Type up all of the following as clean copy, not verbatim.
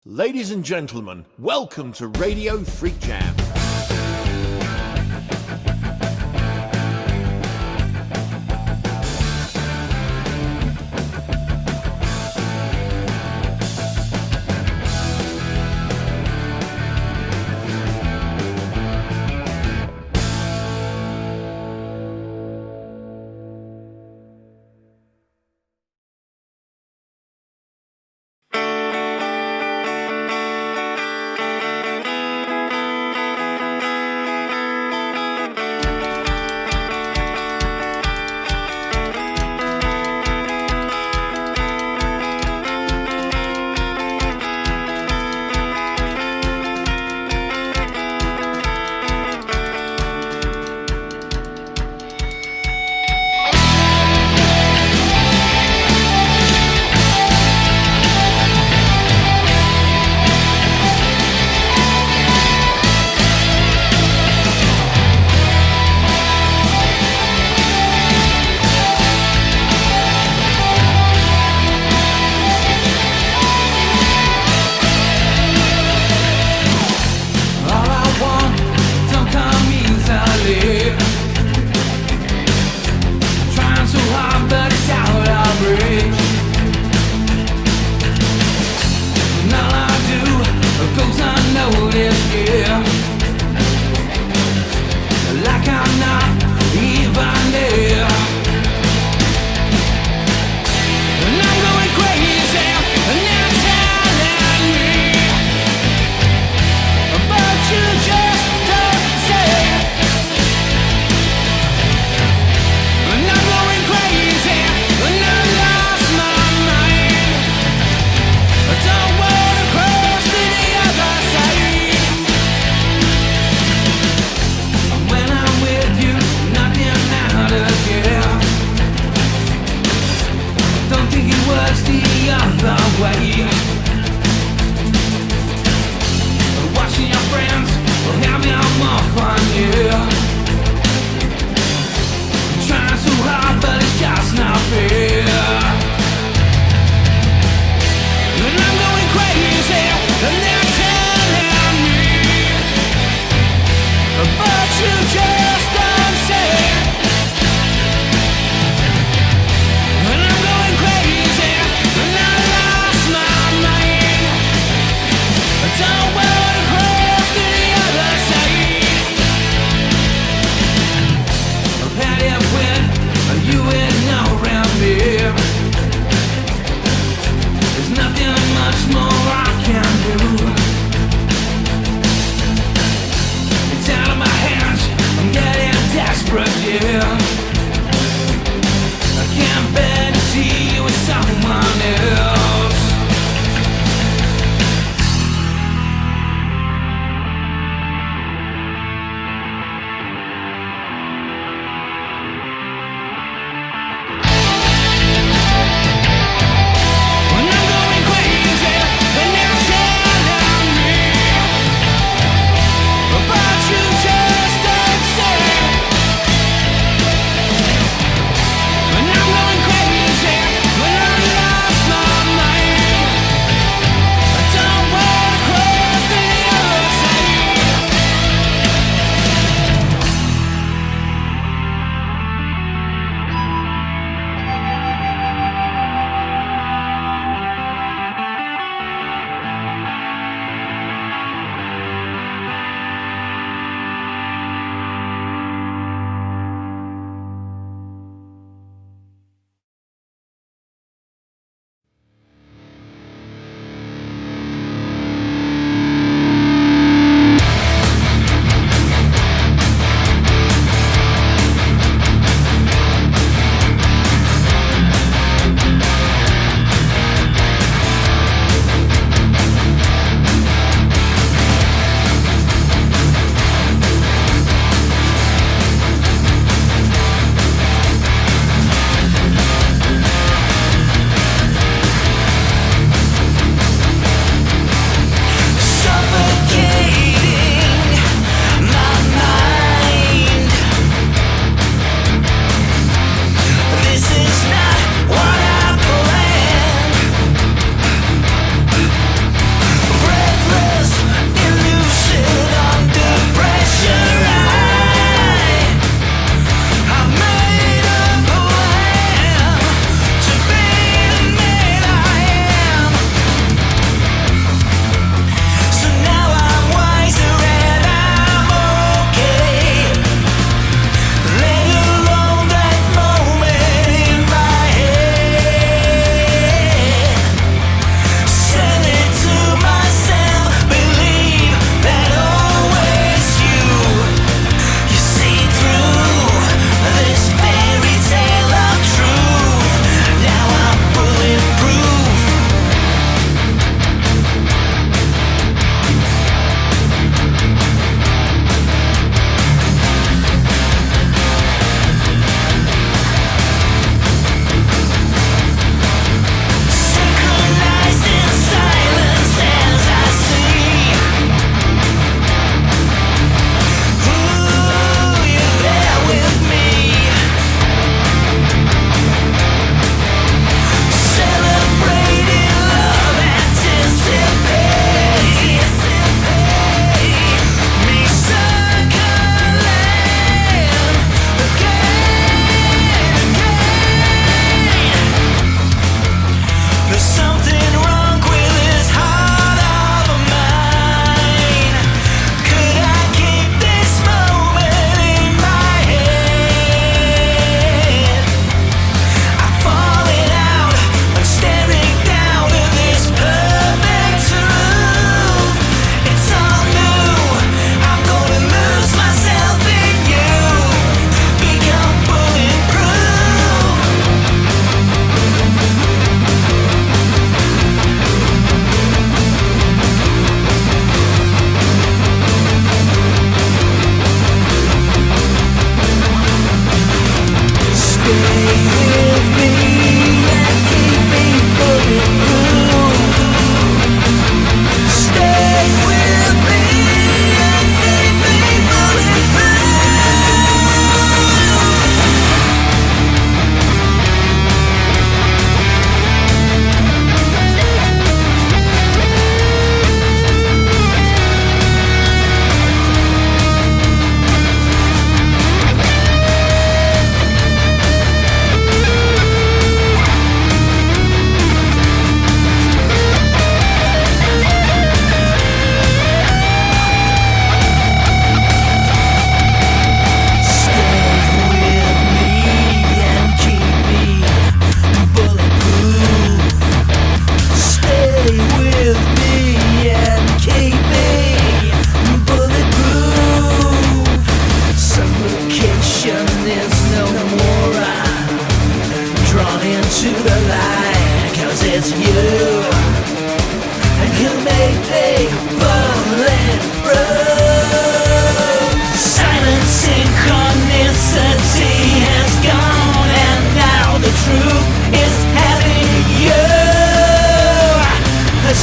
Ladies and gentlemen, welcome to Radio FreakJam.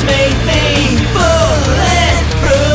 This made me bulletproof.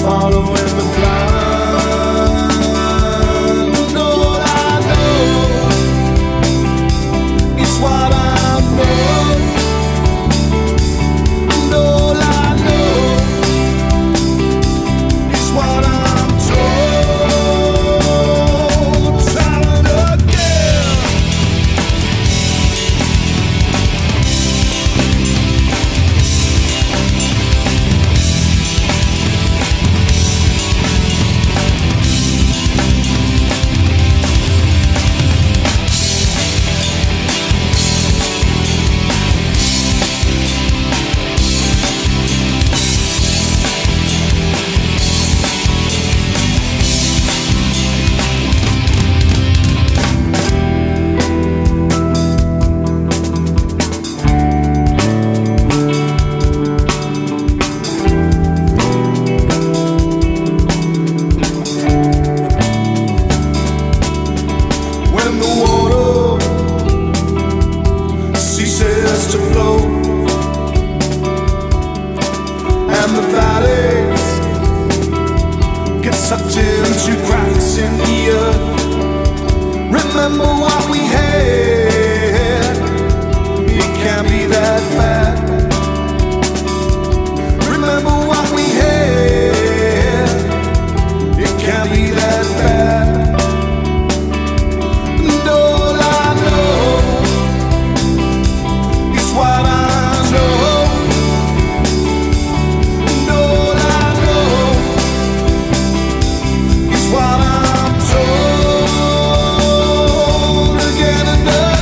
following the plan. And all I know is what I know. And all I know is what I'm told. Time and again. When the water ceases to flow and the valleys get sucked into cracks in the earth, remember what we had. It can't be that bad. Remember what we had. It can't be that bad. And all I know is what I know. And all I know is what I'm told again and again.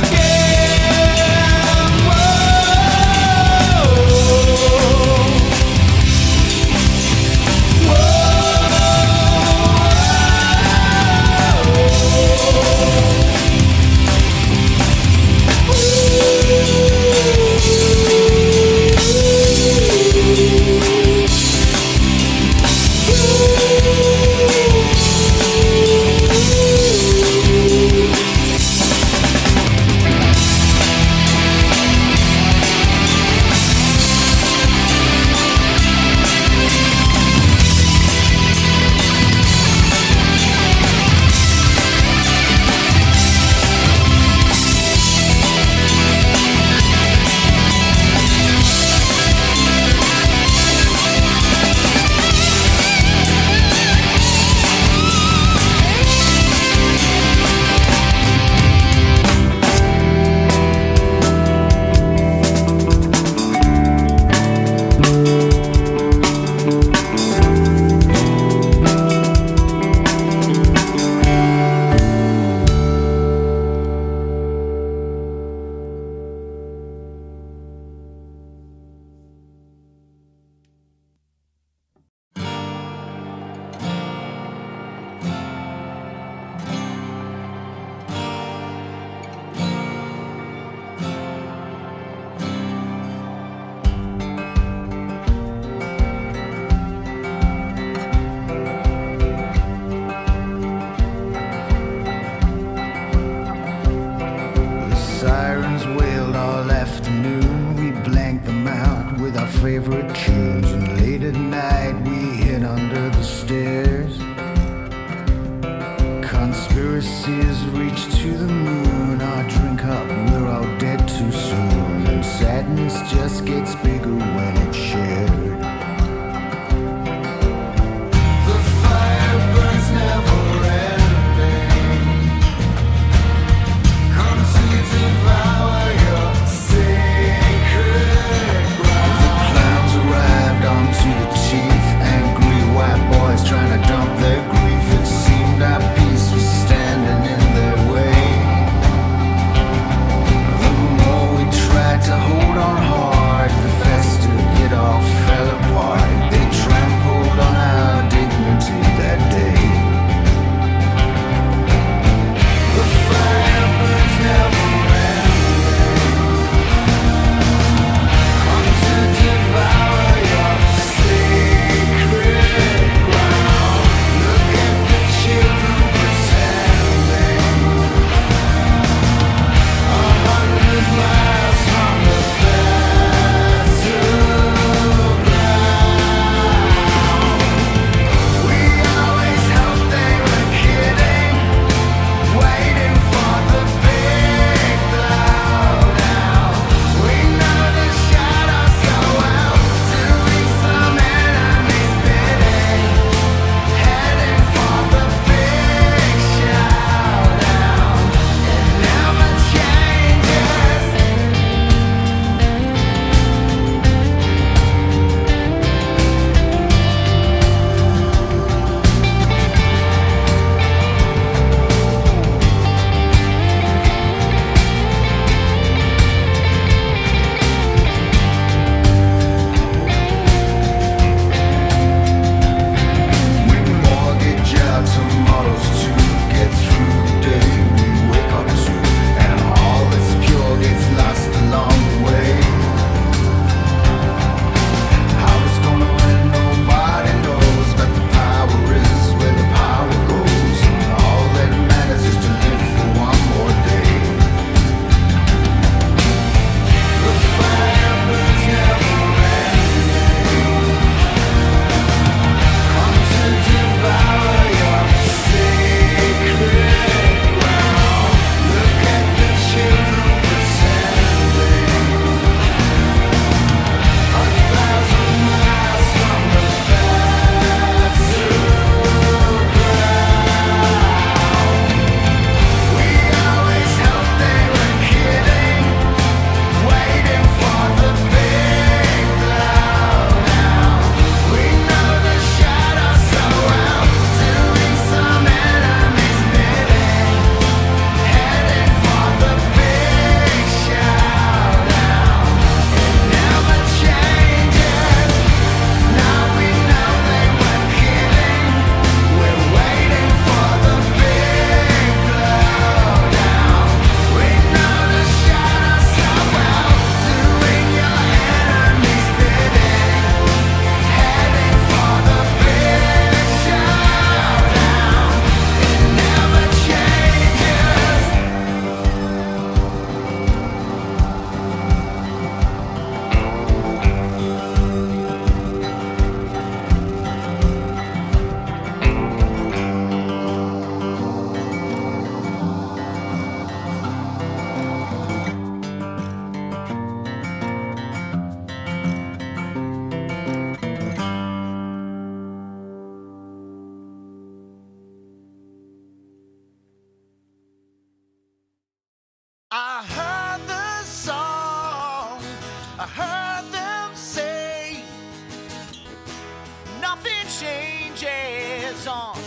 on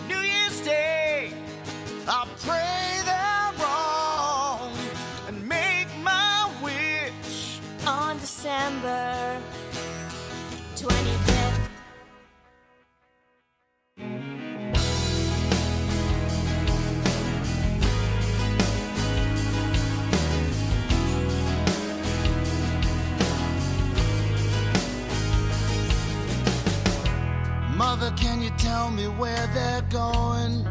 New Year's Day. I pray they're wrong and make my wish on December 25th. Mother, can you tell me where they're going?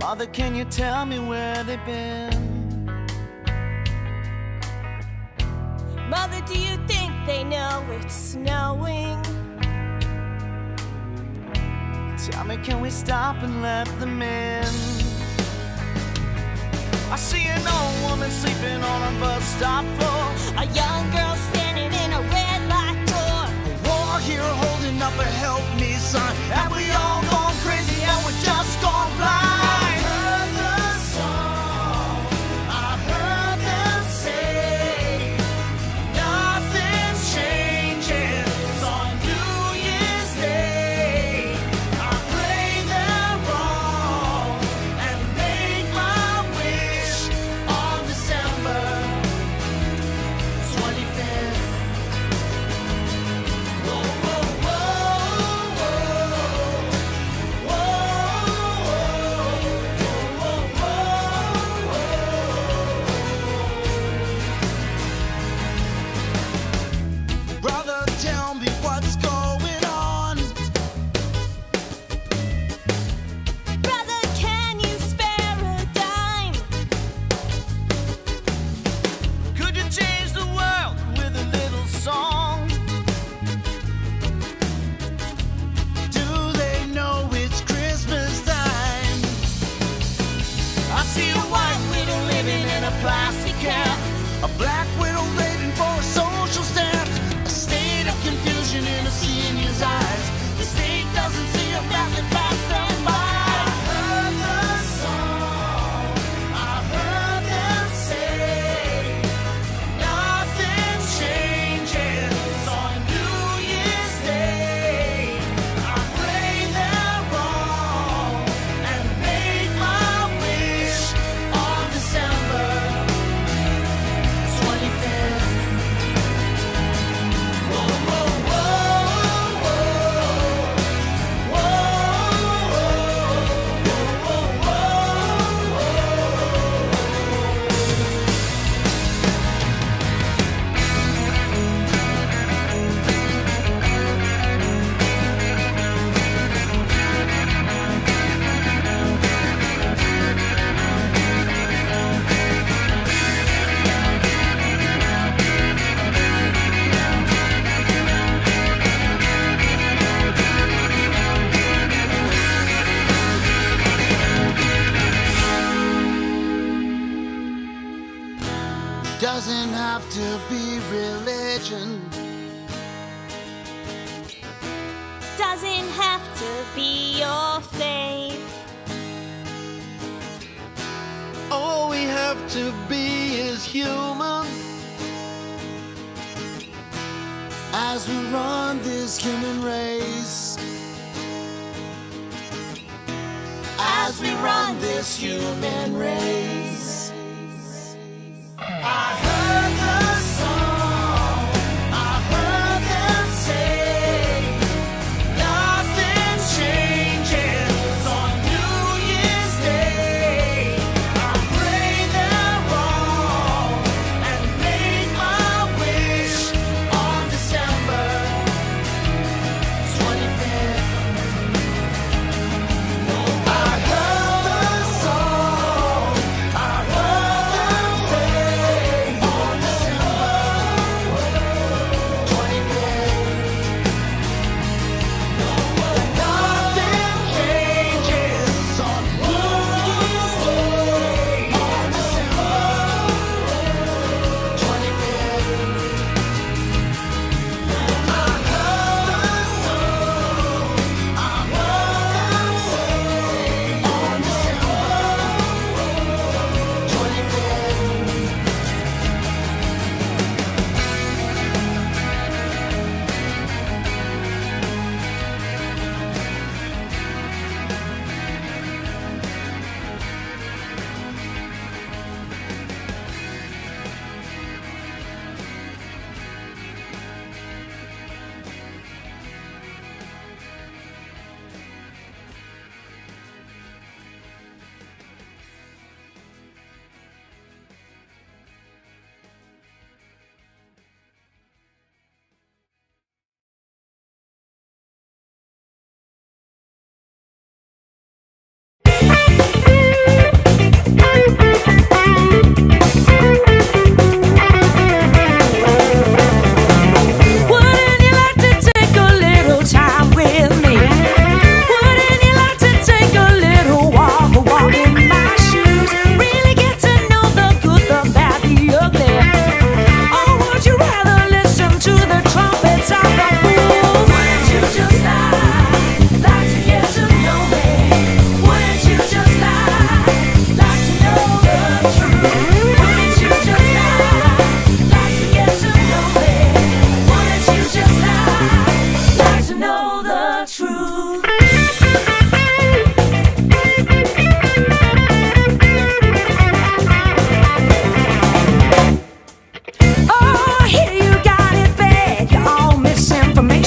Mother, can you tell me where they've been? Mother, do you think they know it's snowing? Tell me, can we stop and let them in? I see an old woman sleeping on a bus stop floor. A young girl standing in a red light door. A war hero holding up a help me sign. And we all gone crazy and we're just gone blind. I heard the song, I heard them say, nothing's changing on New Year's Day. I pray they're wrong and make my wish on December 25th. Whoa, whoa, whoa, whoa, whoa. Brother, tell me what's going on. Brother, can you spare a dime? Could you change the world with a little song? Do they know it's Christmas time? I see a white widow living in a plastic cap, a black widow waiting for a social stamp, a state of confusion in a senior's eyes. The state doesn't see a rapid pass them by. I heard the song, I heard them say, nothing's changing on New Year's Day. I pray they're wrong and make my wish on December 25th. Whoa, whoa, whoa, whoa, whoa, whoa, whoa, whoa, doesn't have to be religion. Doesn't have to be your faith. All we have to be is human as we run this human race. As we run this human race. I heard the song, I heard them say, nothing's changing on New Year's Day. I pray they're wrong and make my wish on December 25th. I heard the song, I heard them say, on December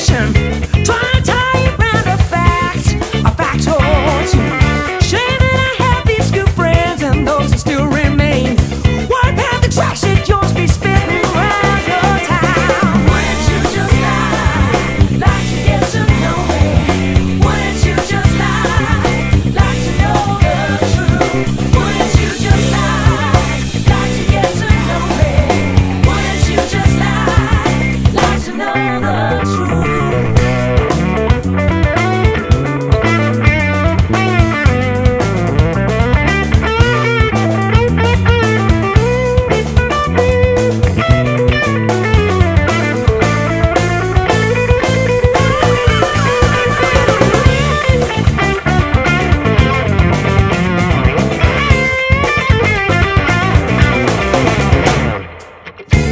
conversation. Try to tie it round a fact or two. Shame that I have these good friends and those that still remain. What have the tracks that yours be spitting around your town? Wouldn't you just like to get to know me? Wouldn't you just like to know the truth? Wouldn't you just like to get to know me? Wouldn't you just like to know the truth?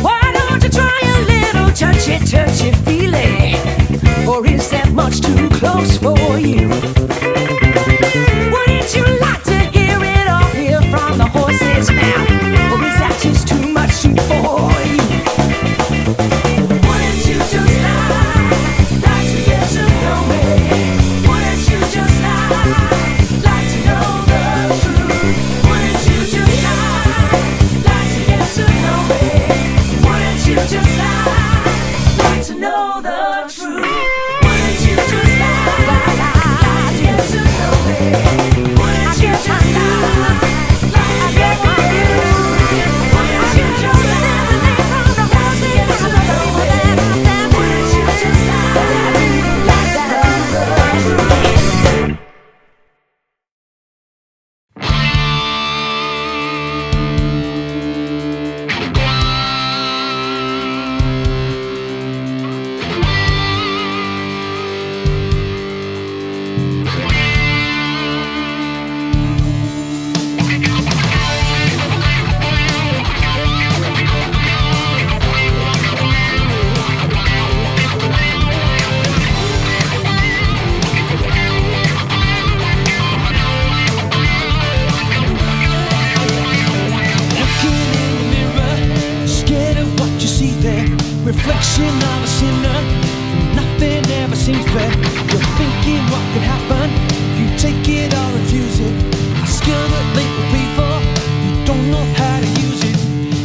Why don't you try a little touchy feeling? Or is that much too close for you? Wouldn't you like to hear it all here from the horse's mouth? Or is that just too much for you? Wouldn't you just like to get to know me? Wouldn't you just like to know the truth? Wouldn't you just like to get to know me? Wouldn't you just like to know the truth? Wouldn't you just like to get to know me? Wouldn't you just like to get confused? Wouldn't you just like to get to know me? Wouldn't you just like to know the truth? Looking in the mirror, scared of what you see there. Reflection of a sinner, nothing ever seems fair. You're thinking what could happen if you take it or refuse it. A skill that late will pay for, you don't know how to use it.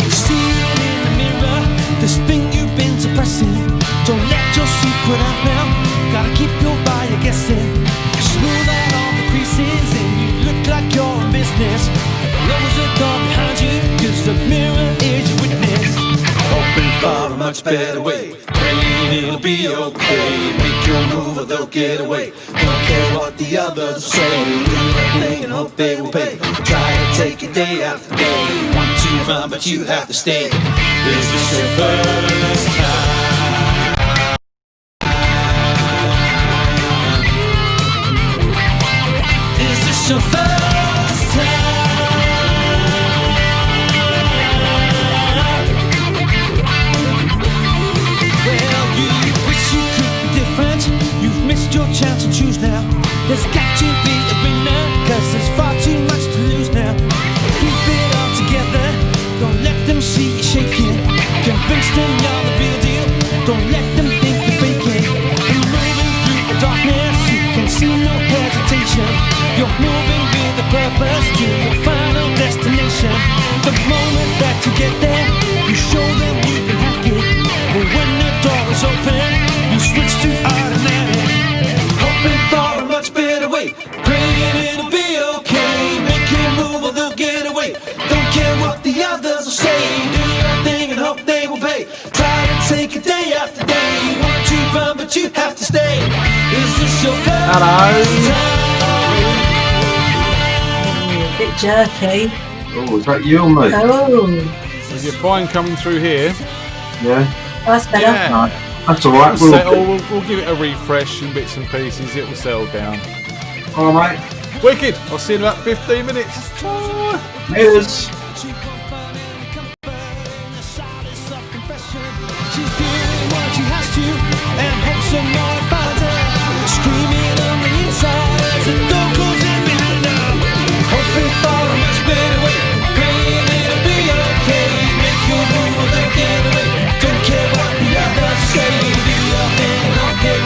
You see it in the mirror, this thing you've been suppressing. Don't let your secret out now, gotta keep your buyer guessing. You smooth out all the creases and you look like you're in business. Close the door behind you, 'cause the mirror is your witness. Hoping for a much better way, praying it'll be okay. Make your move or they'll get away. Don't care what the others say. Do your thing and hope they will pay. Try to take it day after day. Want to run but you have to stay. Is this your first time? Is this your first time? Well, you wish you could be different. You've missed your chance to choose now. There's got to be a winner, 'cause there's far too much to lose now. Keep it all together, don't let them see you shaking. Convince them you're the real deal, don't let them think you're faking. You're moving through the darkness, you can see no hesitation. You're moving with a purpose to your final destination. The moment that you get there, you show them you can hack it. But when the door is open, you switch to automatic. Hoping for a much better way, praying it'll be okay. Make your move or they'll get away. Don't care what the others will say. Do your thing and hope they will pay. Try to take it day after day. Want to run but you have to stay. Is this your first time? A bit jerky. Oh, is that you or me? Oh, Is it fine coming through here? Yeah. that's better. Yeah. No, that's all right. It'll settle, we'll give it a refresh in bits and pieces. It will settle down. All right, Wicked. I'll see you in about 15 minutes. Bye. mate. Cheers. She's doing what she has to and hopes someone finds her. Screaming on the inside as the door goes in behind her. Hoping for a much better way, praying it'll be okay. Make your move or they'll get away. Don't care what the others say. Do your thing and I'll get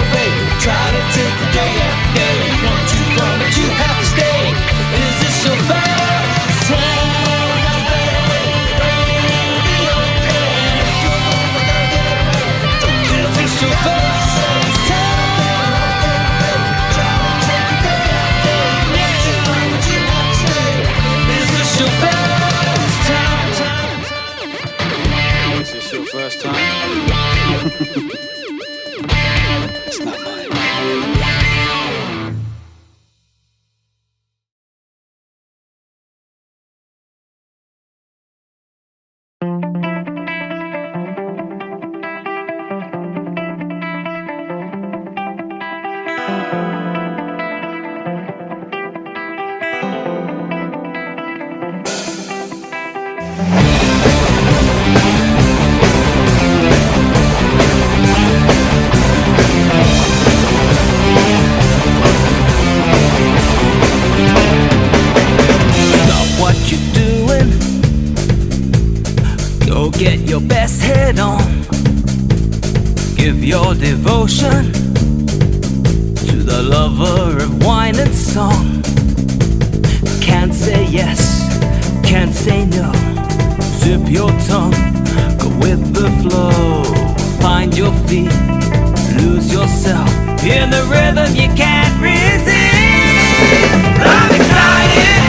It's not mine. Stop what you're doing. Go get your best head on. Give your devotion to the lover of wine and song. Can't say yes, can't say no. Zip your tongue, go with the flow. Find your feet, lose yourself in the rhythm you can't resist. I'm excited,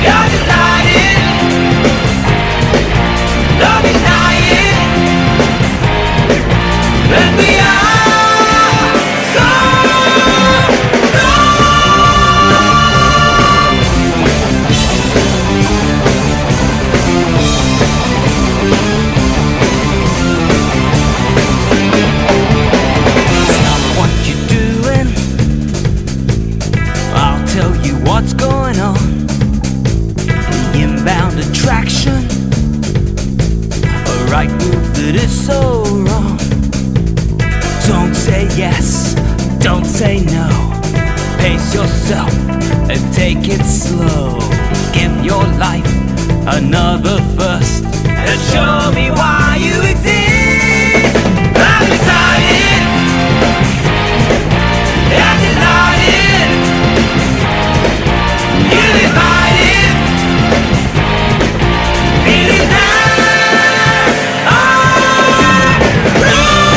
you're delighted. Love is dying, and we are so Stop what you're doing. I'll tell you what's going on. The inbound attraction, a right move that is so wrong. Don't say yes, don't say no. Pace yourself and take it slow. Give your life another first and show me why you exist. I'm excited, I'm delighted. You invited, feeling that I'm wrong.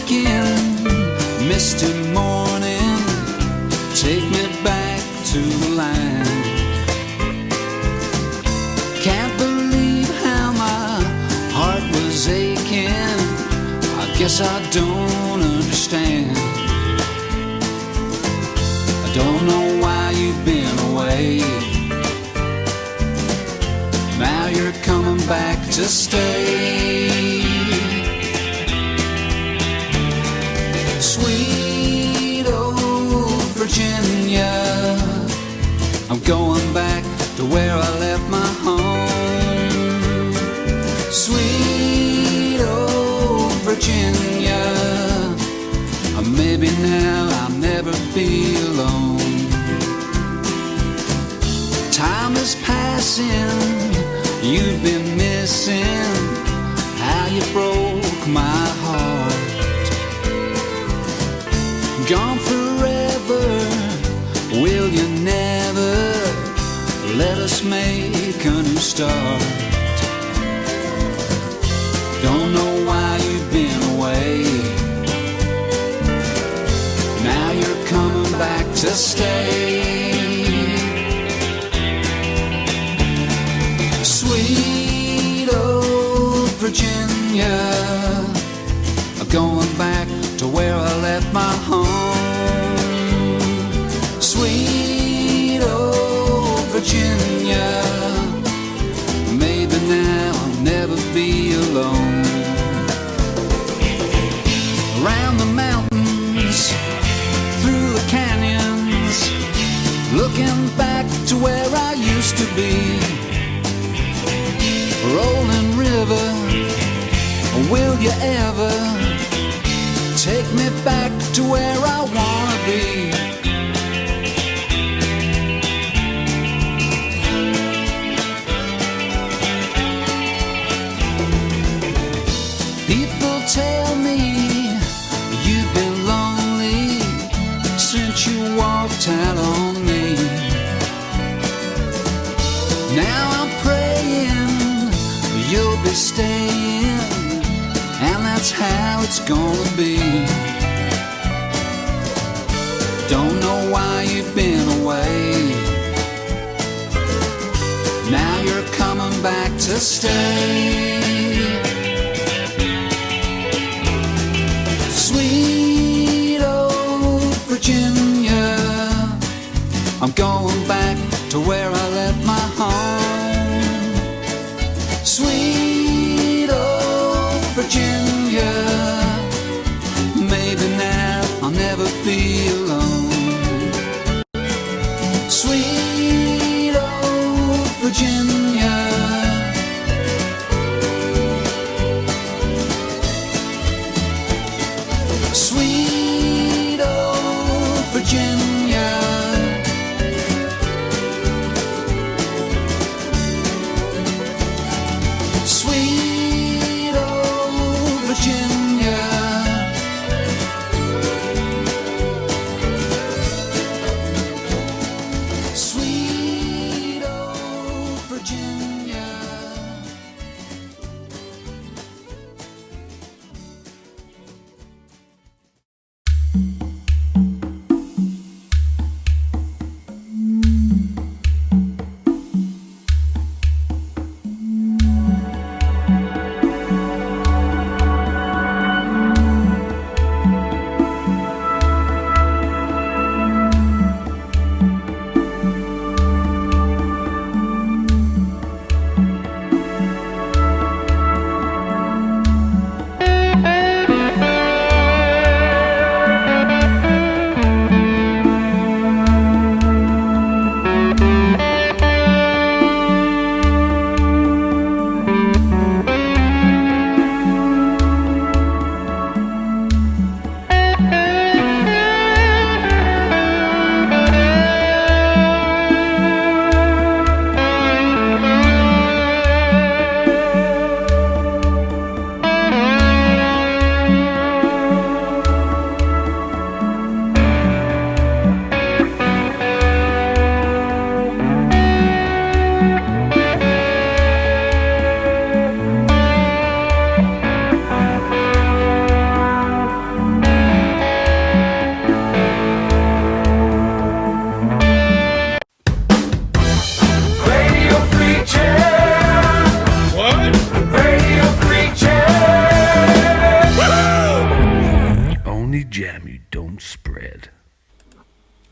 aching, misty morning, take me back to the land. Can't believe how my heart was aching, I guess I don't understand. I don't know why you've been away, now you're coming back to stay. Sweet old Virginia, I'm going back to where I left my home. Sweet old Virginia, maybe now I'll never be alone. Time is passing, you've been missing, how you broke my heart. Gone forever, will you never let us make a new start? Don't know why you've been away, now you're coming back to stay. Sweet old Virginia, I'm going back to where I left my home. Sweet old Virginia, maybe now I'll never be alone. Around the mountains, through the canyons, looking back to where I used to be. Rolling river, will you ever take me back to where I wanna be? People tell me you've been lonely since you walked out on me. Now I'm praying you'll be staying, and that's how it's gonna be. Don't know why you've been away, now you're coming back to stay. Sweet old Virginia, I'm going back to where I left my home. Sweet old Virginia, maybe now I'll never be alone. Sweet old Virginia,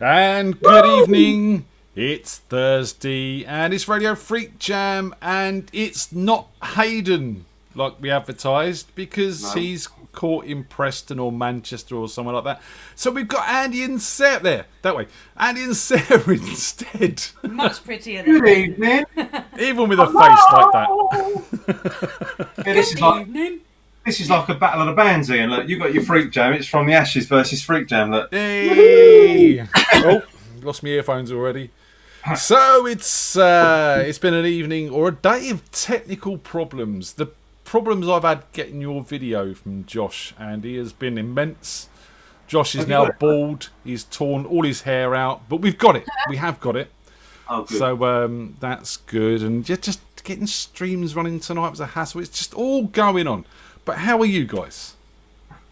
And good evening. It's Thursday and it's Radio Freak Jam, and it's not Hayden like we advertised because he's caught in Preston or Manchester or somewhere like that. So we've got Andy and Sarah there, that way. Andy and Sarah instead. Much prettier than Good evening. Even with a face like that. Yeah, this is like a battle of the bands, Ian. Look, you got your Freak Jam. It's from the Ashes versus Freak Jam. Look. Hey! Oh, lost my earphones already. So it's been an evening or a day of technical problems. The problems I've had getting your video from Josh, Andy, has been immense. Josh is now bald. He's torn all his hair out, but we've got it. We have got it. Oh, good. So that's good. And just getting streams running tonight was a hassle. It's just all going on. But how are you guys?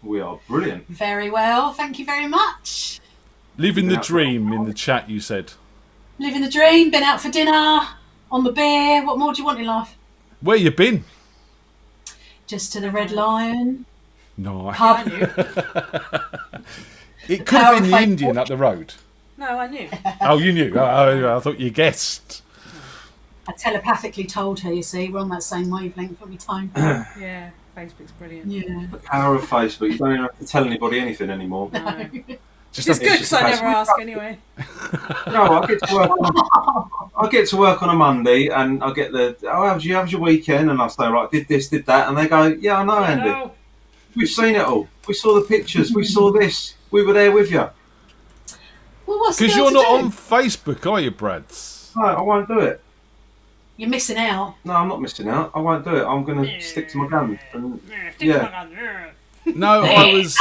We are brilliant. Very well, thank you very much. Living the dream in the chat, you said. Living the dream, been out for dinner, on the beer. What more do you want in life? Where you been? Just to the Red Lion. No. Pub. It could have been the Indian up the road. No, I knew. Oh, you knew? I thought you guessed. I telepathically told her, you see, we're on that same wavelength every time. Yeah, Facebook's brilliant. Yeah. The power of Facebook. You don't even have to tell anybody anything anymore. No. Just It's good because I never ask anyway. No, I get to work on a Monday, and I get how was your weekend? And I say, right, did this, did that, and they go, yeah, I know, Andy. No. We've seen it all. We saw the pictures. We saw this. We were there with you. Well, what's because you're not on Facebook, are you, Brads? No, I won't do it. You're missing out. No, I'm not missing out. I won't do it. I'm going to stick to my guns. And, yeah. No, I was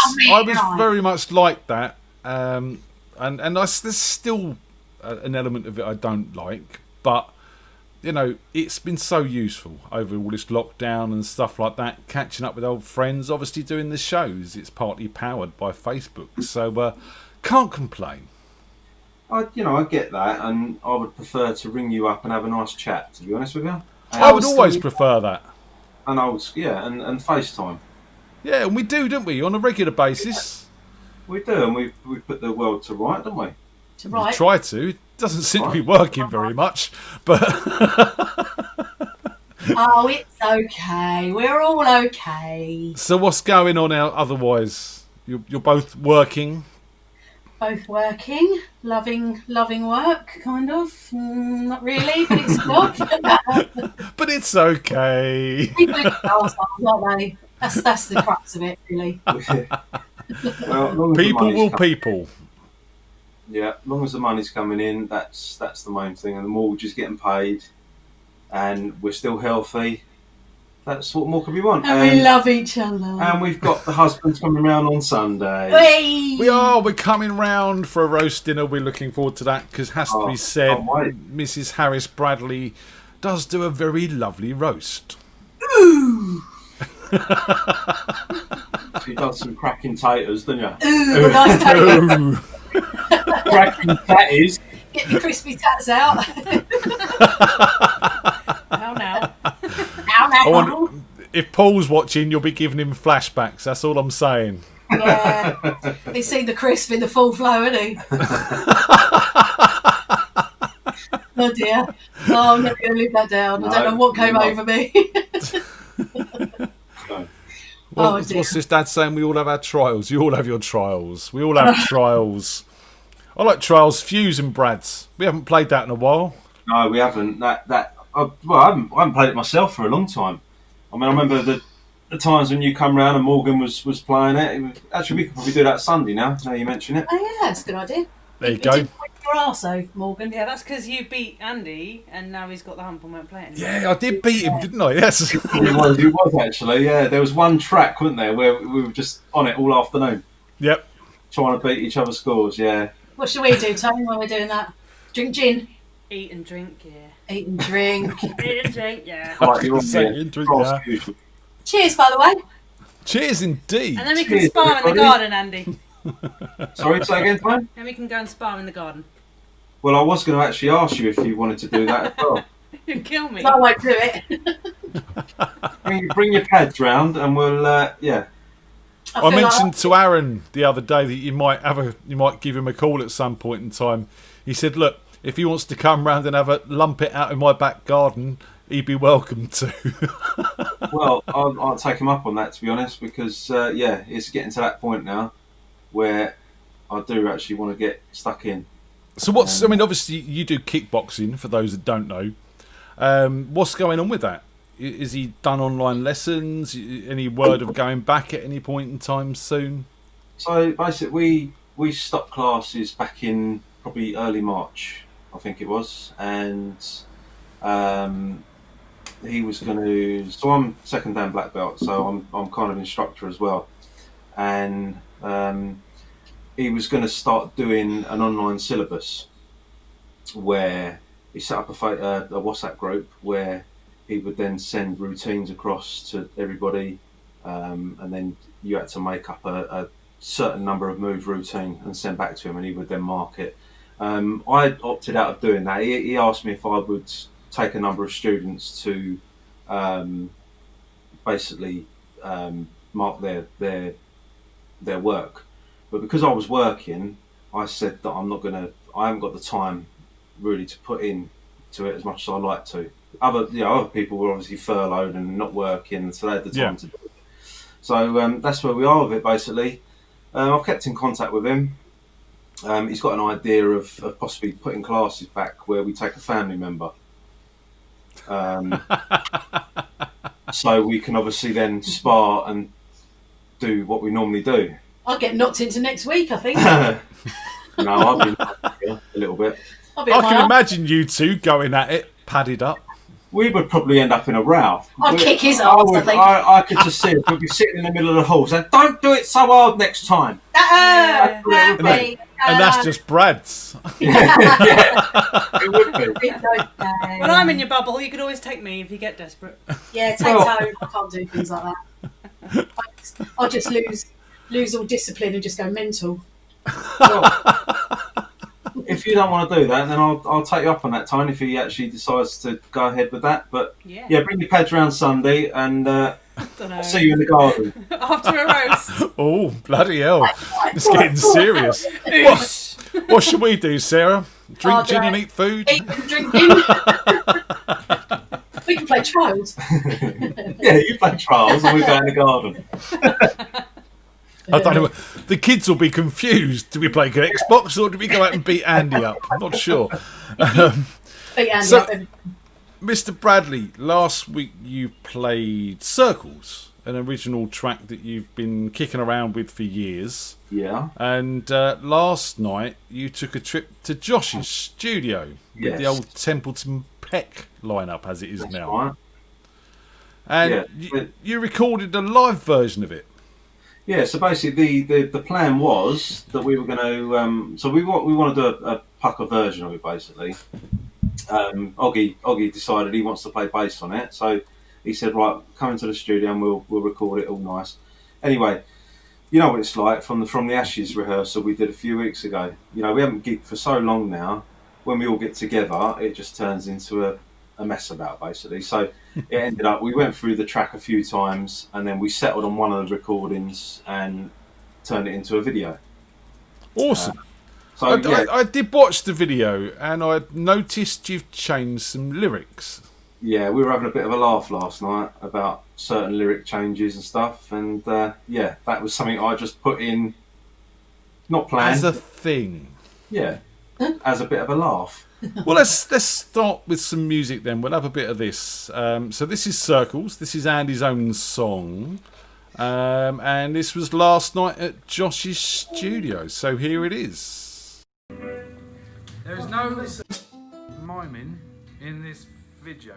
very much like that. There's still an element of it I don't like, but you know, it's been so useful over all this lockdown and stuff like that, catching up with old friends, obviously doing the shows. It's partly powered by Facebook, so can't complain. I get that, and I would prefer to ring you up and have a nice chat, to be honest with you. I would always prefer that. And and FaceTime. Yeah, and we do, don't we, on a regular basis? We do, and we put the world to right, don't we? We try to. It doesn't seem to be working very much, but... Oh, it's okay. We're all okay. So what's going on out otherwise? You're both working? Both working, loving work, kind of. Not really, but it's not. But it's okay. People are assholes, aren't they? That's the crux of it, really. Well, people will people. Yeah, as long as the money's coming in, that's the main thing, and the mortgage is getting paid, and we're still healthy. That's what more could we want? And we love each other. And we've got the husbands coming round on Sunday. We're coming round for a roast dinner. We're looking forward to that because, has to be said, Mrs. Harris Bradley does do a very lovely roast. Ooh. She does some cracking taters, doesn't you? Ooh, nice taters. Cracking tatties. Get the crispy tats out. Now. I wonder, if Paul's watching, you'll be giving him flashbacks. That's all I'm saying. Yeah. He's seen the crisp in the full flow, hasn't he? Oh dear. Oh, I'm never going to live that down. I don't know what came over me. What's this dad saying? We all have our trials. You all have your trials. We all have trials. I like trials, Fuse and Brads. We haven't played that in a while. No, we haven't. I haven't played it myself for a long time. I mean, I remember the times when you come round and Morgan was playing it. Actually, we could probably do that Sunday now you mention it. Oh yeah, that's a good idea. There you go. Your arse, Morgan. Yeah, that's because you beat Andy and now he's got the hump and won't play it anymore. Yeah, I did beat him, didn't I? Yes. It was actually, yeah. There was one track, wasn't there, where we were just on it all afternoon. Yep. Trying to beat each other's scores, yeah. What should we do, Tony, when we're doing that? Drink gin? Eat and drink, yeah. Eat and drink. Eat and drink, yeah. Right, you're on Cheers, by the way. Cheers indeed. And then we can spar in the garden, Andy. Sorry, say again, Tom? Then we can go and spar in the garden. Well, I was going to actually ask you if you wanted to do that as well. You'd kill me. I won't do it. Bring your pads round and we'll, yeah. I feel mentioned to Aaron the other day that you might give him a call at some point in time. He said, "Look, if he wants to come round and have a lump it out in my back garden, he'd be welcome to." Well, I'll take him up on that, to be honest, because it's getting to that point now where I do actually want to get stuck in. So obviously you do kickboxing, for those that don't know. What's going on with that? Is he done online lessons? Any word of going back at any point in time soon? So basically, we stopped classes back in probably early March, I think it was, and he was going to. So I'm second dan black belt, so I'm kind of instructor as well, and he was going to start doing an online syllabus where he set up a WhatsApp group where he would then send routines across to everybody, and then you had to make up a certain number of move routine and send back to him, and he would then mark it. I opted out of doing that. He asked me if I would take a number of students to basically mark their work, but because I was working, I said that I haven't got the time really to put in to it as much as I like to. Other people were obviously furloughed and not working, so they had the time to do it. So that's where we are with it, basically. I've kept in contact with him. He's got an idea of possibly putting classes back where we take a family member. So we can obviously then spar and do what we normally do. I'll get knocked into next week, I think. No, I'll be a little bit. I'll be I can imagine you two going at it, padded up. We would probably end up in a row. I'd kick his ass, I think. I could just see it. We'd be sitting in the middle of the hall saying, "Don't do it so hard next time." Happy. And that's just Brad's. It would be. When I'm in your bubble, you can always take me if you get desperate. Yeah, take home. I can't do things like that. I'll just lose all discipline and just go mental. Well, if you don't want to do that, then I'll take you up on that, Tony, if he actually decides to go ahead with that. But yeah, bring your pads around Sunday and I'll see you in the garden. After a roast. Oh, bloody hell. It's getting serious. What should we do, Sarah? Drink gin and eat food? Eat and drinking. We can play trials. Yeah, you play trials and we go in the garden. I don't know. The kids will be confused. Do we play Xbox or do we go out and beat Andy up? I'm not sure. Beat Andy up. Mr. Bradley, last week you played Circles, an original track that you've been kicking around with for years. Yeah. And last night you took a trip to Josh's studio with the old Templeton Peck lineup, as it is now. Right. And you recorded a live version of it. Yeah, so basically the plan was that we were going to we want to do a pucker version of it, basically. Oggy decided he wants to play bass on it, so he said, right, come into the studio and we'll record it all nice. Anyway, you know what it's like from the Ashes rehearsal we did a few weeks ago. You know, we haven't gigged for so long now. When we all get together, it just turns into a mess about, basically. So it ended up, we went through the track a few times and then we settled on one of the recordings and turned it into a video. Awesome. So I did watch the video and I noticed you've changed some lyrics. Yeah, we were having a bit of a laugh last night about certain lyric changes and stuff, and that was something I just put in, not planned. As a thing. Yeah, as a bit of a laugh. Well, let's start with some music then. We'll have a bit of this. So this is Circles. This is Andy's own song. And this was last night at Josh's studio. So here it is. There is no miming in this video.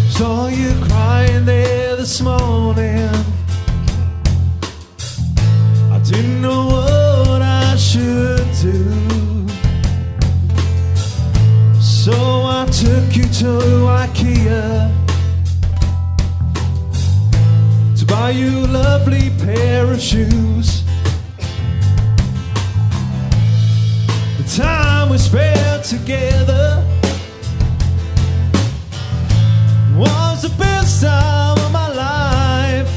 Saw you crying there this morning. to Ikea to buy you a lovely pair of shoes. The time we spent together was the best time of my life.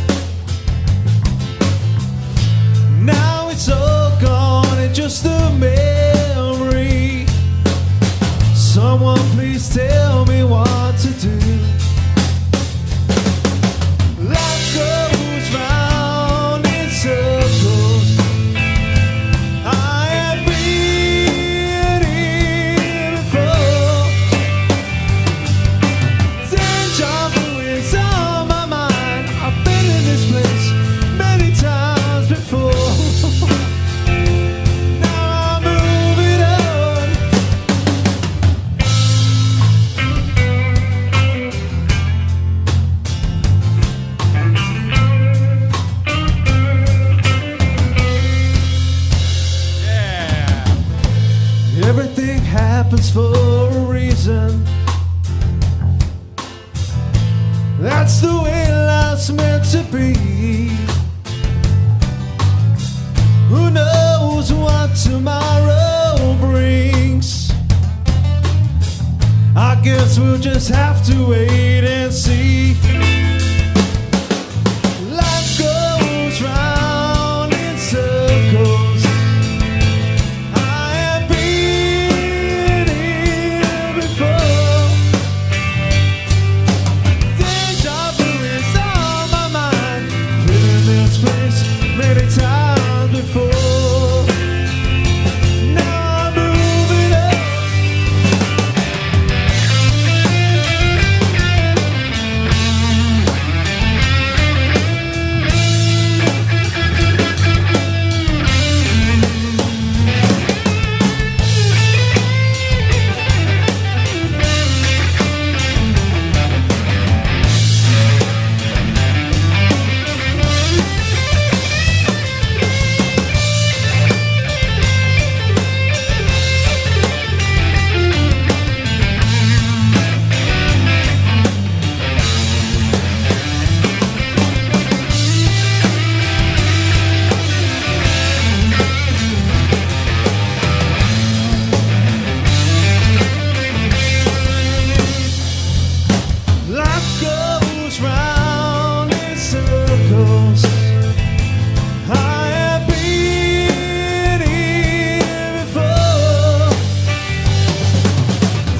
Now it's all gone, it's just a memory. Someone please tell me what to do. Life goes round in circles. I have been here before. Deja vu is on my mind. I've been in this place many times before. Now I'm moving on. Everything happens for a reason. That's the way life's meant to be. Who knows what tomorrow brings? I guess we'll just have to wait and see. Life goes round in circles. I have been here before. Deja vu is on my mind. Been in this place many times before. Now I'm moving on. Life goes round in circles. I have been here before.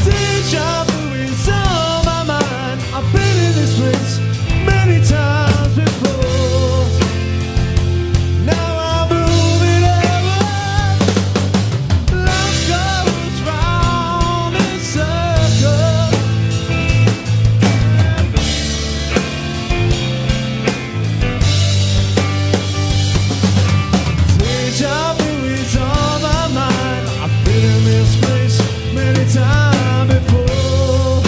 Deja vu is on my mind. I've been in this place many times before. Now I'm moving on. Life goes round in circles. Deja vu is on my mind. I've been in this place many times before.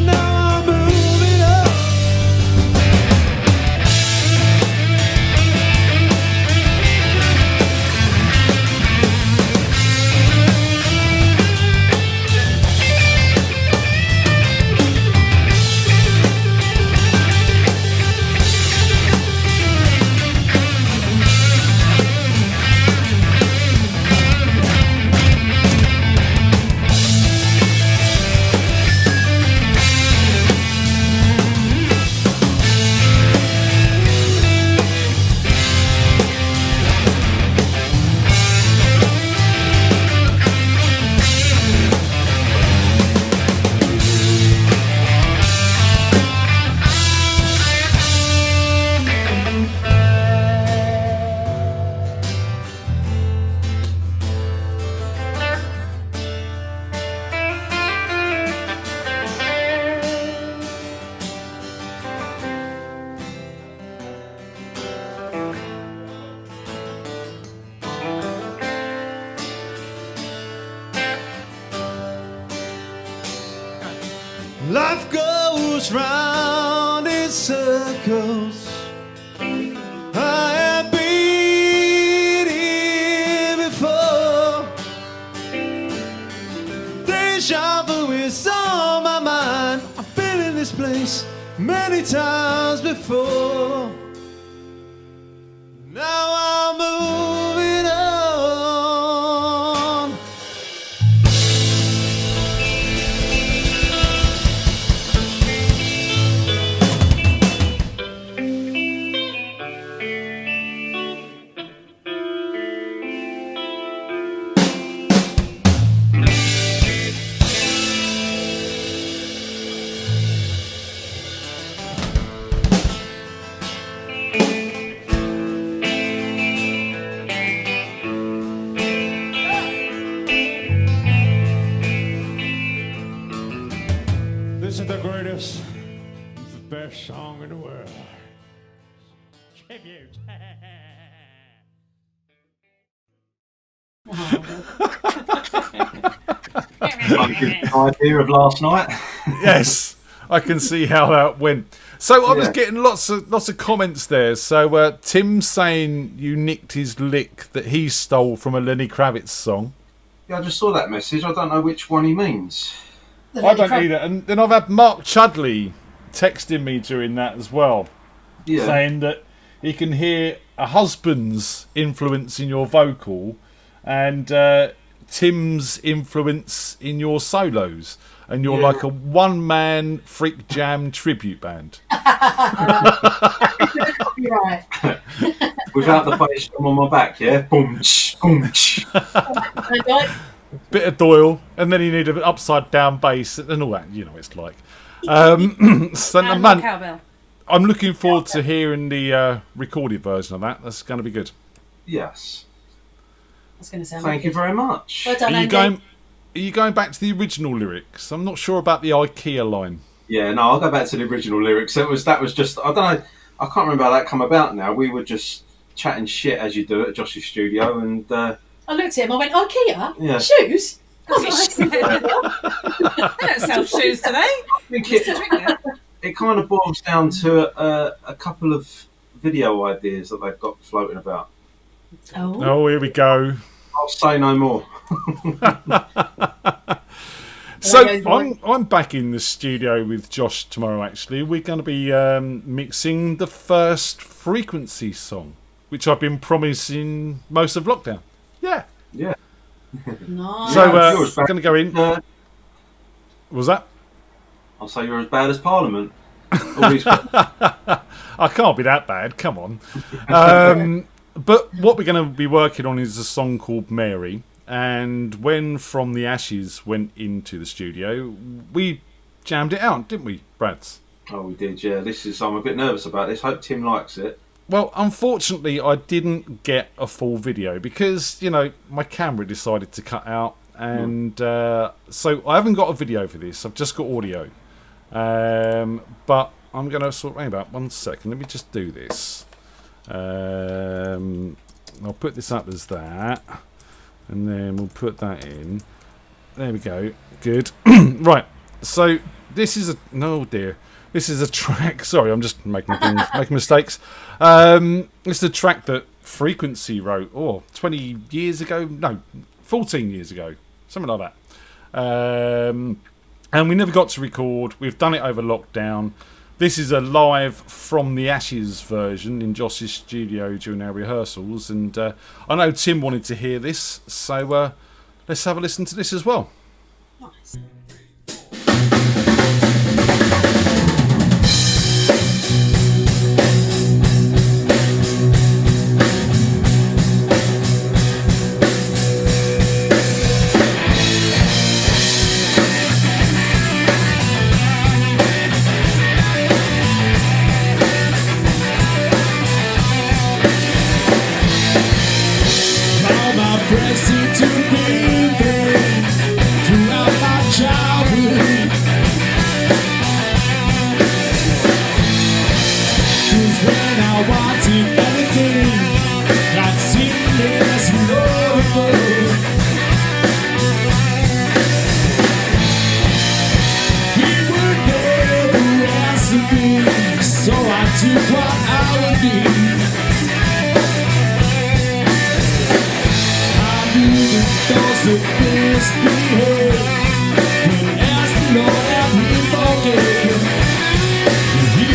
Now I'm moving on. Life goes round in circles. I have been here before. Deja vu is on many times before. Now I'm moving on. This is the greatest, the best song in the world. Tribute. Idea of last night. Yes, I can see how that went. So I was getting lots of comments there. So Tim's saying you nicked his lick that he stole from a Lenny Kravitz song. Yeah, I just saw that message. I don't know which one he means. I don't either. And then I've had Mark Chudley texting me during that as well, saying that he can hear a husband's influence in your vocal and Tim's influence in your solos. And you're like a one-man FreakJam tribute band. You're right. Without the bass drum on my back, yeah? Boom, boom. Bit of Doyle, and then you need an upside-down bass and all that. You know what it's like. So, And man, cowbell. I'm looking forward to hearing the recorded version of that. That's going to be good. Yes. That's going to sound Thank you good. very much. Well done, Are Andy. you going back to the original lyrics? I'm not sure about the IKEA line. Yeah, no, I'll go back to the original lyrics. That was just, I don't know, I can't remember how that come about now. We were just chatting shit as you do at Josh's studio, and I looked at him, I went, IKEA? Yeah. Shoes? They don't sell shoes today. I think it kind of boils down to a couple of video ideas that they've got floating about. Oh, here we go. I'll say no more. So I'm back in the studio with Josh tomorrow. Actually, we're going to be mixing the first Frequency song, which I've been promising most of lockdown. Yeah. Nice. So we're going to go in. What was that? I'll say you're as bad as Parliament. I can't be that bad. Come on. But what we're going to be working on is a song called Mary. And when From the Ashes went into the studio, we jammed it out, didn't we, Brads? Oh, we did, yeah. I'm a bit nervous about this. Hope Tim likes it. Well, unfortunately, I didn't get a full video because, my camera decided to cut out. And so I haven't got a video for this. I've just got audio. But I'm going to hang about 1 second. Let me just do this. I'll put this up as that. And then we'll put that in. There we go. Good. Right. So this is This is a track. Sorry, I'm just making mistakes. This is a track that Frequency wrote 20 years ago. No, 14 years ago. Something like that. And we never got to record. We've done it over lockdown. This is a live From the Ashes version in Josh's studio during our rehearsals. And I know Tim wanted to hear this. So let's have a listen to this as well. Nice. He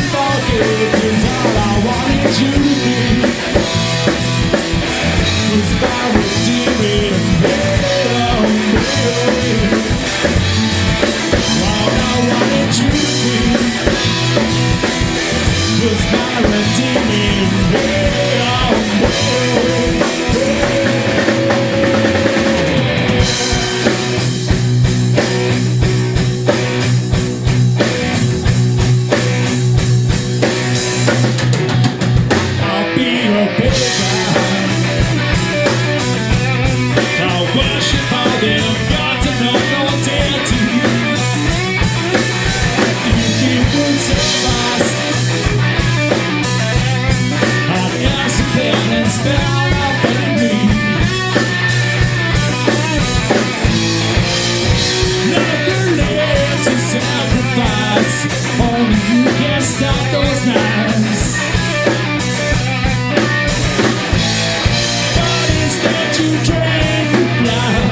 wanted you to be was my redeeming all I wanted you to be was my redeeming I'll be your baby. I'll worship all them gods and all your deities. You keep would save us. I'll ask the penance down out of me. Nothing left to sacrifice. Only you can stop those knives. Bodies that you drank with blood.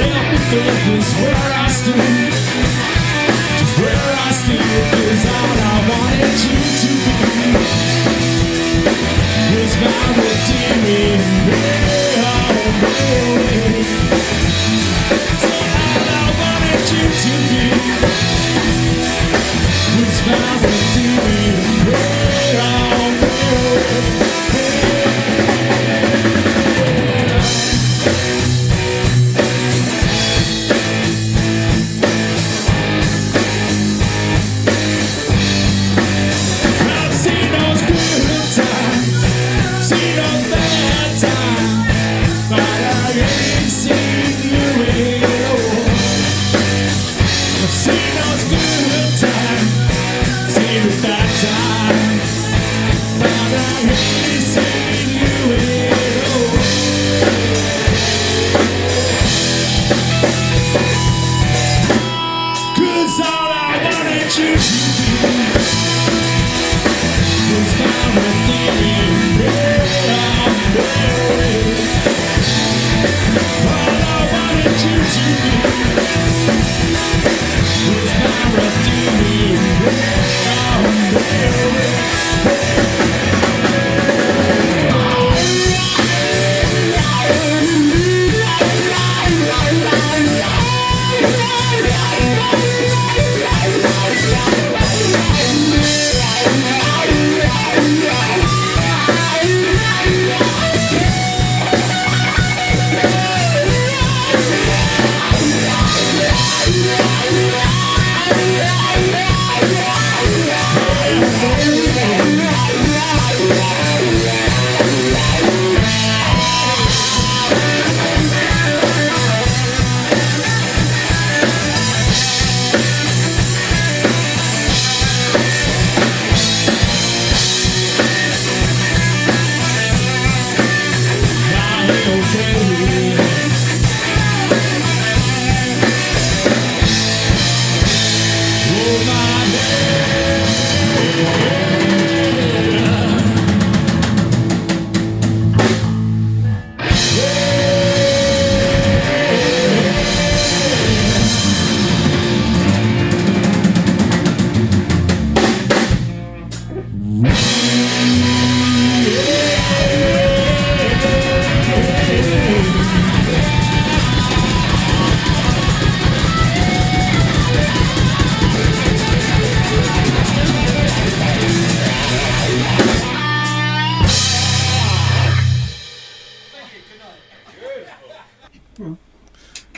Help me feel this where I stood. Just where I stood is all I wanted you to be. Was my redeeming so all I wanted you to be was my redeeming I've seen those good times, seen those bad times, but I ain't seen you anymore. I've seen those good times, seen the bad times, but I ain't seen you anymore. 'Cause all I wanted you to be was my redeeming all I wanted you to be was my redeeming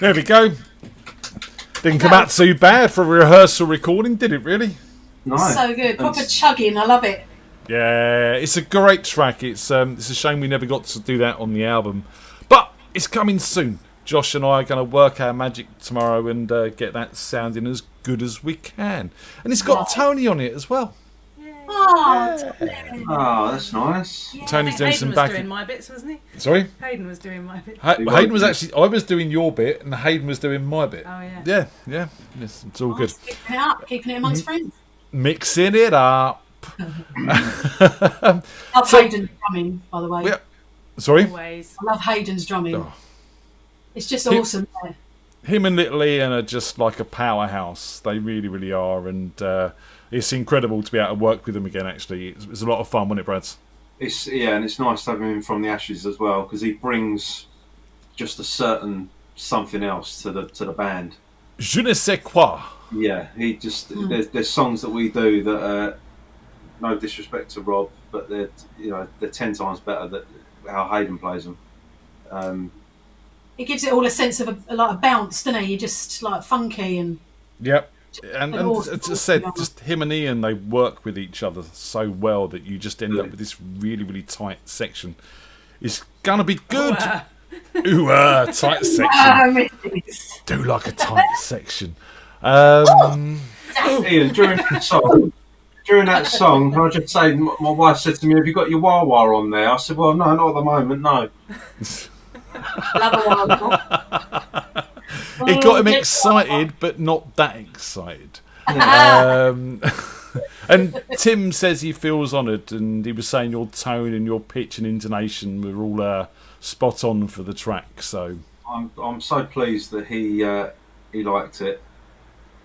There we go. Didn't come out too bad for a rehearsal recording, did it really? Nice. So good. Proper chugging. I love it. Yeah, it's a great track. It's a shame we never got to do that on the album. But it's coming soon. Josh and I are going to work our magic tomorrow and get that sounding as good as we can. And it's got Tony on it as well. Oh, Oh, that's nice. Yeah, Tony's doing Hayden some was back. doing my bits, wasn't he? Sorry? Hayden was doing my bits. Hayden was actually. I was doing your bit, and Hayden was doing my bit. Oh, yeah. Yeah. Yes, it's all good. Keeping it up, keeping it amongst friends. Mixing it up. Love Hayden's drumming, by the way. Yeah. Sorry? Always. I love Hayden's drumming. Oh. It's just He- awesome. Him and Little Ian are just like a powerhouse. They really, really are. And it's incredible to be able to work with him again. Actually, it was a lot of fun, wasn't it, Brad? And it's nice to have him from the Ashes as well, because he brings just a certain something else to the band. Je ne sais quoi. Yeah, he just there's songs that we do that are, no disrespect to Rob, but they're 10 times better than how Hayden plays them. It gives it all a sense of a bounce, doesn't it? You're just like funky and. Yep. And as I said, just him and Ian, they work with each other so well that you just end up with this really, really tight section. It's gonna be good. Tight section. Do like a tight section. Ian, during that song, can I just say, my wife said to me, "Have you got your wah wah on there?" I said, "Well, no, not at the moment, no." It got him excited, but not that excited. And Tim says he feels honoured, and he was saying your tone and your pitch and intonation were all spot on for the track. So I'm so pleased that he liked it,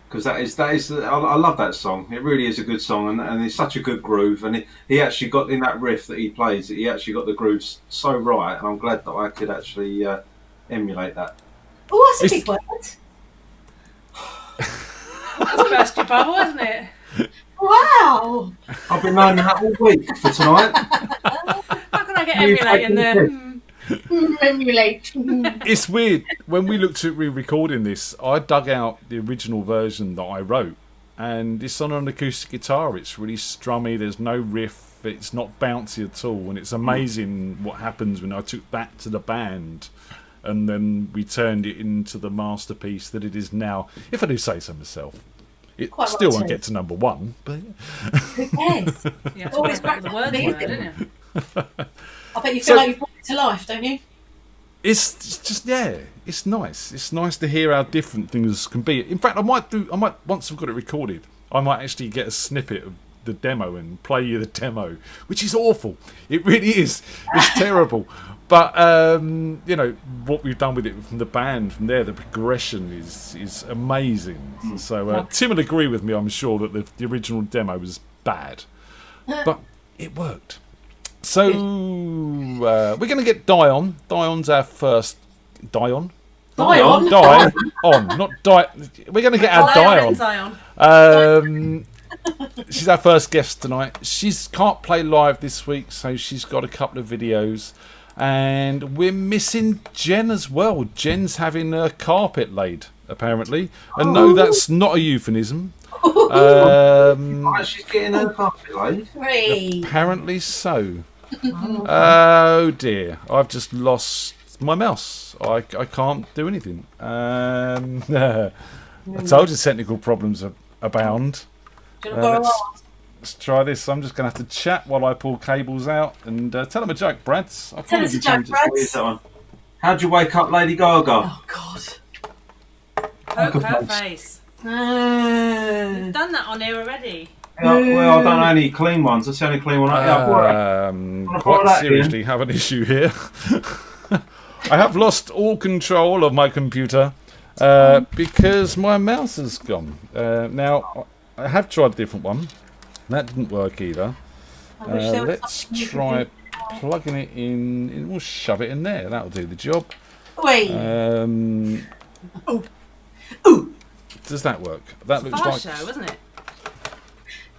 because that is I love that song. It really is a good song, and it's such a good groove. And he actually got in that riff that he plays. He actually got the grooves so right, and I'm glad that I could actually emulate that. Oh, that's a big word. That's burst your bubble, isn't it? Wow. I've been learning that all week for tonight. How can I get emulate in there? Emulate. It's weird. When we looked at re-recording this, I dug out the original version that I wrote, and it's on an acoustic guitar. It's really strummy. There's no riff. It's not bouncy at all, and it's amazing what happens when I took that to the band, and then we turned it into the masterpiece that it is now. If I do say so myself, it Quite still right won't too. get to number one. But Who cares? Yeah, it's Always back with the words practice, word, isn't it? I bet you feel like you've brought it to life, don't you? it's just it's nice. It's nice to hear how different things can be. In fact, I might once I've got it recorded, I might actually get a snippet of the demo and play you the demo, which is awful. It really is. It's terrible. But what we've done with it from the band, from there, the progression is amazing. So Tim will agree with me, I'm sure, that the original demo was bad, but it worked. So we're going to get Dion. Dion's our first Dion. Dion? Not Di. We're going to get our Dion. Zion. She's our first guest tonight. She's can't play live this week, so she's got a couple of videos. And we're missing Jen as well. Jen's having her carpet laid, apparently. And no, that's not a euphemism. She's getting her carpet laid. Great. Apparently so. Oh dear, I've just lost my mouse. I can't do anything. I told you technical problems abound. Let's try this. I'm just going to have to chat while I pull cables out and tell them a joke, Brads. Tell us a joke, Brads. How'd you wake up Lady Gaga? Oh, God. Poke her face. You've done that on here already. Well, I don't know any clean ones. That's the only clean one I have. Quite seriously, have an issue here. I have lost all control of my computer because my mouse has gone. Now, I have tried a different one. That didn't work either. Let's try plugging it in. We'll shove it in there. That'll do the job. Wait. Does that work? That looks like. Show, wasn't it?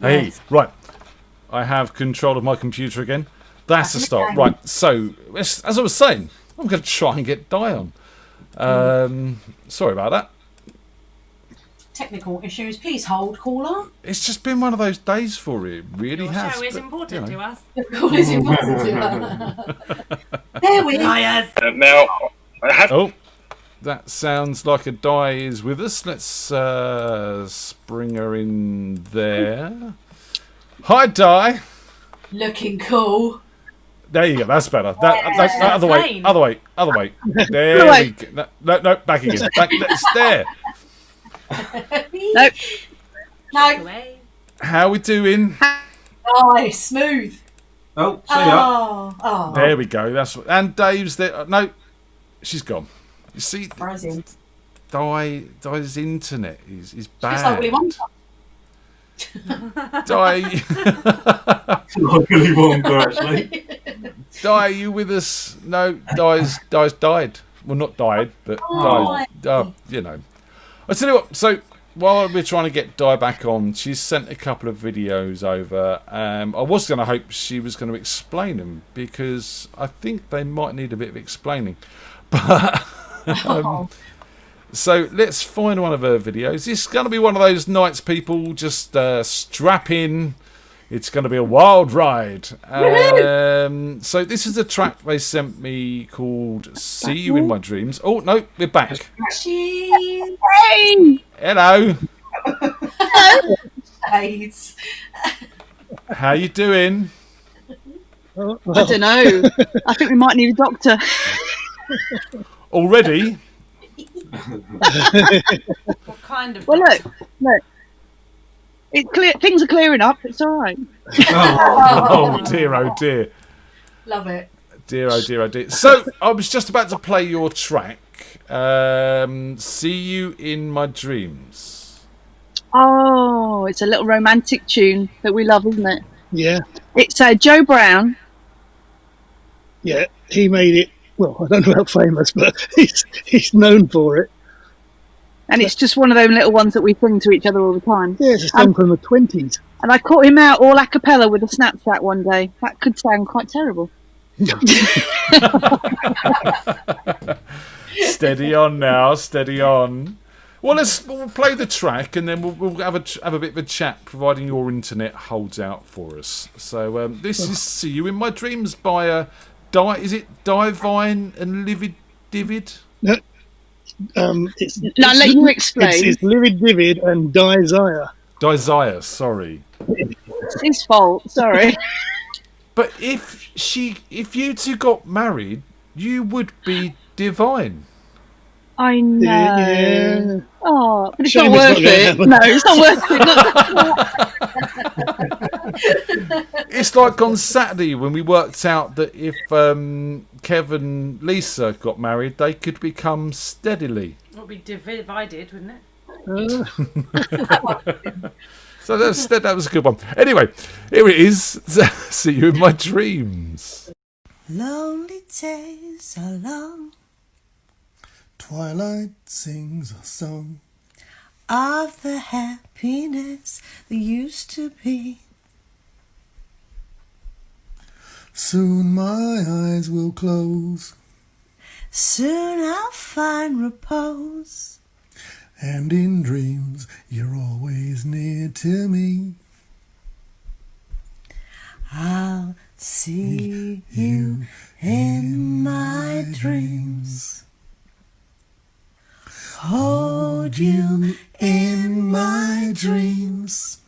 Hey, right. I have control of my computer again. That's a start. Right. So, as I was saying, I'm going to try and get Dion. Sorry about that. Technical issues. Please hold, caller. It's just been one of those days for it. Really Your has. show is important to us. Your call is important to us. There we are. Now, I have. Oh, that sounds like a Di is with us. Let's spring her in there. Hi, Di. Looking cool. There you go. That's better. That's other way. Other way. Other way. There we go. No, back again. Back. There. Nope. No. How we doing? Oh, smooth. Oh, see ya. Oh. There we go. That's and Dave's there. No, she's gone. You see, Di's internet is bad. Just like Willy Wonka. Di, Like Willy Wonka, actually. Di, are you with us? No, Di's died. Well, not died, but died. You know. I tell you what. So while we're trying to get Di back on, she's sent a couple of videos over. I was going to hope she was going to explain them because I think they might need a bit of explaining. But so let's find one of her videos. This is going to be one of those nights, people. Just strap in. It's going to be a wild ride. So this is a track they sent me called "See You in My Dreams." Oh no, we're back. Hey! Hello. Shades. How you doing? I don't know. I think we might need a doctor. Already? What kind of? Well, look. It's clear. Things are clearing up. It's all right. Oh dear, oh dear. Love it. Dear, oh dear, oh dear. So, I was just about to play your track. See You in My Dreams. Oh, it's a little romantic tune that we love, isn't it? Yeah. It's Joe Brown. Yeah, he made it. Well, I don't know how famous, but he's known for it. And it's just one of those little ones that we sing to each other all the time. Yeah, it's a song from the 20s. And I caught him out all a cappella with a Snapchat one day. That could sound quite terrible. Steady on now, steady on. Well, we'll play the track and then we'll have a bit of a chat, providing your internet holds out for us. So this is "See You in My Dreams" by is it Divine and Livid Divid? No, I'll let you explain. It's Livid Divid and Desire. Desire, sorry. It's his fault, sorry. But if you two got married, you would be divine. I know. Yeah. Oh, but it's Shame not worth it's not it. No, it's not worth it. It's like on Saturday when we worked out that if Kev and Lisa got married, they could become steadily. It would be divided, wouldn't it? So that was a good one. Anyway, here it is. See You in My Dreams. Lonely days are long. Twilight sings a song Of the happiness that used to be. Soon my eyes will close, Soon I'll find repose. and in dreams you're always near to me. I'll see you in my dreams. Hold you in my dreams.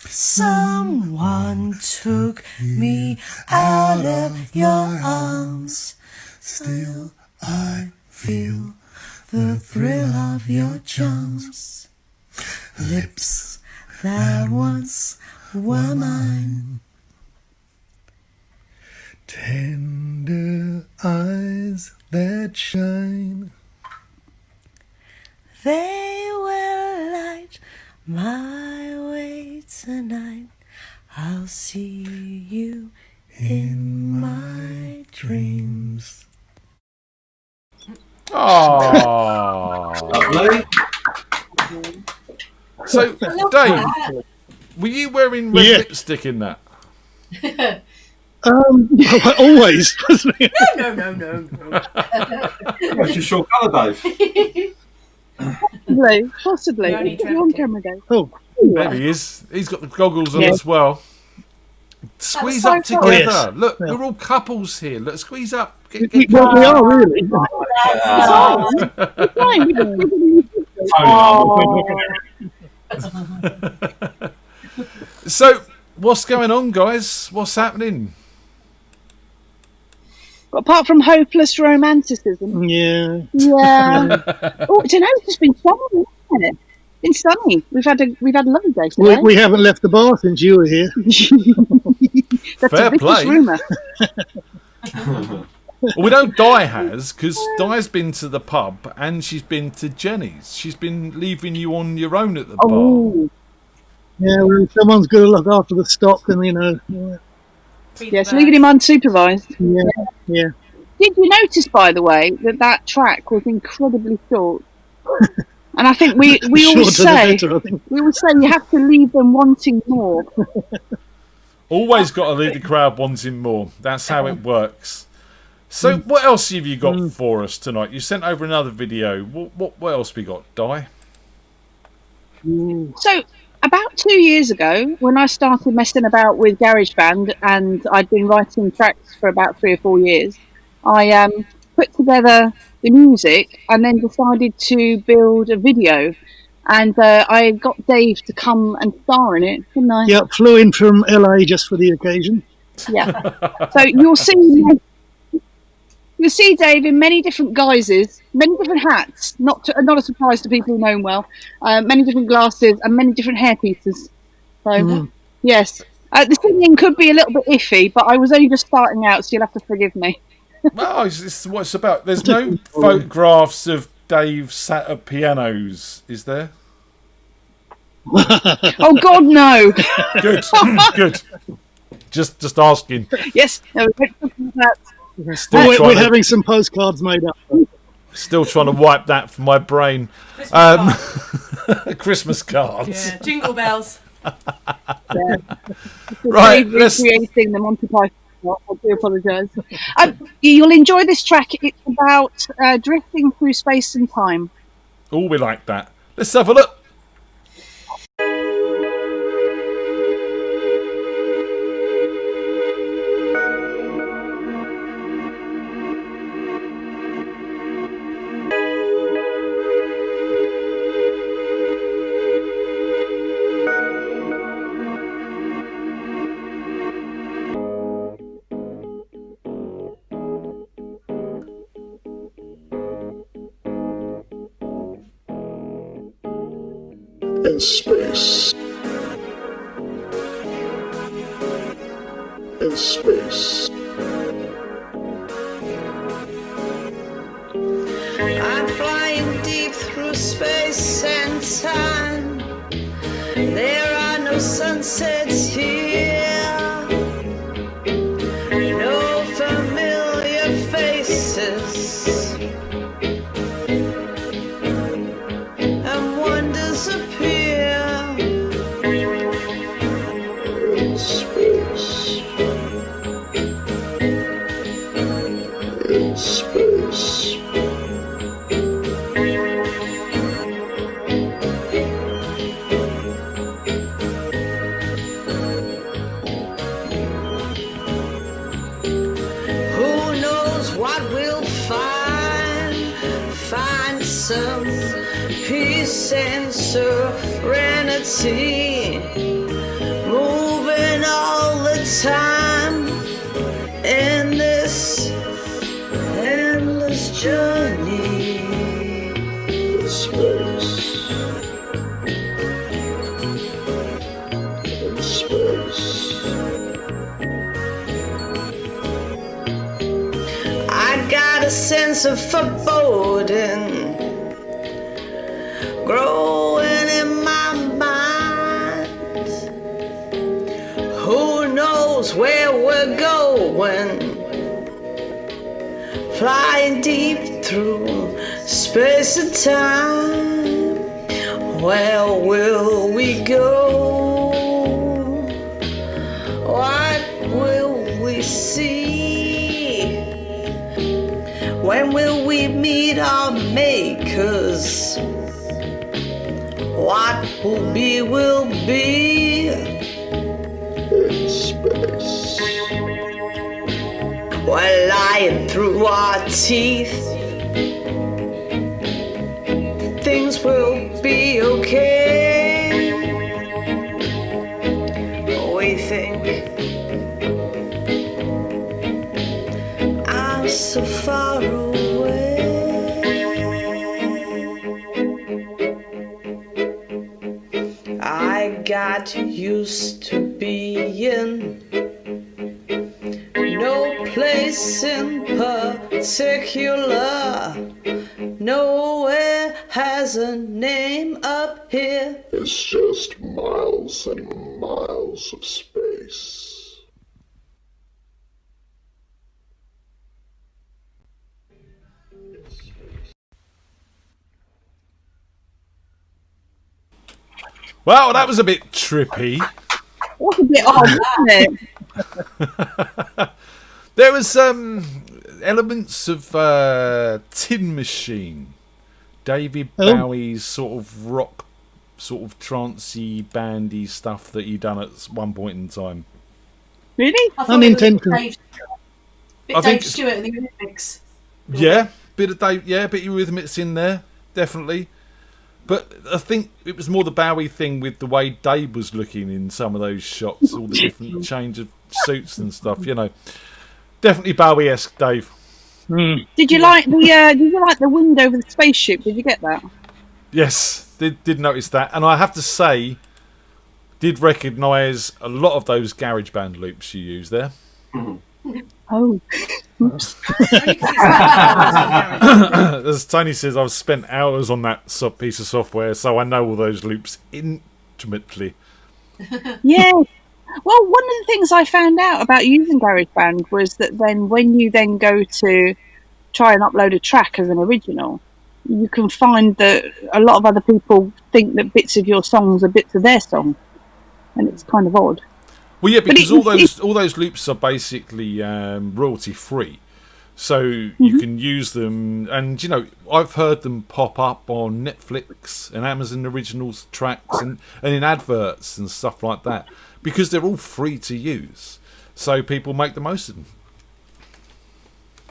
Someone took me out of your arms. Still I feel The thrill of your charms. Lips that once were mine. tender eyes that shine. They will light my way tonight. I'll see you in my dreams. Oh. So, Dave, were you wearing red lipstick in that? Always, wasn't it? No. What's your short colour, Dave? Possibly. You're on camera, Dave. Oh, there he is. He's got the goggles on as well. Squeeze so up together. Oh, yes. Look, we're all couples here. Let's squeeze up. Get we are really. So, what's going on, guys? What's happening? Apart from hopeless romanticism. Yeah. Yeah. Oh, I don't know. It's just been sunny, hasn't it? Been sunny. We've had a lovely day today. We haven't left the bar since you were here. That's Fair a vicious play. rumour. Well, we know Di has, because Di's been to the pub and she's been to Jenny's. She's been leaving you on your own at the bar. Yeah, when someone's got to look after the stock, and Yes, leaving him unsupervised. yeah. Did you notice, by the way, that track was incredibly short? And I think we always say better, I think. you have to leave them wanting more. Always got to leave the crowd wanting more. That's how it works. So, what else have you got for us tonight? You sent over another video. What else we got, Di? So, about 2 years ago, when I started messing about with GarageBand, and I'd been writing tracks for about 3 or 4 years, I put together the music and then decided to build a video. And I got Dave to come and star in it, didn't I? Yeah, flew in from LA just for the occasion. Yeah. So you'll see Dave in many different guises, many different hats. Not a surprise to people who know him well. Many different glasses and many different hairpieces. So yes, the singing could be a little bit iffy, but I was only just starting out, so you'll have to forgive me. Well, it's what it's about. There's no photographs of Dave sat at pianos, is there? Oh God, no. Good, good. Just asking. Yes, no, We're having some postcards made up. Still trying to wipe that from my brain. Christmas cards. Yeah, jingle bells. Right, recreating the Monty Python. I do apologise. You'll enjoy this track. It's about drifting through space and time. Oh, we like that. Let's have a look. In space. In space. I'm flying deep through space and time. There are no sunsets here, no familiar faces, and wonders appear in space. In space. Some peace and serenity, moving all the time in this endless journey. In space. In space. I got a sense of foreboding growing in my mind. Who knows where we're going? Flying deep through space and time. Where will we go? What will we see? When will we meet our makers? What will be, will be. In space. We're lying through our teeth. Things will be okay. We think I'm so far away. I got used to being no place in particular. Nowhere has a name up here. It's just miles and miles of space. Well, that was a bit trippy. What a bit odd, wasn't it? There was elements of Tin Machine, David Bowie's sort of rock, sort of trancey, bandy stuff that he done at one point in time. Really? Unintentional. Dave Stewart in the Olympics. Yeah, bit of Dave. Yeah, bit of Eurythmics in there, definitely. But I think it was more the Bowie thing with the way Dave was looking in some of those shots, all the different change of suits and stuff. You know, definitely Bowie-esque, Dave. Did you like the wind over the spaceship? Did you get that? Yes, did notice that, and I have to say, did recognise a lot of those GarageBand loops you used there. Oh. As Tony says, I've spent hours on that piece of software, so I know all those loops intimately. Yeah. Well, one of the things I found out about using GarageBand was that then when you then go to try and upload a track as an original, you can find that a lot of other people think that bits of your songs are bits of their song, and it's kind of odd. Well, yeah, because all those loops are basically royalty free, so you can use them. And you know, I've heard them pop up on Netflix and Amazon Originals tracks and in adverts and stuff like that because they're all free to use. So people make the most of them.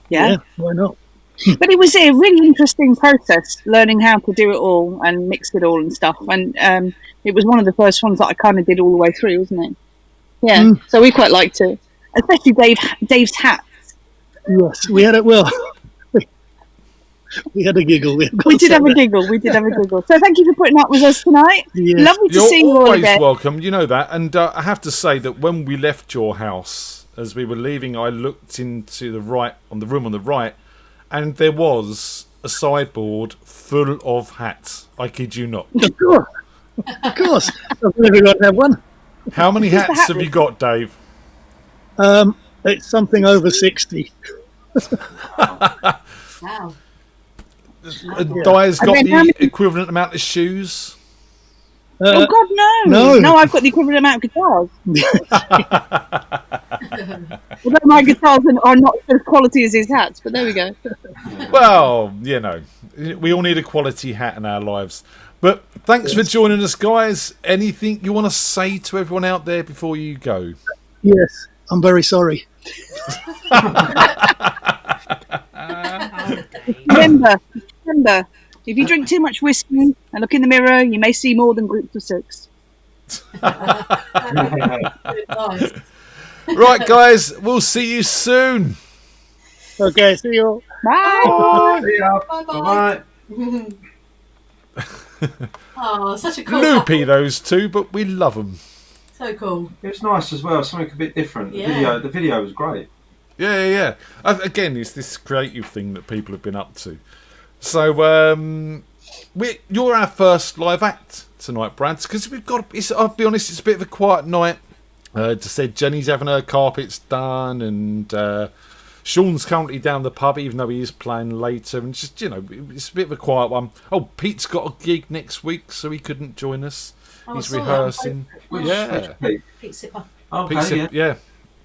Yeah, why not? But it was a really interesting process, learning how to do it all and mix it all and stuff. And it was one of the first ones that I kind of did all the way through, wasn't it? Yeah, so we quite liked it, especially Dave's hats. Yes, we had it. Well, we had a giggle. We did have a giggle. So thank you for putting up with us tonight. Yes. Lovely to see you all always again. welcome. You know that. And I have to say that when we left your house, as we were leaving, I looked into the room on the right, and there was a sideboard full of hats. I kid you not. Of course. Everyone have one. How many hats have you got, Dave? It's something over 60. Wow. Di's got the equivalent amount of shoes. Oh God, no! No, I've got the equivalent amount of guitars. Although my guitars are not as quality as his hats, but there we go. Well, you know, we all need a quality hat in our lives. But thanks for joining us, guys. Anything you want to say to everyone out there before you go? Yes, I'm very sorry. Remember, if you drink too much whiskey and look in the mirror, you may see more than groups of six. Right, guys, we'll see you soon. Okay, see you all. Bye. See ya. Bye. Oh, such a cool Loopy, couple. those two, but we love them. So cool. It was nice as well. Something a bit different. Yeah. The video was great. Yeah. Again, it's this creative thing that people have been up to. So, you're our first live act tonight, Brad, because we've got. I'll be honest, it's a bit of a quiet night. Just said Jenny's having her carpets done, and Sean's currently down the pub, even though he is playing later. And just, you know, it's a bit of a quiet one. Oh, Pete's got a gig next week, so he couldn't join us. He's rehearsing. Which Pete Sipper. Okay, Pete Sipper, yeah.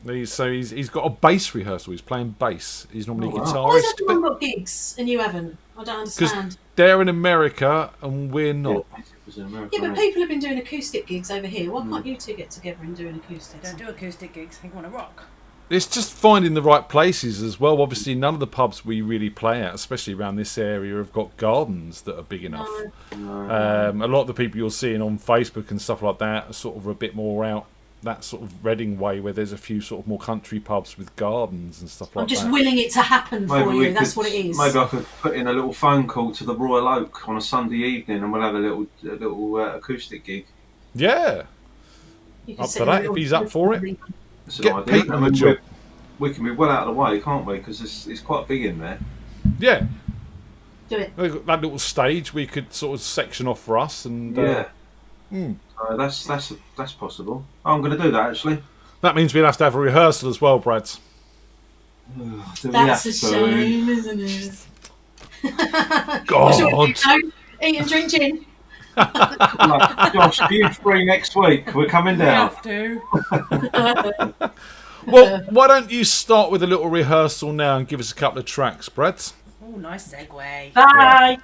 He's got a bass rehearsal. He's playing bass. He's normally a Why guitarist. has everyone got gigs and you haven't? I don't Because understand. they're in America and we're not. Yeah, but people have been doing acoustic gigs over here. Why can't you two get together and do an acoustic? Don't do acoustic gigs. They want to rock. It's just finding the right places as well. Obviously, none of the pubs we really play at, especially around this area, have got gardens that are big enough. A lot of the people you're seeing on Facebook and stuff like that are sort of a bit more out that sort of Reading way, where there's a few sort of more country pubs with gardens and stuff like I'm just that. willing it to happen for you. That's what it is. Maybe I could put in a little phone call to the Royal Oak on a Sunday evening, and we'll have a little acoustic gig. Yeah, up for that if he's up for it. Get Pete on the job. We can be well out of the way, can't we? Because it's quite big in there. Yeah. Do it. We've got that little stage we could sort of section off for us, and yeah. So that's possible. I'm going to do that actually. That means we'll have to have a rehearsal as well, Brad. Do we That's have a to? shame, isn't it? God. Eat and drink gin. Like, Josh, are you free next week? We're coming We down. have to. Well, why don't you start with a little rehearsal now and give us a couple of tracks, Brad? Oh, nice segue. Bye.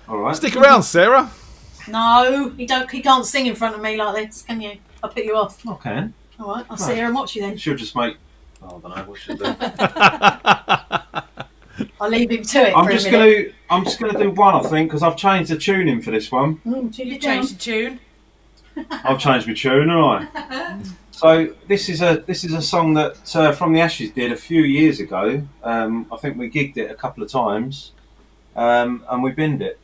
All right. Stick around, Sarah. No, he can't sing in front of me like this, can you? I'll put you off. I can. All right, I'll sit here and watch you then. She'll just make. I don't know what she'll do. I'll leave him to it. I'm just gonna do one, I think, because I've changed the tuning for this one. You You changed the tune. I've changed my tune, haven't I? So this is a song that From the Ashes did a few years ago. I think we gigged it a couple of times, and we binned it.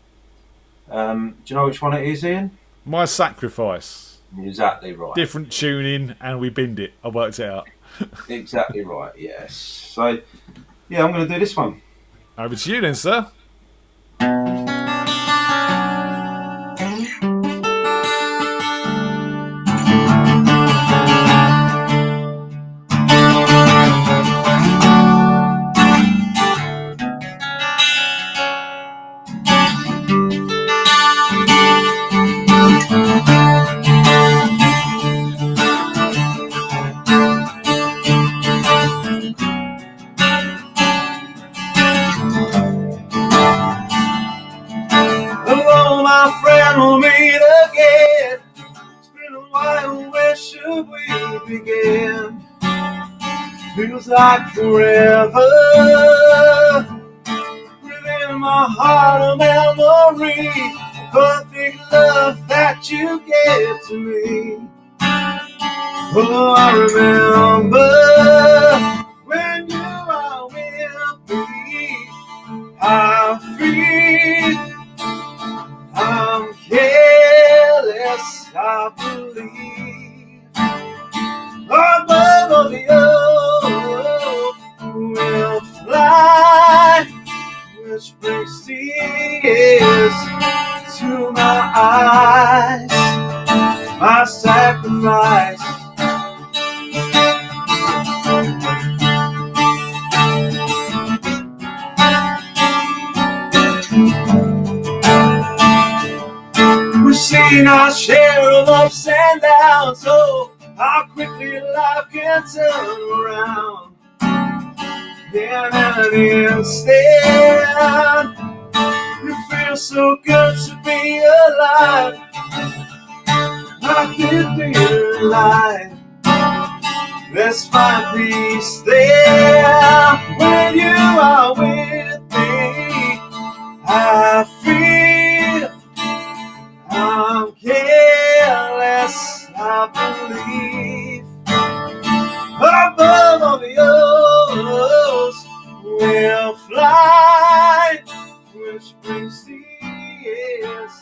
Do you know which one it is, Ian? My Sacrifice. Exactly right. Different tuning, and we binned it. I worked it out. Exactly right. Yes. So yeah, I'm going to do this one. Over to you then, sir. Hello, my friend, we'll meet again. It's been a while, where should we begin? Feels like forever. Within my heart, a memory, perfect love that you gave to me. Oh, I remember when you are with me. I feel I'm careless, I believe. Above all the earth will fly, which brings tears to my eyes. My sacrifice. We've seen our share of ups and downs, so how quickly life can turn around. In an instant, it feels so good to be alive. I can be alive. Let's find peace there when you are with me. I feel I'm careless, I believe. Above all the others will fly, which brings tears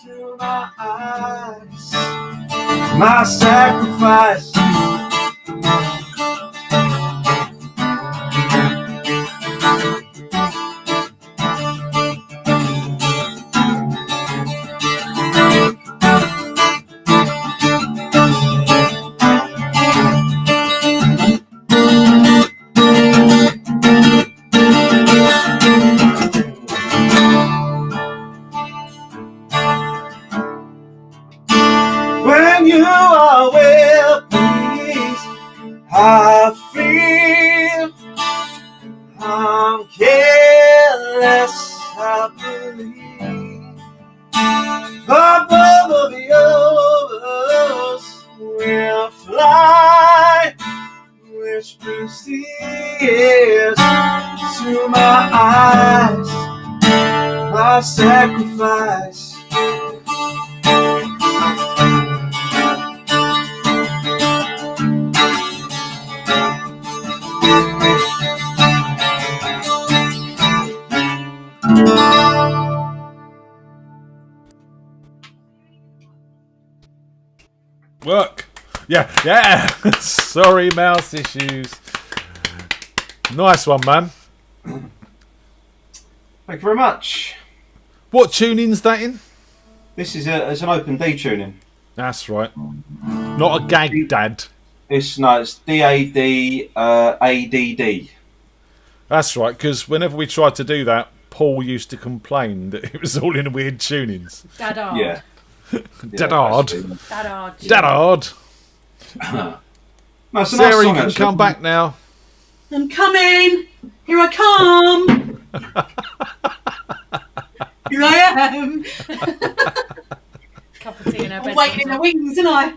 to my eyes. My sacrifice. When you are with me, I feel I'm careless, I believe. Above all the others will fly, which brings tears to my eyes. My sacrifice. Work. Yeah. Sorry, mouse issues. Nice one, man. Thank you very much. What tuning's that in? This is it's an open D tuning. That's right. Not a gag dad. It's DAD ADD. That's right, because whenever we tried to do that, Paul used to complain that it was all in weird tunings. Dad-ard. Yeah. Dad-ard. Dad-ard. Dad-ard. No, it's a Sarah, nice song, you can actually. come back now. I'm coming. Here I come. Here I am. Cup of tea in her I'm bedroom. waiting in the wings, and I.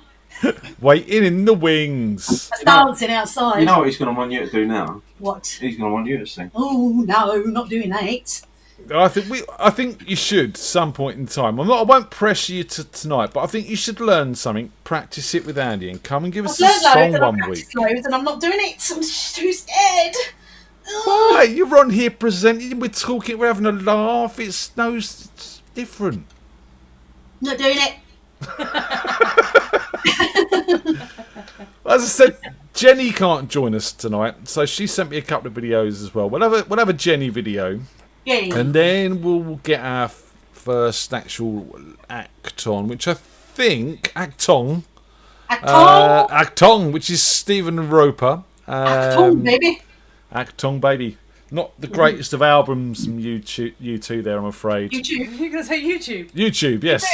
Waiting in the wings. Dancing outside. You know what he's going to want you to do now? What? He's going to want you to sing. Oh no, not doing that. I think you should some point in time. I won't pressure you tonight, but I think you should learn something, practice it with Andy, and come and give us a song one week. Loads and I'm not doing it. I'm just too scared. Why? You're on here presenting. We're talking. We're having a laugh. It's different. Not doing it. As I said, Jenny can't join us tonight, so she sent me a couple of videos as well. We'll have a Jenny video, and then we'll get our first actual act on, which I think Actong, which is Stephen Roper. Actong, baby. Actong, baby. Not the greatest of albums from you two there, I'm afraid. YouTube. You're going to say YouTube? YouTube, yes.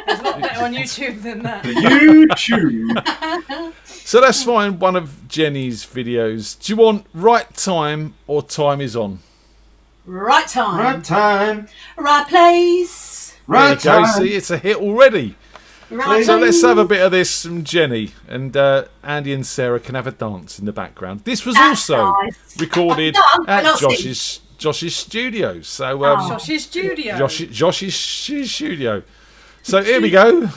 There's a lot better on YouTube than that. YouTube. So let's find one of Jenny's videos. Do you want Right Time or Time Is On? Right time. Right time. Right place. Right there you go. time. See, it's a hit already. Right So time. let's have a bit of this from Jenny, and Andy and Sarah can have a dance in the background. This was That's also nice. recorded Done, at but not Josh's studio. So Josh's studio. Josh's studio. So here we go. Yeah.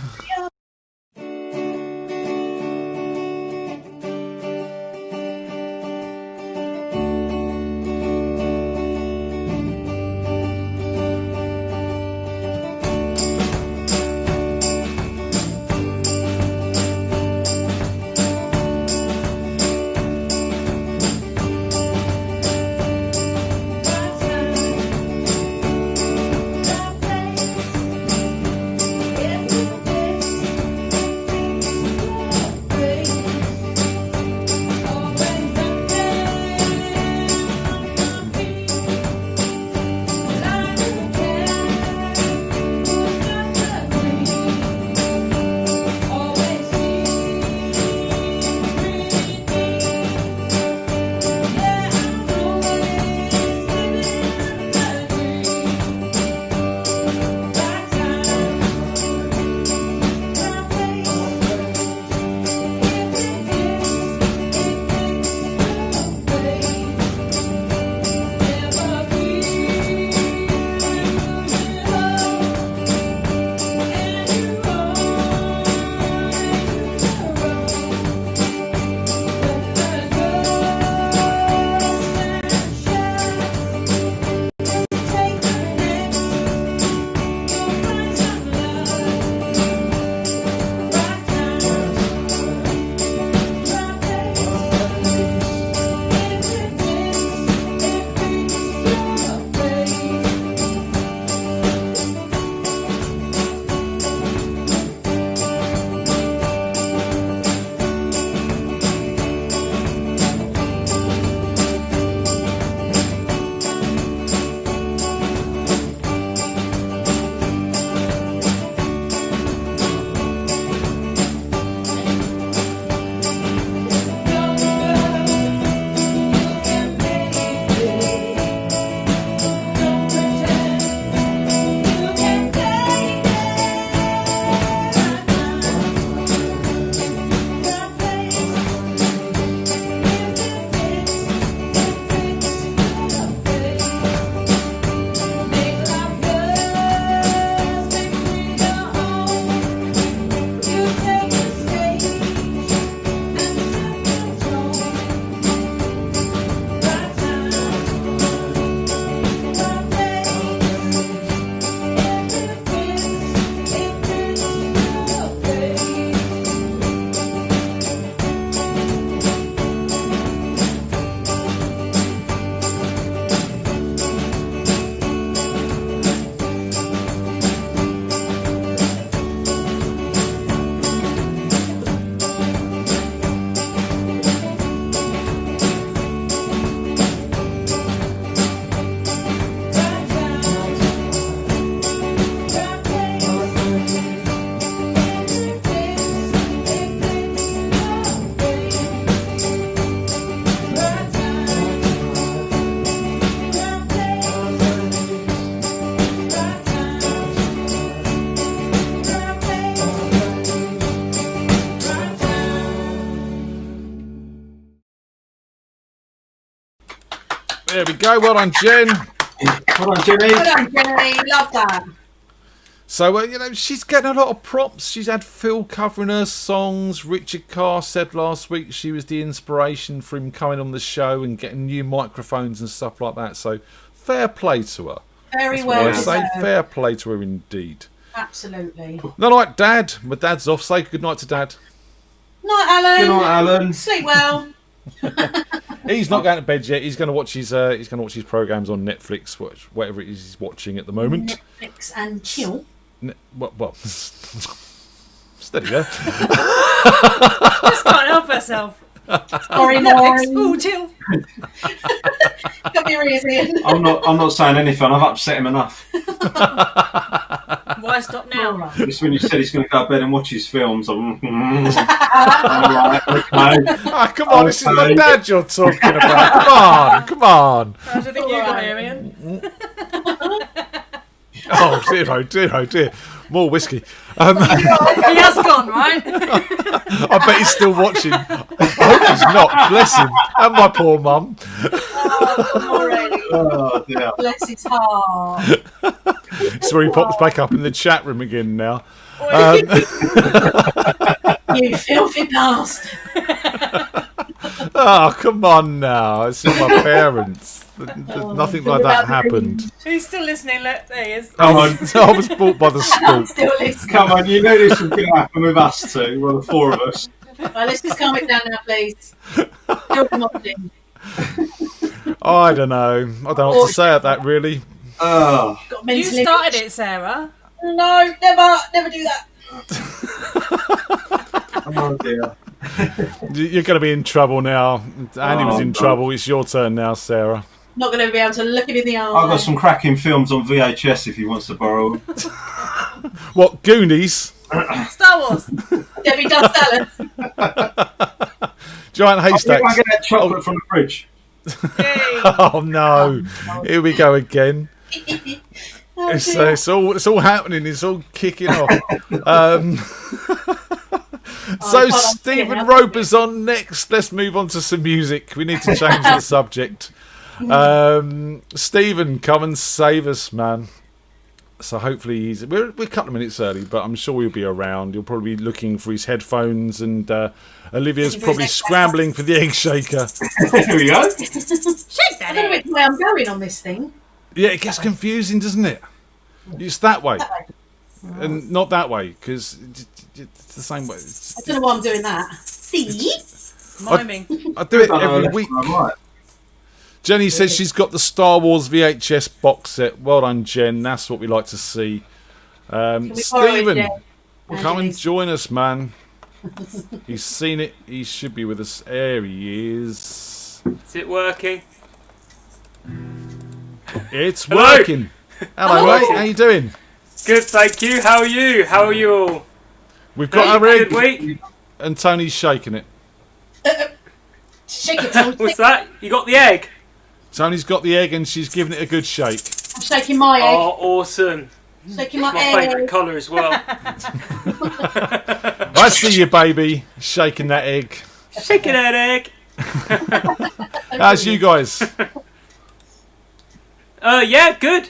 There we go. Well done, Jen. Well done, Jenny. Well done, Jenny. Love that. So, she's getting a lot of props. She's had Phil covering her songs. Richard Carr said last week she was the inspiration for him coming on the show and getting new microphones and stuff like that. So, fair play to her. Very That's well what I say. deserved. Fair play to her indeed. Absolutely. Not like Dad. My dad's off. Say good night to Dad. Night, Alan. Good night, Alan. Sleep well. He's not going to bed yet. He's going to watch his programs on Netflix, whatever it is he's watching at the moment. Netflix and chill. Well, steady there. Just can't help herself. Sorry, Netflix. Lauren. Ooh, chill. Come here, Ian. I'm not saying anything. I've upset him enough. Why stop now? Just when you said he's going to go to bed and watch his films, I'm like, okay. Oh, come on, this is my dad you're talking about. Come on. How do you think you got here, Ian? Oh, dear, oh dear. More whiskey. He has gone, right? I bet he's still watching. I hope he's not. Bless him. And my poor mum. Oh, dear. Bless his heart. So he pops back up in the chat room again now. You filthy bastard. Oh, come on now. It's my parents. Nothing like that happened. He's still listening. Look, there he is. I was bought by the school. Still listening. Come on, you know this was going to happen with us two, well, the four of us. Right, let's just calm it down now, please. Still mopping. I don't know. I don't know what to say at that, really. Oh. You started it, Sarah. No, never do that. Oh, dear. You're going to be in trouble now. Andy was in trouble. It's your turn now, Sarah. Not going to be able to look him in the eye. I've got some cracking films on VHS if he wants to borrow. What, Goonies? Star Wars. Debbie Does Dallas. Giant I Haystacks. get that chocolate from the fridge. Oh no! Here we go again. It's all happening. It's all kicking off. So Stephen Roper's on next. Let's move on to some music. We need to change the subject. Stephen, come and save us, man. So hopefully we're a couple of minutes early, but I'm sure he'll be around. He'll probably be looking for his headphones, and Olivia's probably scrambling for the egg shaker. Here we go. Shake that I don't know which way I'm going on this thing. Yeah, it gets confusing, doesn't it? It's that way, and not that way, because it's the same way. I don't know why I'm doing that. See? Miming. I do it every week. Jenny says she's got the Star Wars VHS box set. Well done, Jen. That's what we like to see. Stephen, come and join us, man. He's seen it. He should be with us. There he is. Is it working? It's Hello. working. Hello, mate. How you doing? Good, thank you. How are you? How are you all? We've got our egg, Good week. and Tony's shaking it. Shake it, Tom. What's that? You got the egg? Tony's got the egg, and she's giving it a good shake. I'm shaking my egg. Oh, awesome. Shaking It's my my favourite egg. colour as well. I see you, baby, shaking that egg. Shaking that egg. How's you guys? Yeah, good.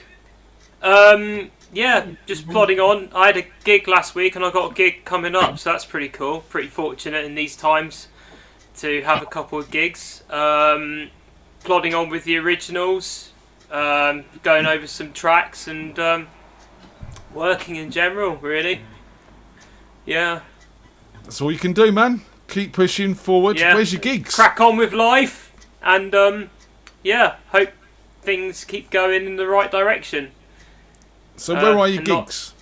Yeah, just plodding on. I had a gig last week and I got a gig coming up, so that's pretty cool. Pretty fortunate in these times to have a couple of gigs. Plodding on with the originals, going over some tracks and working in general, really. Yeah. That's all you can do, man. Keep pushing forward. Yeah. Where's your gigs? Crack on with life and yeah, hope things keep going in the right direction. So where are your and not- gigs?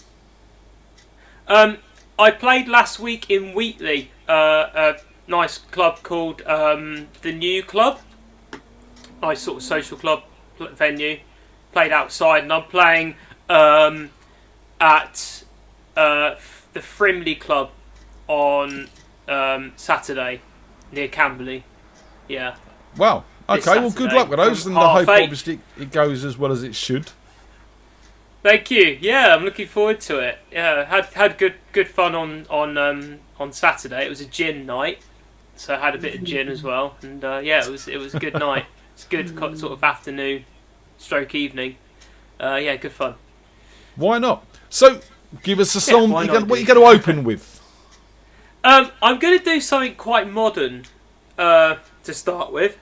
I played last week in Wheatley, a nice club called the New Club. Nice sort of social club venue. Played outside, and I'm playing at the Frimley Club on Saturday near Camberley. Yeah. Wow. This Okay, well, good Saturday luck with those, from and I hope 8:30. obviously it goes as well as it should. Thank you. Yeah, I'm looking forward to it. Yeah, had good fun on Saturday. It was a gin night, so I had a bit of gin as well, and yeah, it was a good night. It's good sort of afternoon, stroke evening. Yeah, good fun. Why not? So, give us a song. why what not, are you going to open with? I'm going to do something quite modern to start with.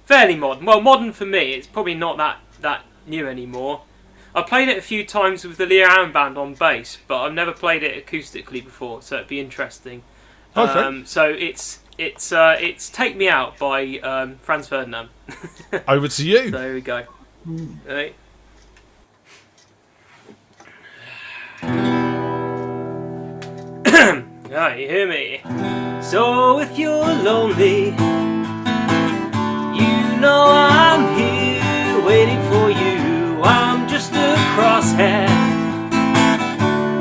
Fairly modern. Well, modern for me. It's probably not that new anymore. I played it a few times with the Leanne band on bass, but I've never played it acoustically before, so it'd be interesting. Okay. So it's "Take Me Out" by Franz Ferdinand. Over to you. So here we go. Right. Yeah, you hear me? So if you're lonely, you know I'm here waiting for you. I'm just a crosshair,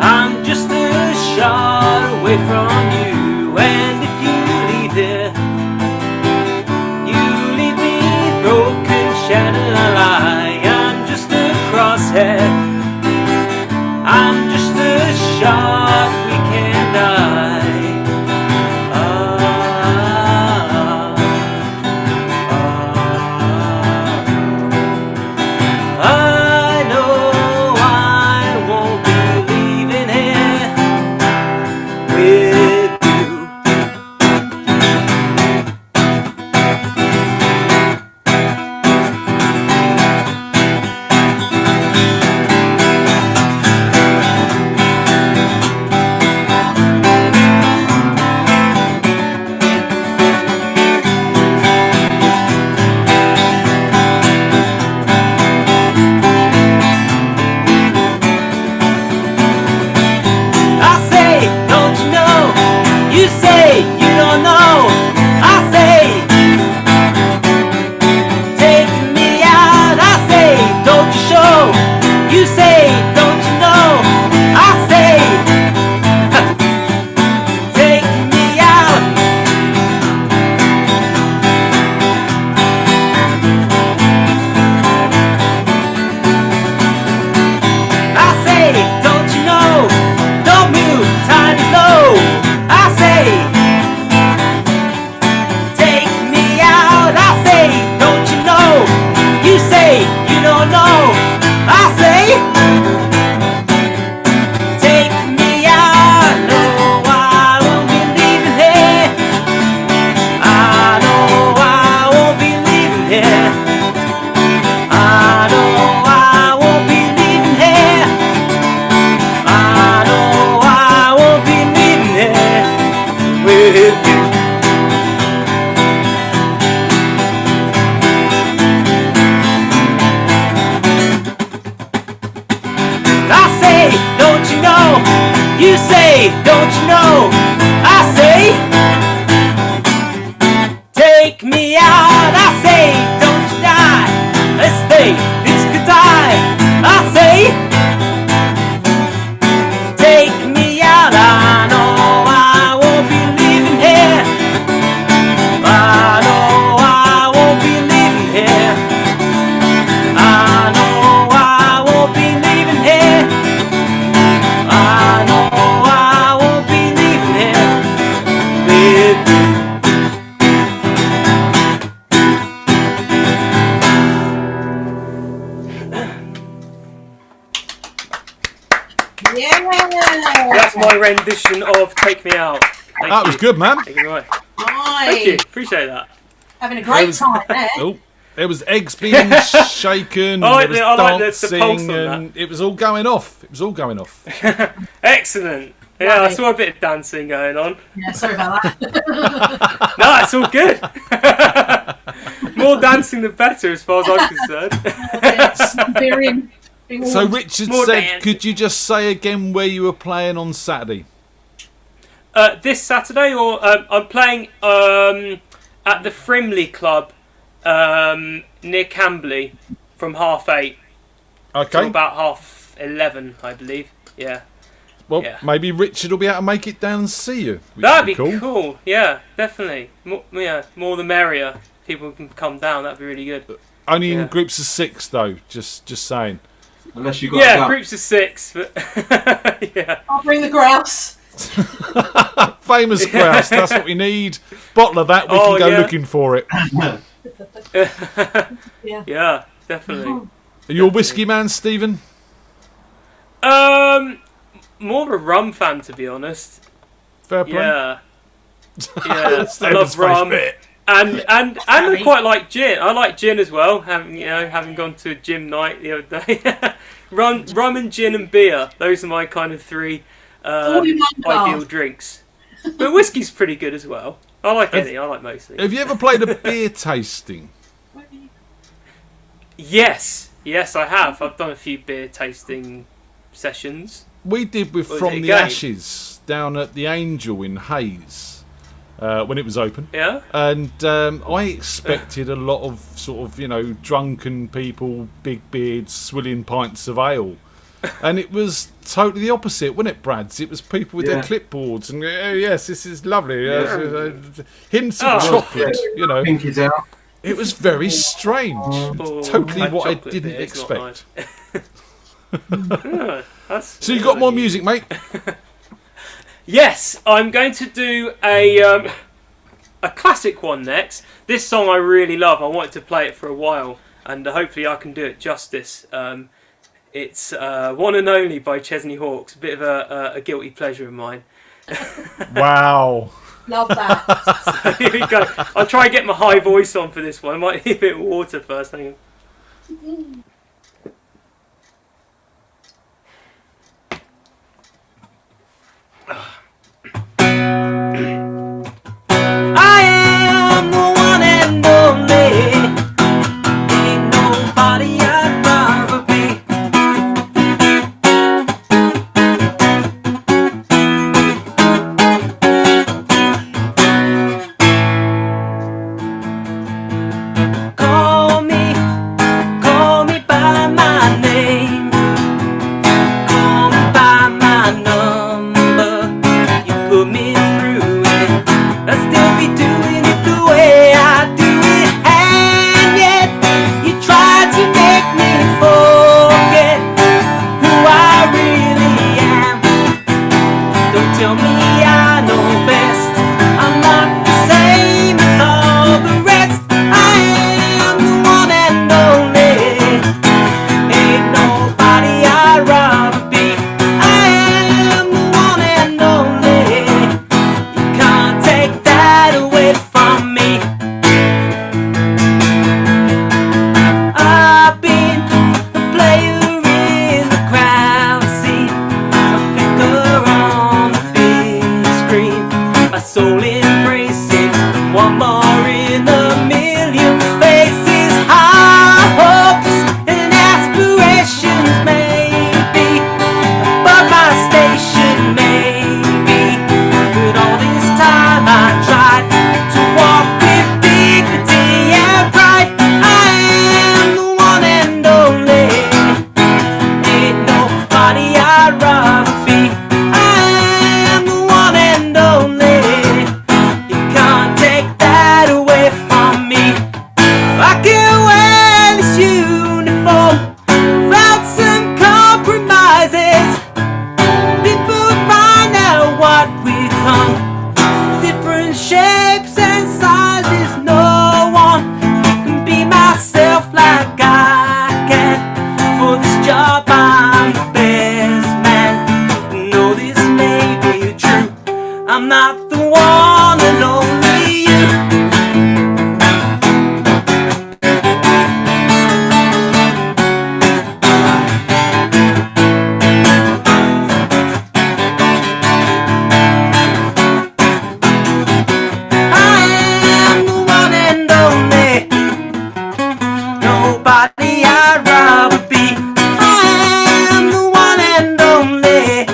I'm just a shot away from you. And if you leave here, you leave me broken, shattered, alive. I'm just a crosshair, I'm just a shot, we can die. I know I won't be leaving here with you. I say, don't you know? You say you don't know. I say, take me out. I say, don't you show? You say, don't you know? I say, take me out. I say, don't you know? Don't move, time is low. I say, take me out. I say, don't you know? You say you don't know. I say, take me out. No, I won't be leaving here. I know I won't be leaving here. I know I won't be leaving here. I know I won't be leaving here with you. I say, don't you know? You say, don't you know? I say, take me out. I say, don't you die. Let's stay, this could die. I say, take me out. I know I won't be leaving here. I know I won't be leaving here. I know I won't be leaving here. I know I won't be leaving here with you. Yeah. That's my rendition of "Take Me Out." That was good, man. Thank you, right. Hi. Thank you, appreciate that. Having a great time there. Oh, there was eggs being shaken. I like there was I like the dancing, pulse on and it was all going off. It was all going off. Excellent. Yeah, I saw a bit of dancing going on. Yeah, sorry about that. No, it's all good. More dancing the better, as far as I'm concerned. So Richard More said, dancing. could you just say again where you were playing on Saturday? This Saturday, or I'm playing at the Frimley Club near Camberley from 8:30 Okay. till about 11:30, I believe. Yeah. Well, Yeah. maybe Richard will be able to make it down and see you. which That'd would be cool. Yeah, definitely. More the merrier. People can come down. That'd be really good. Only in Yeah. groups of 6, though. Just saying. Unless you got Yeah, groups of 6. But yeah. I'll bring the grouse. Famous grouse. That's what we need. Bottle of that. We Oh, can go yeah. looking for it. Yeah. Yeah, definitely. Are you a whiskey man, Stephen? More of a rum fan, to be honest. Fair play. Yeah. Yeah, I Stephen's love rum. face. And I quite like gin. I like gin as well. Having gone to a gym night the other day. rum and gin and beer. Those are my kind of three ideal drinks. But whiskey's pretty good as well. I like any. I like most things. Have you ever played a beer tasting? Yes, I have. I've done a few beer tasting sessions. We did with From the Ashes down at the Angel in Hayes when it was open. Yeah. And I expected a lot of sort of, drunken people, big beards, swilling pints of ale. And it was totally the opposite, wasn't it, Brads? It was people with their clipboards and, oh, yes, this is lovely. Hints of chocolate, Pinkies out. It was very strange. Totally what I didn't expect. So you got more music, mate? Yes, I'm going to do a classic one next. This song I really love. I wanted to play it for a while, and hopefully I can do it justice. It's One and Only by Chesney Hawkes. A bit of a guilty pleasure of mine. Wow. Love that. So here we go. I'll try and get my high voice on for this one. I might need a bit of water first. Hang on. I am the one and only. Ain't nobody I'd rather be. Call me by my name. Call me by my number. You put me through it. I'll still be doing it the way I do it. And yet you try to make me forget who I really am. Don't tell me I know best. I'm not the same as all the rest. I am the one and only. Ain't nobody I'd rather be. I am the one and only. You can't take that away from me. I've been a player in the crowd scene, a figure on the big screen, my soul embracing one more in a million faces. High hopes and aspirations, maybe, but my station maybe. But all this time I tried to walk with dignity and pride. I am the one and only. Ain't nobody I'd rather be. I am the one and only. You can't take that away from me. I can wear this uniform without some compromises. People find out what we come. Different shapes and sizes. No one can be myself like I can. For this job I'm the best man. No, this may be true. I'm not the one and only you. I am the one and only. Nobody I'd rather be. I am the one and only.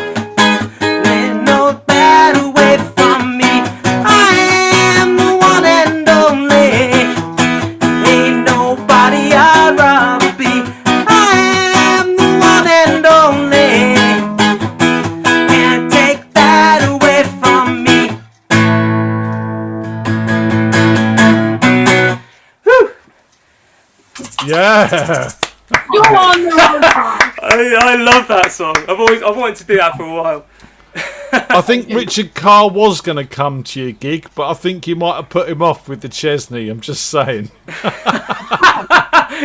Let no that away from me. I am the one and only. Ain't nobody I'd rather be. I am the one and only. Can't take that away from me. Whew. Yeah. You're on the road. I love that song. I wanted to do that for a while. I think Richard Carr was going to come to your gig, but I think you might have put him off with the Chesney. I'm just saying.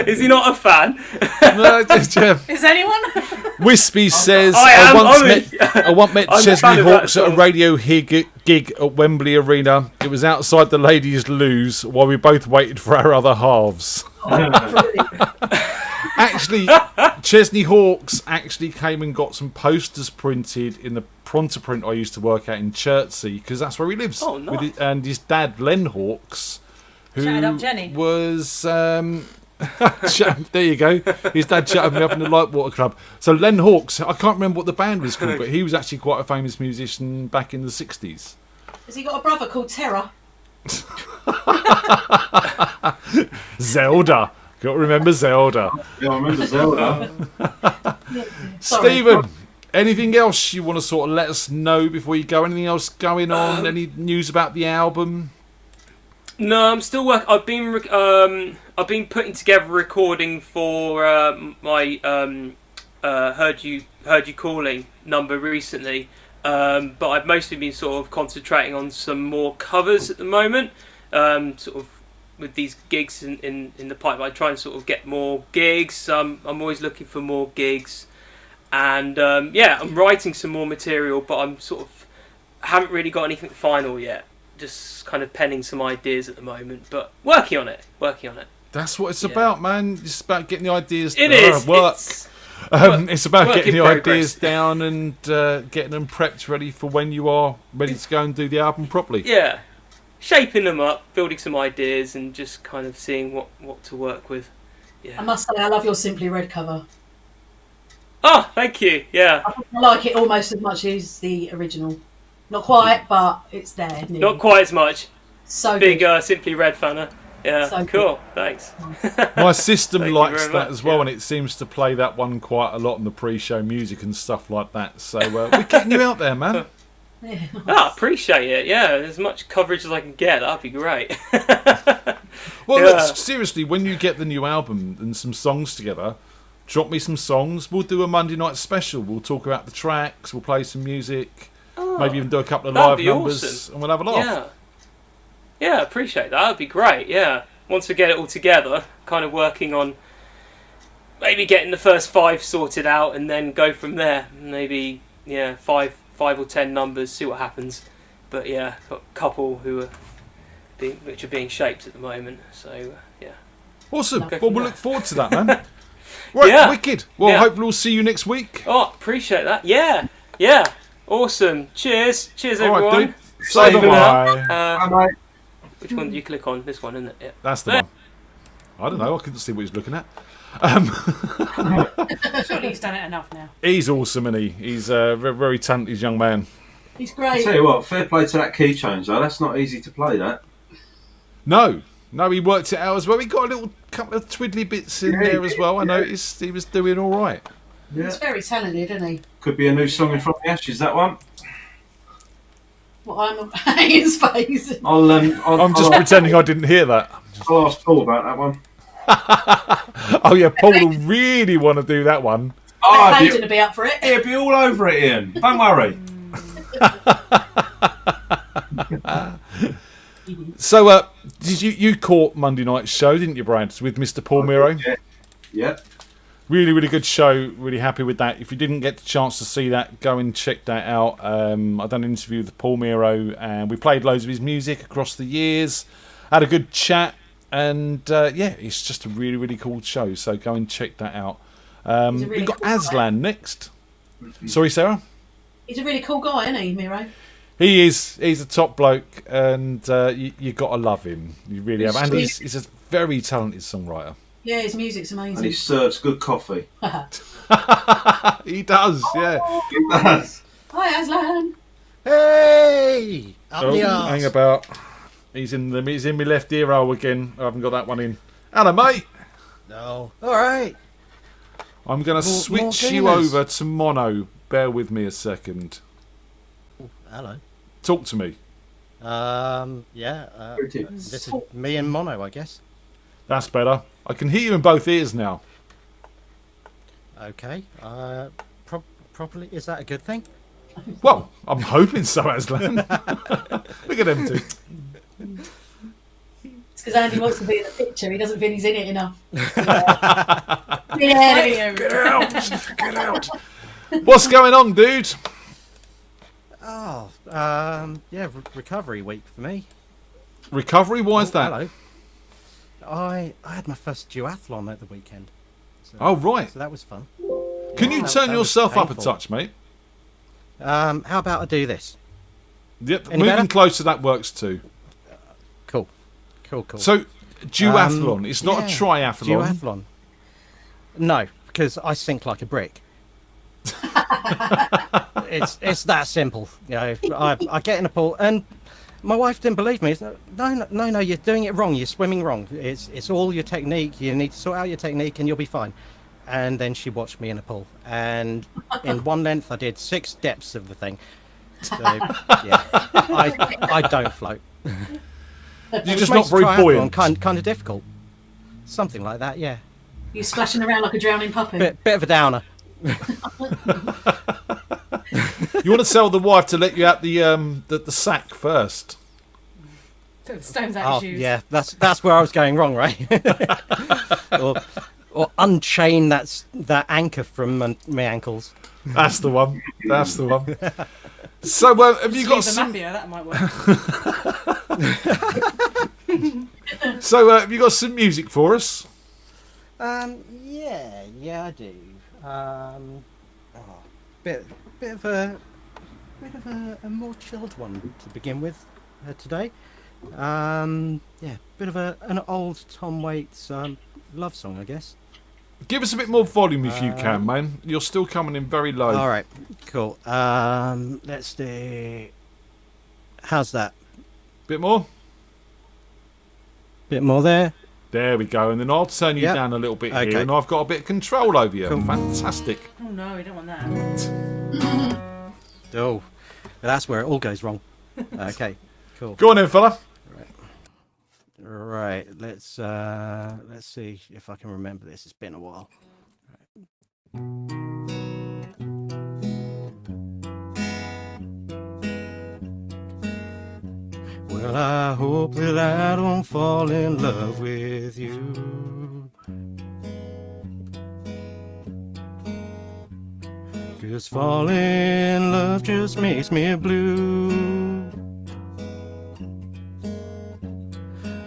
Is he not a fan? No, Is anyone? Wispy says, I I once met I'm a Chesney fan of that Hawks at a song. radio gig at Wembley Arena. It was outside the ladies' loos while we both waited for our other halves. Actually, Chesney Hawks actually came and got some posters printed in the Pronto print I used to work at in Chertsey, because that's where he lives. Oh, nice. And his dad, Len Hawks, who Chatted up Jenny. was... there you go. His dad chatted me up in the Lightwater Club. So Len Hawks, I can't remember what the band was called, but he was actually quite a famous musician back in the 60s. Has he got a brother called Terra? Zelda. Got to remember Zelda. Yeah, I remember Zelda. Stephen, anything else you want to sort of let us know before you go? Anything else going on? Any news about the album? No, I'm still working. I've been putting together a recording for my heard you calling number recently, but I've mostly been sort of concentrating on some more covers at the moment. Sort of with these gigs in the pipeline, I try and sort of get more gigs. I'm always looking for more gigs, and I'm writing some more material, but I'm sort of haven't really got anything final yet. Just kind of penning some ideas at the moment, but working on it. That's what it's about, man. It's about getting the ideas. It is. Work. It's about work getting in the progress. ideas down and getting them prepped, ready for when you are ready to go and do the album properly. Yeah, shaping them up, building some ideas, and just kind of seeing what to work with. Yeah. I must say, I love your Simply Red cover. Oh, thank you. Yeah. I like it almost as much as the original. Not quite, but it's there. Nearly. Not quite as much. So big, good. Simply Red fanner. Yeah, So cool. Thanks. My system Thank you likes very that much, as well, yeah. and it seems to play that one quite a lot in the pre-show music and stuff like that. So we're getting you out there, man. Yeah. Oh, appreciate it. Yeah, as much coverage as I can get. That'd be great. Well, Yeah. look, seriously, when you get the new album and some songs together, drop me some songs. We'll do a Monday night special. We'll talk about the tracks. We'll play some music. Maybe even do a couple of That'd live be numbers, awesome. and we'll have a laugh. Yeah, appreciate that. That'd be great. Yeah, once we get it all together, kind of working on maybe getting the first 5 sorted out, and then go from there. Maybe 5 or 10 numbers, see what happens. But yeah, got a couple which are being shaped at the moment. So yeah. Awesome. Go Well, from we'll there. look forward to that, man. Right, Yeah. wicked. Well, Yeah. hopefully we'll see you next week. Oh, appreciate that. Yeah. Awesome. Cheers, All right, everyone. dude. Say Over bye. now. Bye. Which one do you click on? This one, isn't it? Yeah. That's the one. I don't know. I couldn't see what he's looking at. Surely he's done it enough now. He's awesome, and he's a very talented young man. He's I great. tell you what, fair play to that key change though. That's not easy to play. That. No, he worked it out as well. He got a little couple of twiddly bits in there as well. I noticed he was doing all right. He's very talented, isn't he? Could be a new song in From the Ashes. That one. Well, I'm his face. I'm just pretending I didn't hear that. I'll ask Paul about that one. Oh yeah, Paul will really want to do that one. Oh, Hayden will be up for it. he'll be all over it, Ian. Don't worry. So, did you caught Monday night's show, didn't you, Brad, with Mr. Paul Miro? Yeah. Really good show. Really happy with that. If you didn't get the chance to see that, go and check that out. I done an interview with Paul Miro, and we played loads of his music across the years. Had a good chat, and it's just a really cool show. So go and check that out. We've got Aslan next. Sorry, Sarah. He's a really cool guy, isn't he, Miro? He is. He's a top bloke, and you got to love him. You really have. And he's a very talented songwriter. Yeah, his music's amazing. And he serves good coffee. He does, yeah. He does. Hi, Aslan. Hey! Up the arse. Hang about. He's in my left ear hole again. I haven't got that one in. Hello, mate. No. All right. I'm going to switch you gamers. over to mono. Bear with me a second. Hello. Talk to me. This is me and mono, I guess. That's better. I can hear you in both ears now. Okay. Properly, is that a good thing? Well, I'm hoping so, Aslan. Look at them two. It's because Andy wants to be in the picture. He doesn't feel he's in it enough. Yeah. Get out! Get out! What's going on, dude? Oh, yeah, recovery week for me. Recovery? Why is that? Hello. I had my first duathlon at the weekend. So, Oh, right. So that was fun. Can you turn that was yourself up a painful. touch, mate? How about I do this? Yep, Any moving better? closer, that works too. Cool. So, duathlon. It's not a yeah, triathlon. Duathlon. No, because I sink like a brick. it's that simple. You know, I get in a pool, and my wife didn't believe me. No, you're doing it wrong. You're swimming wrong. It's all your technique. You need to sort out your technique, and you'll be fine. And then she watched me in a pool, and in one length, I did 6 depths of the thing. So yeah, I don't float. You're just not very buoyant. Kind of difficult. Something like that, yeah. You're splashing around like a drowning puppy. Bit of a downer. You want to tell the wife to let you out the sack first. Took the stones out of shoes. Yeah, that's where I was going wrong, right? or unchain that anchor from my ankles. That's the one. That's the one. So, have you got some? Mafia, that might work. So, have you got some music for us? Yeah, I do. Bit of a more chilled one to begin with today. Yeah, bit of an old Tom Waits love song, I guess. Give us a bit more volume if you can, man. You're still coming in very low. All right, cool. Let's do. How's that? Bit more. Bit more there. There we go, and then I'll turn you down a little bit here, and I've got a bit of control over you. Cool. Fantastic. Oh no, we don't want that. Oh, that's where it all goes wrong. Okay, cool. Go on then, fella. Right, let's see if I can remember this. It's been a while. Well, I hope that I don't fall in love with you. 'Cause falling in love just makes me blue.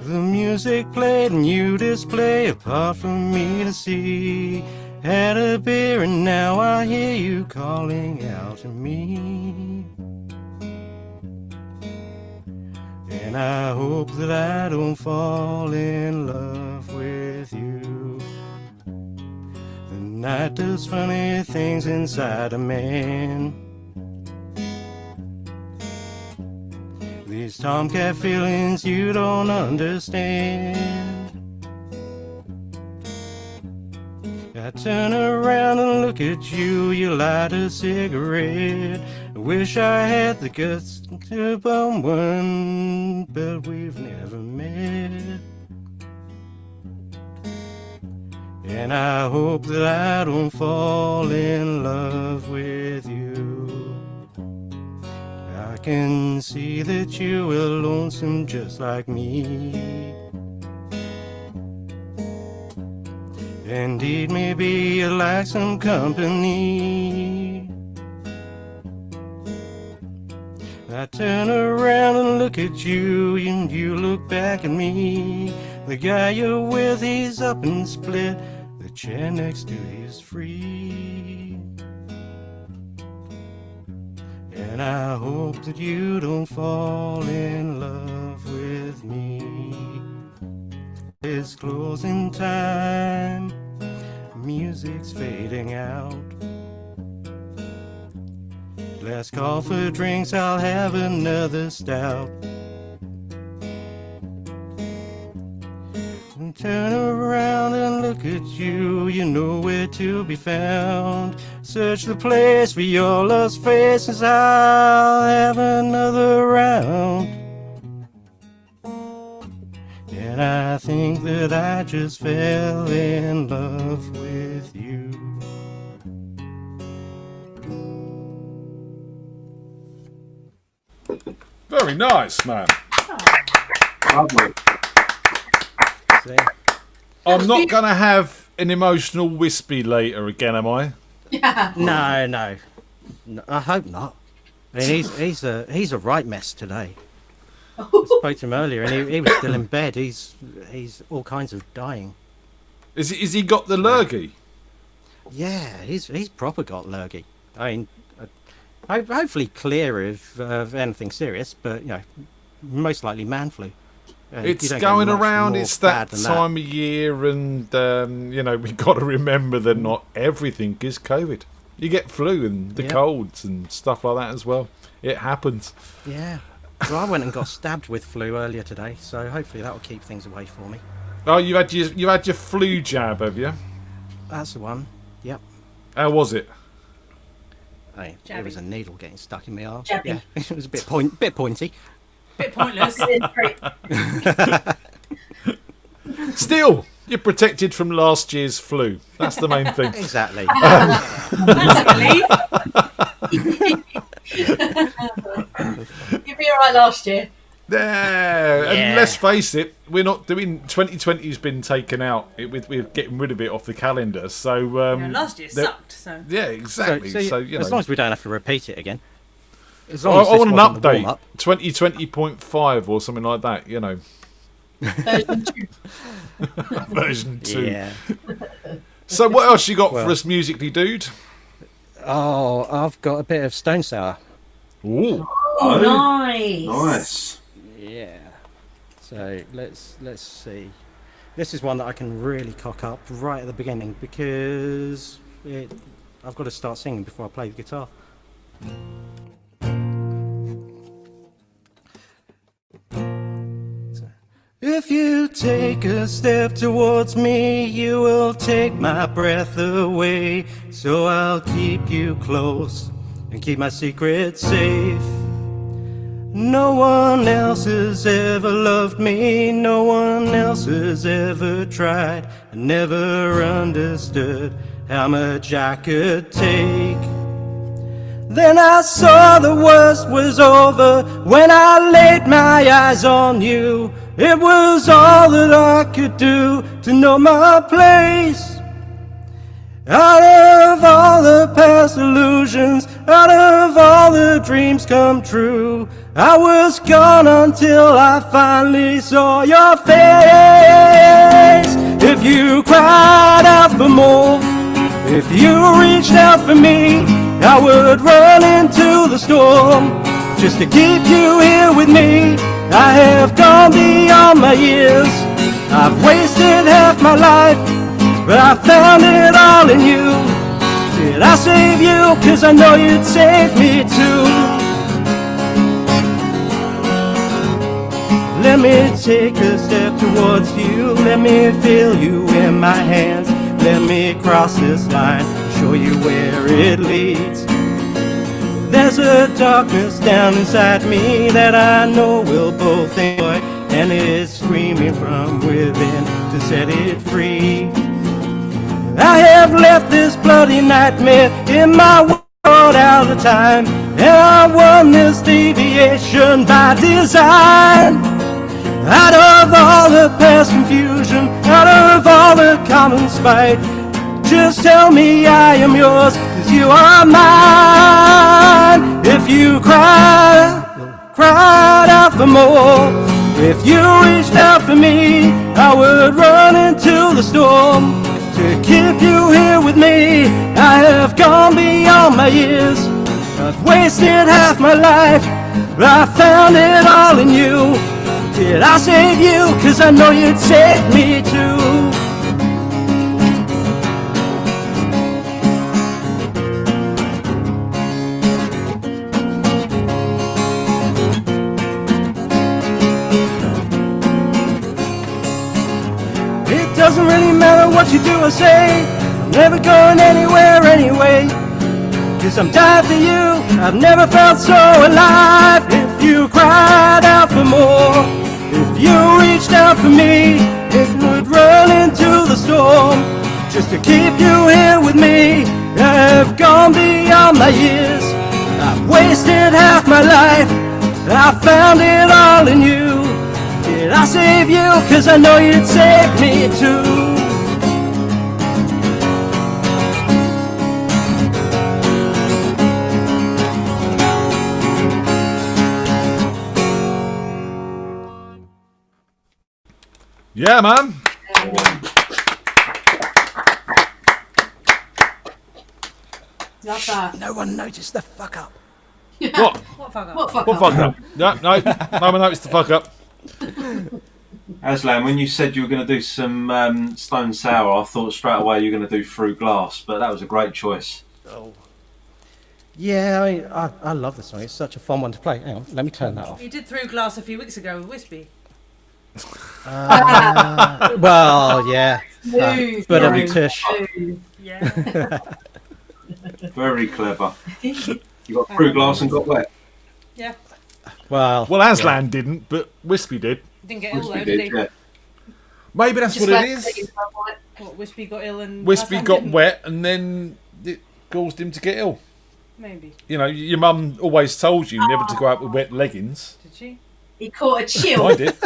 The music played and you display apart from me to see. Had a beer and now I hear you calling out to me. And I hope that I don't fall in love with you. The night does funny things inside a man. These tomcat feelings you don't understand. I turn around and look at you, you light a cigarette. I wish I had the guts to bum one, but we've never met. And I hope that I don't fall in love with you. I can see that you are lonesome just like me. Indeed, maybe you like some company. I turn around and look at you, and you look back at me. The guy you're with, he's up and split. The chair next to you is free. And I hope that you don't fall in love with me. It's closing time, music's fading out. Last call for drinks, I'll have another stout. And turn around and look at you, you know where to be found. Search the place for your lost faces, I'll have another round. And I think that I just fell in love with you. Very nice, man. Lovely. I'm not going to have an emotional wispy later again, am I? Yeah. No, I hope not. I mean, he's a right mess today. I spoke to him earlier, and he was still in bed. He's all kinds of dying. Is he got the lurgy? Yeah, he's proper got lurgy. I mean, hopefully clear of anything serious, but most likely man flu. It's going around. It's that time of year, and we've got to remember that not everything is COVID. You get flu and the colds and stuff like that as well. It happens. Yeah. Well, I went and got stabbed with flu earlier today, so hopefully that will keep things away for me. Oh, you had your flu jab, have you? That's the one. Yep. How was it? It was a needle getting stuck in my arm. Jabby. Yeah, it was a bit pointy. Bit pointless. Still, you're protected from last year's flu. That's the main thing. Exactly. That's a relief. You'd be alright last year. Yeah, and let's face it, we're not doing. 2020's been taken out. We're getting rid of it off the calendar. So last year sucked. So yeah, exactly. So as long as we don't have to repeat it again. I want an update. 2020.5 or something like that. Version 2. Yeah. So what else you got for us musically, dude? Oh, I've got a bit of Stone Sour. Ooh. Oh, nice. Nice. Yeah. So let's see. This is one that I can really cock up right at the beginning because I've got to start singing before I play the guitar. If you take a step towards me, you will take my breath away. So I'll keep you close and keep my secret safe. No one else has ever loved me, no one else has ever tried. I never understood how much I could take. Then I saw the worst was over when I laid my eyes on you. It was all that I could do to know my place. Out of all the past illusions, out of all the dreams come true, I was gone until I finally saw your face. If you cried out for more, if you reached out for me, I would run into the storm just to keep you here with me. I have gone beyond my years, I've wasted half my life, but I found it all in you. Did I save you? 'Cause I know you'd save me too. Let me take a step towards you, let me feel you in my hands. Let me cross this line, show you where it leads. There's a darkness down inside me that I know we'll both enjoy, and it's screaming from within to set it free. I have left this bloody nightmare in my world out of time, and I won this deviation by design. Out of all the past confusion, out of all the common spite, just tell me I am yours, 'cause you are mine. If you cried out for more, if you reached out for me, I would run into the storm to keep you here with me. I have gone beyond my years, I've wasted half my life, but I found it all in you. Did I save you? 'Cause I know you'd save me too. It doesn't really matter what you do or say, I'm never going anywhere anyway. 'Cause I'm dying for you, I've never felt so alive. If you cried out for more, if you reached out for me, it would run into the storm just to keep you here with me. I've gone beyond my years, I've wasted half my life, I found it all in you. Did I save you? 'Cause I know you'd save me too. Yeah, man. Love that. No one noticed the fuck up. What? What fuck up? What fuck up? No, no one noticed the fuck up. Aslan, when you said you were going to do some Stone Sour, I thought straight away you were going to do Through Glass, but that was a great choice. Oh. Yeah, I love this song. It's such a fun one to play. Hang on, let me turn that off. You did Through Glass a few weeks ago with Wispy. Well, yeah. But tush. Yeah. Very clever. You got Through Glass and got wet. Yeah. Well, Aslan didn't, but Wispy did. Didn't get ill though, did he? Yeah. Maybe that's what it is. What, Wispy got ill and Wispy Aslan got didn't? wet, and then it caused him to get ill. Maybe. You know, your mum always told you never to go out with wet leggings. Did she? He caught a chill. I did.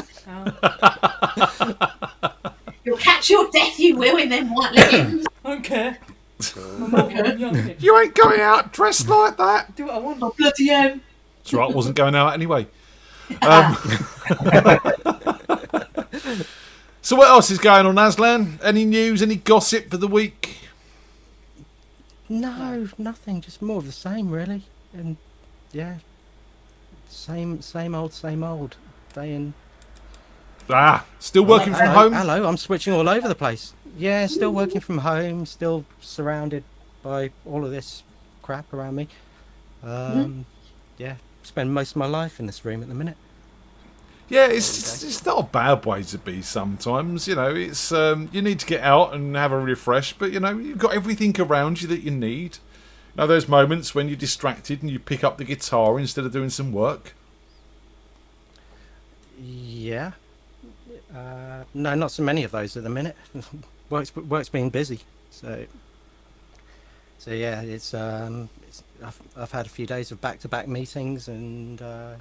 You'll catch your death, you will, in them white leggings. I don't care. You ain't going out dressed like that. Do what I want. Oh, bloody hell. That's right, I wasn't going out anyway. So what else is going on, Aslan? Any news, any gossip for the week? No, nothing. Just more of the same, really. And yeah, same old. Day in. Still working from home? Hello, I'm switching all over the place. Yeah, still working from home. Still surrounded by all of this crap around me. Yeah, spend most of my life in this room at the minute. Yeah, it's not a bad way to be sometimes. You know, it's you need to get out and have a refresh, but you know, you've got everything around you that you need. You know, those moments when you're distracted and you pick up the guitar instead of doing some work. Yeah. No, not so many of those at the minute. Work's been busy, so yeah, it's I've had a few days of back-to-back meetings, and I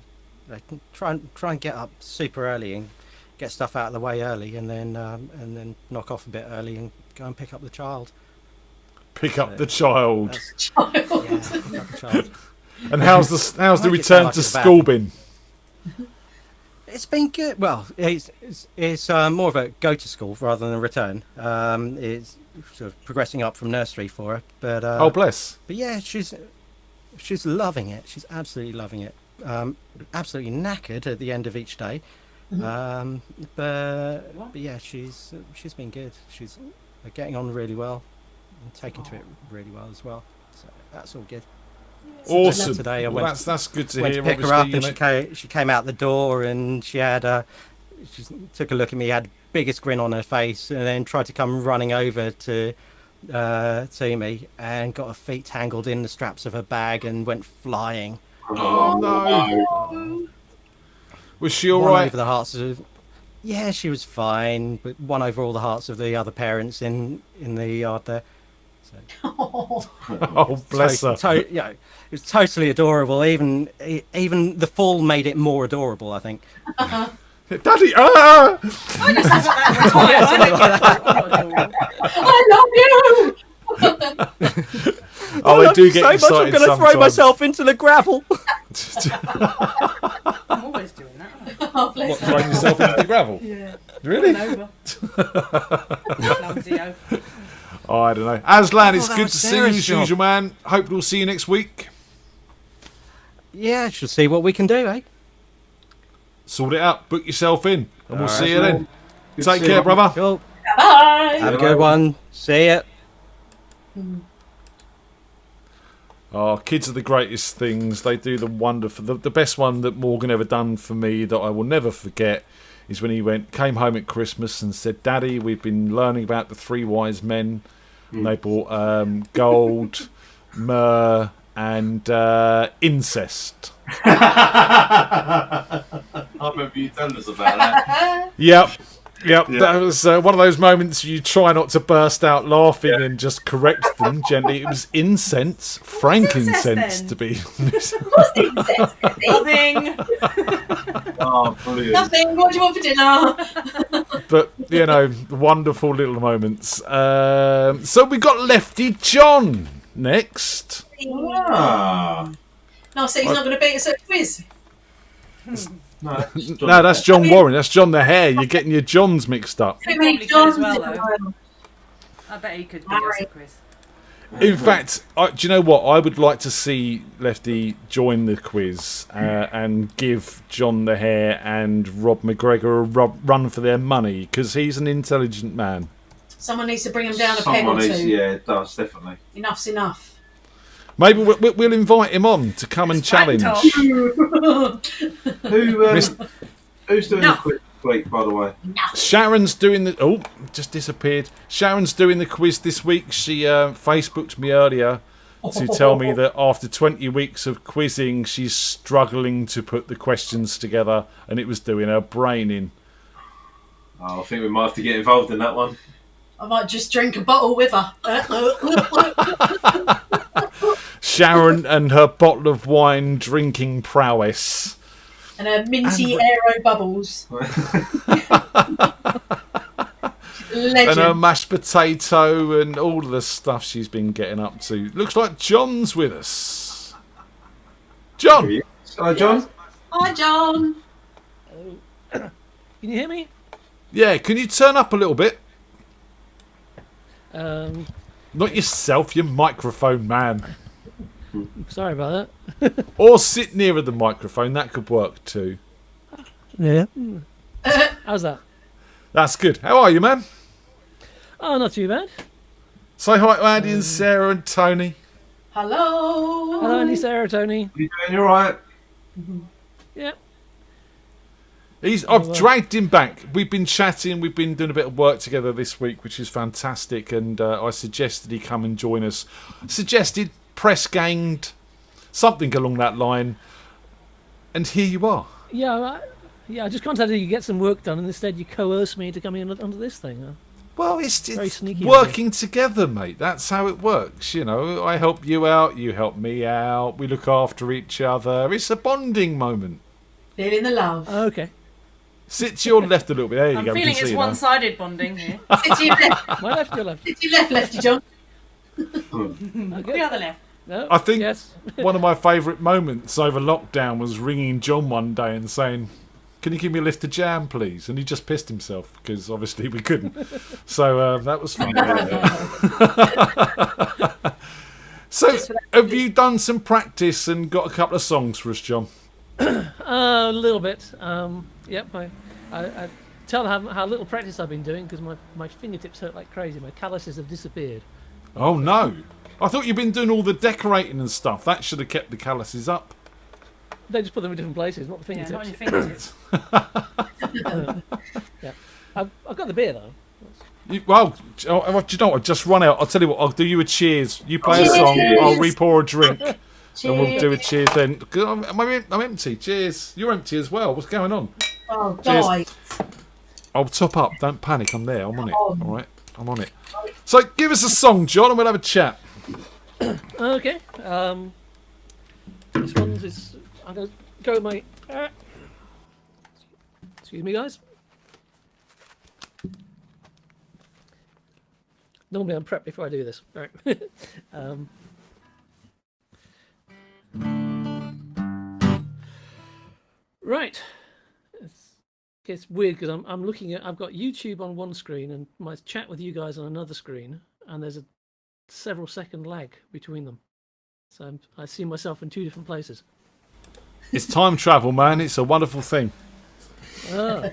can try and get up super early and get stuff out of the way early, and then knock off a bit early and go and pick up the child. Pick up the child. Yeah, pick up the child. And how's the return to school been? It's been good. Well, it's more of a go to school rather than a return. It's sort of progressing up from nursery for her, but oh bless. But yeah, she's loving it. She's absolutely loving it. Absolutely knackered at the end of each day, but yeah, she's been good. She's getting on really well and taking to it really well as well. So that's all good. Awesome. Today I well, that's good to went hear. to pick her up, and she came out the door, and she took a look at me, had the biggest grin on her face, and then tried to come running over to me, and got her feet tangled in the straps of her bag and went flying. Oh no! Was she all right? Over the hearts of, yeah, she was fine, but won over all the hearts of the other parents in the yard there. So. Oh, bless her. Yeah, it was totally adorable. Even the fall made it more adorable, I think. Daddy, I love you. Oh, I do get so excited much I'm going to throw myself into the gravel. I'm always doing that. Oh, bless what, throwing yourself into the gravel? Yeah. Really? Oh, I don't know. Aslan, it's good to see you as usual, man. Hope we'll see you next week. Yeah, shall see what we can do, eh? Sort it out. Book yourself in, and we'll see you then. Good Take to care, see you. brother. Cool. Bye. Have a good one. See ya. Oh, kids are the greatest things. They do the wonderful. The best one that Morgan ever done for me that I will never forget is when he came home at Christmas and said, "Daddy, we've been learning about the three wise men. And they bought gold, myrrh, and incest." I remember you telling us about that. Yep. Yep, that was one of those moments you try not to burst out laughing and just correct them gently. It was incense, frankincense to be. Nothing. Oh, brilliant. Nothing. What do you want for dinner? But, you know, wonderful little moments. So we got Lefty John next. Ah. No, so he's not going to beat us at a quiz. No, That's John Warren. That's John the Hare. You're getting your Johns mixed up. He probably could as well, though. I bet he could beat us at quiz. In fact, do you know what? I would like to see Lefty join the quiz and give John the Hare and Rob McGregor a run for their money, because he's an intelligent man. Someone needs to bring him down a peg or two. Yeah, it does, definitely. Enough's enough. Maybe we'll invite him on to come and challenge. Who's doing the quiz this week, by the way? Sharon's doing the... Oh, just disappeared. Sharon's doing the quiz this week. She Facebooked me earlier to tell me that after 20 weeks of quizzing, she's struggling to put the questions together, and it was doing her brain in. Oh, I think we might have to get involved in that one. I might just drink a bottle with her. Sharon and her bottle of wine drinking prowess. And her minty aero bubbles. Legend. And her mashed potato and all of the stuff she's been getting up to. Looks like John's with us. John! Hi, John. Hi, John. Can you hear me? Yeah, can you turn up a little bit? Not yourself, your microphone, man. Sorry about that. Or sit nearer the microphone, that could work too. Yeah. How's that? That's good. How are you, man? Oh, not too bad. Say hi to Andy and Sarah and Tony. Hello. Hello, Andy, Sarah, Tony. You doing all right? Yeah. I've dragged him back. We've been chatting. We've been doing a bit of work together this week, which is fantastic. And I suggested he come and join us. Suggested press ganged, something along that line. And here you are. Yeah, I just contacted you to get some work done, and instead you coerced me to come in under this thing. Well, it's very sneaky working together, mate. That's how it works. You know, I help you out, you help me out. We look after each other. It's a bonding moment. Feeling the love. Okay. Sit to your left a little bit. There you I'm go. feeling it's one-sided bonding here. Sit to your left. My left, your left. Sit to your left, Lefty John. The other left. No, I think one of my favourite moments over lockdown was ringing John one day and saying, "Can you give me a lift of jam, please?" And he just pissed himself because obviously we couldn't. So that was fun. So, have you done some practice and got a couple of songs for us, John? A little bit. Yep. I tell how little practice I've been doing because my fingertips hurt like crazy. My calluses have disappeared. Oh no! I thought you'd been doing all the decorating and stuff. That should have kept the calluses up. They just put them in different places, not the fingertips. Yeah, not your fingertips. Yeah. I've got the beer though. Do you know what? I've just run out. I'll tell you what. I'll do you a cheers. You play Cheers. a song. I'll re-pour a drink. And we'll Cheers. do a cheers then. 'Cause I'm empty. Cheers. You're empty as well. What's going on? Oh, Cheers. die. I'll top up. Don't panic. I'm there. I'm on it. All right. I'm on it. So give us a song, John, and we'll have a chat. Okay. This one's is. I'm gonna go with my. Excuse me, guys. Normally I'm prepped before I do this. All right. Right. It's weird because I'm looking at. I've got YouTube on one screen and my chat with you guys on another screen, and there's a several second lag between them. So I see myself in two different places. It's time travel, man. It's a wonderful thing. Oh.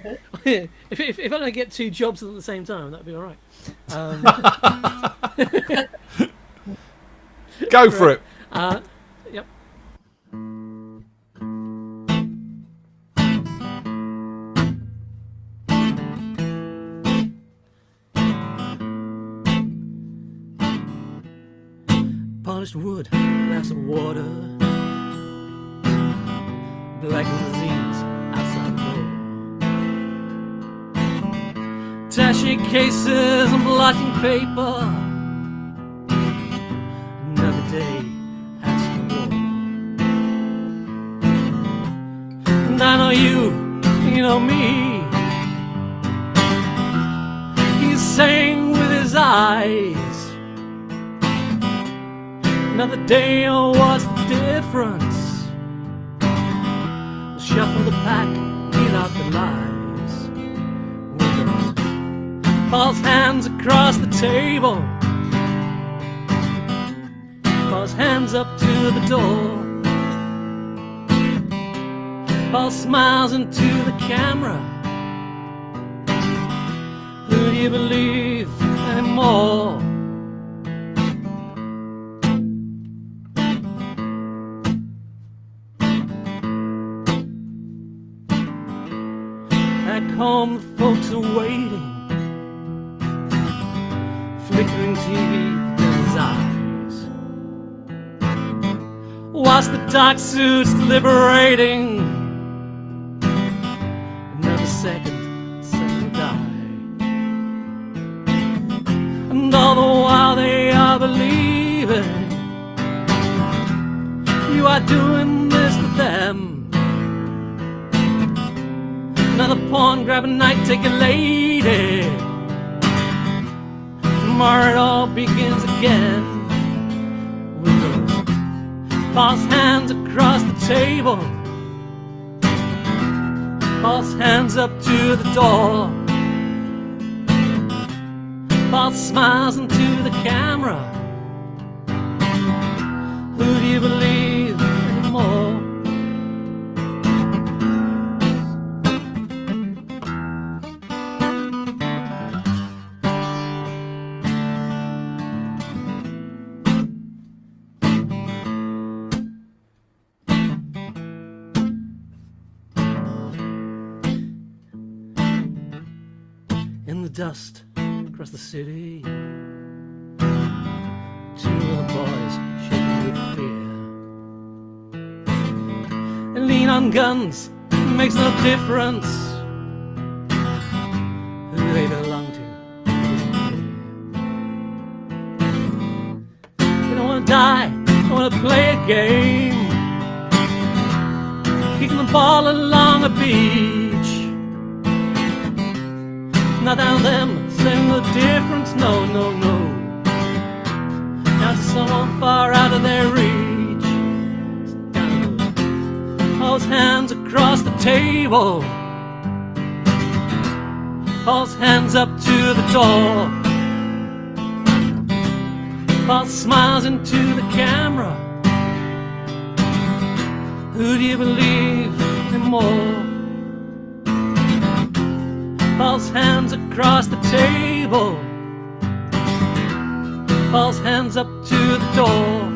if I don't get two jobs at the same time, that'd be all right. Go for it. Yep. Polished wood, glass of water, black limousines outside the door. attaché cases and blotting paper. Another day at school. And I know you know me. He's saying with his eyes, another day, oh, what's the difference? We'll shuffle the pack, beat out the lies. With Paul's hands across the table, Paul's hands up to the door. Paul smiles into the camera. Who do you believe anymore? Back home, the folks are waiting. Flickering TV in his eyes, whilst the dark suits deliberating. Another second to die. And all the while they are believing you are doing this for them. Another pawn, grab a knife, take a lady. Tomorrow it all begins again. With those false hands across the table, false hands up to the door, false smiles into the camera. Who do you believe anymore? In the dust across the city, two little boys shaking with fear. They lean on guns, it makes no difference who they belong to. They don't want to die, they want to play a game, kicking the ball along a beach. Not down them, saying the difference, no, no, no. Down to someone far out of their reach. Down those hands across the table, Paul's hands up to the door, Paul smiles into the camera. Who do you believe anymore? Paul's hands across the table, Paul's hands up to the door,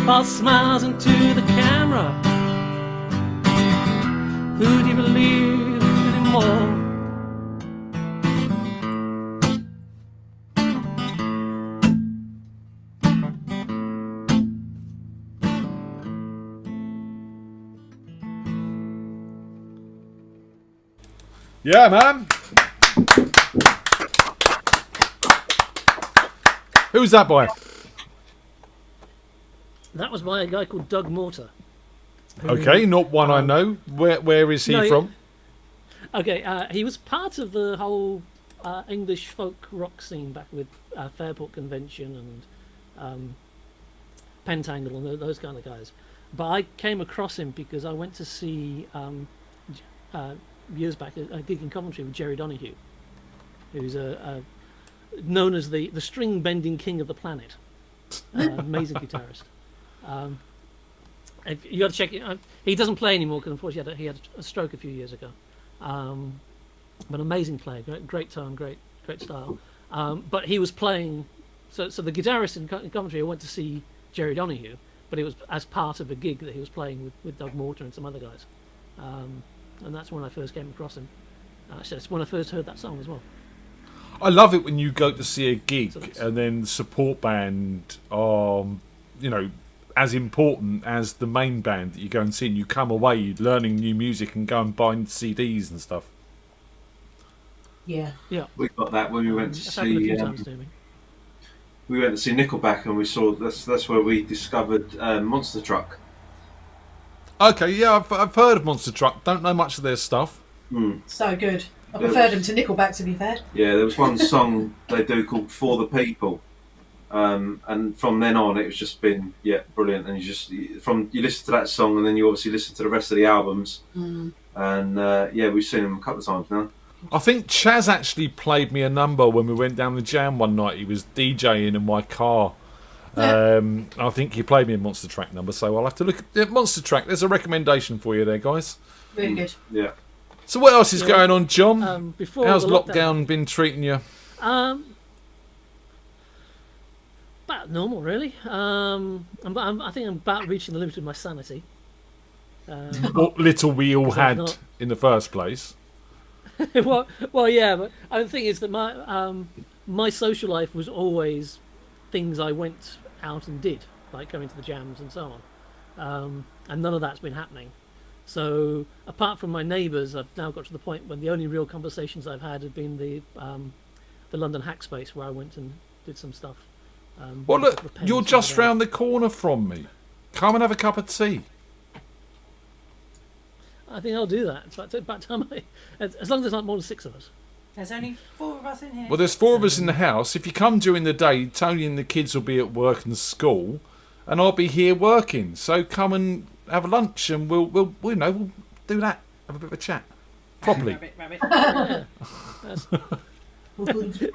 Paul smiles into the camera. Who do you believe anymore? Yeah, man. Who's that boy? That was by a guy called Doug Mortar. Okay, not one I know. Where is he from? Okay, he was part of the whole English folk rock scene back with Fairport Convention and Pentangle and those kind of guys. But I came across him because I went to see years back a gig in Coventry with Jerry Donahue, who's known as the string bending king of the planet. Amazing guitarist. You got to check it. He doesn't play anymore because unfortunately he had a stroke a few years ago. But amazing player, great tone, great style. But he was playing. So the guitarist in Coventry, I went to see Jerry Donahue, but it was as part of a gig that he was playing with Doug Mortar and some other guys. And that's when I first came across him. Actually, that's when I first heard that song as well. I love it when you go to see a gig and then the support band are, as important as the main band that you go and see, and you come away learning new music and go and buying CDs and stuff. Yeah. Yeah. We got that when we went to That's happened a see. few times to me. We went to see Nickelback, and we saw that's where we discovered Monster Truck. Okay, yeah, I've heard of Monster Truck. Don't know much of their stuff. So good. I There preferred was- them to Nickelback, to be fair. Yeah, there was one song they do called "For the People," and from then on, it's just been brilliant. And you listen to that song, and then you obviously listen to the rest of the albums. And we've seen them a couple of times now. I think Chaz actually played me a number when we went down the jam one night. He was DJing in my car. I think he played me a Monster Truck number, so I'll have to look at Monster Truck. There's a recommendation for you there, guys. Really good. Yeah. So what else is going on, John? Before How's the lockdown been treating you? About normal, really. I think I'm about reaching the limit of my sanity. What little we all So I've had not- in the first place. well, yeah, but the thing is that my social life was always things I went out and did, like going to the jams and so on, and none of that's been happening. So apart from my neighbours, I've now got to the point when the only real conversations I've had have been the London Hackspace, where I went and did some stuff. Well, look, repairs you're and just whatever. round the corner from me. Come and have a cup of tea. I think I'll do that. It's about time as long as there's not more than 6 of us. There's only 4 of us in here. Well, there's 4 of us in the house. If you come during the day, Tony and the kids will be at work and school, and I'll be here working. So come and have a lunch, and we'll do that. Have a bit of a chat, properly. Rabbit.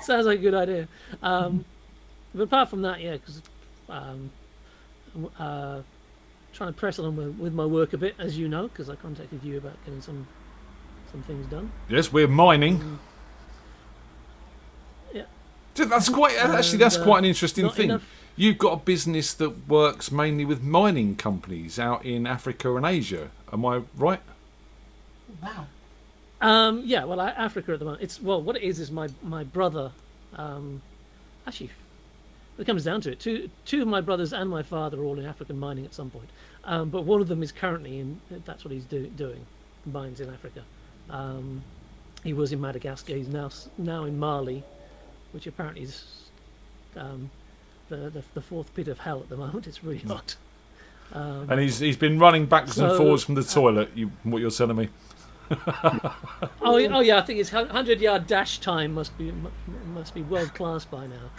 Sounds like a good idea. But apart from that, yeah, because trying to press on with my work a bit, as you know, because I contacted you about getting some things done. Yes, we're mining. Yeah. That's quite that's quite an interesting not thing. enough- You've got a business that works mainly with mining companies out in Africa and Asia. Am I right? Wow. Yeah, well, Africa at the moment. What it is my brother. Actually, it comes down to it. Two of my brothers and my father are all in African mining at some point. But one of them is currently in. That's what he's doing. Mines in Africa. He was in Madagascar. He's now in Mali, which apparently is the 4th pit of hell at the moment. It's really hot. And he's been running backwards and forwards from the toilet. What you're telling me? Oh yeah, I think his 100-yard dash time must be world class by now.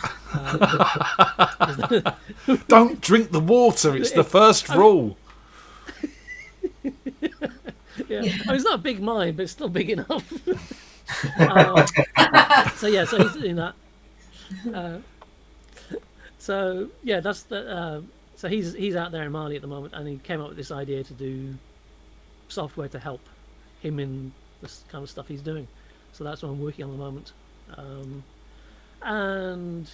Don't drink the water. It's the first rule. Yeah, I mean, it's not a big mine, but it's still big enough. So he's doing that. So that's the. So he's out there in Mali at the moment, and he came up with this idea to do software to help him in this kind of stuff he's doing. So that's what I'm working on at the moment, and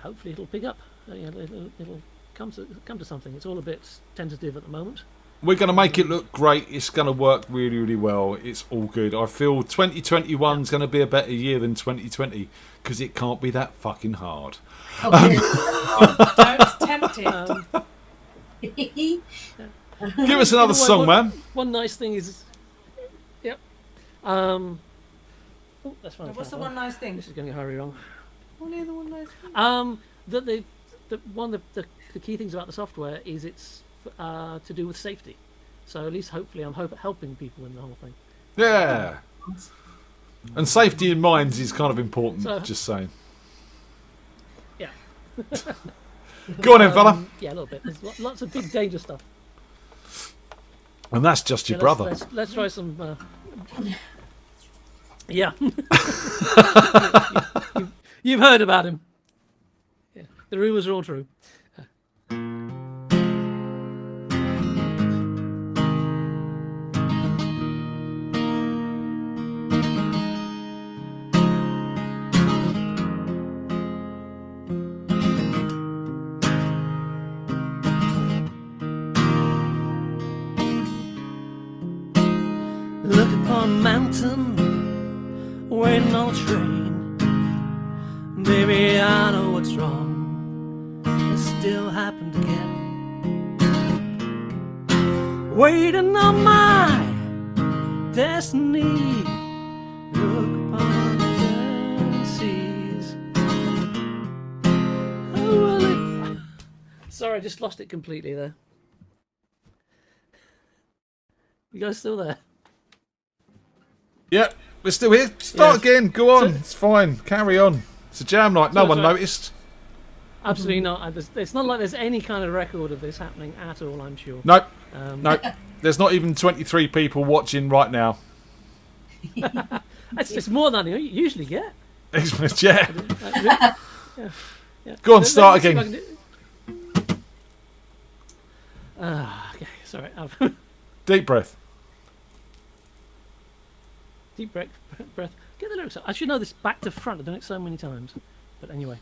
hopefully it'll pick up. It'll come to something. It's all a bit tentative at the moment. We're going to make it look great. It's going to work really, really well. It's all good. I feel 2021 is going to be a better year than 2020 because it can't be that fucking hard. Don't tempt it. Give us another song, man. One nice thing is, yep. That's fine. What's the one nice thing? This is going to hurry wrong. Only the one nice thing. One of the key things about the software is it's to do with safety. So at least hopefully I'm helping people in the whole thing. Yeah. And safety in mines is kind of important, So- just saying. Yeah. Go on then, fella. Yeah, a little bit. There's lots of big danger stuff. And that's just your Yeah, brother. Let's try some. Yeah. You've heard about him. Yeah. The rumours are all true. Look upon a mountain, waiting on a train. Baby, I know what's wrong. It still happened again. Waiting on my destiny. Look upon a sorry, I just lost it completely there. You guys still there? Yep, we're still here. Start again. Go on. It's fine. Carry on. It's a jam night. No one noticed. Absolutely not. It's not like there's any kind of record of this happening at all, I'm sure. Nope. Nope. There's not even 23 people watching right now. That's just more than you usually get. Yeah. Yeah. Go on, start again. Okay, sorry. Deep breath. Deep breath. Get the lyrics up. I should know this back to front. I've done it so many times. But anyway.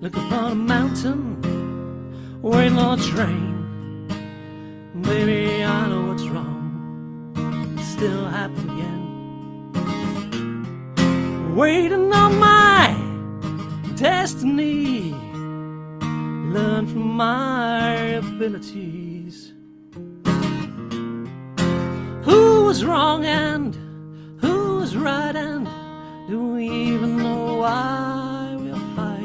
Look upon a mountain, waiting on a train. Baby, I know what's wrong. It still happens again. Waiting on my destiny. Learn from my abilities. Who was wrong and who was right, and do we even know why we are fighting?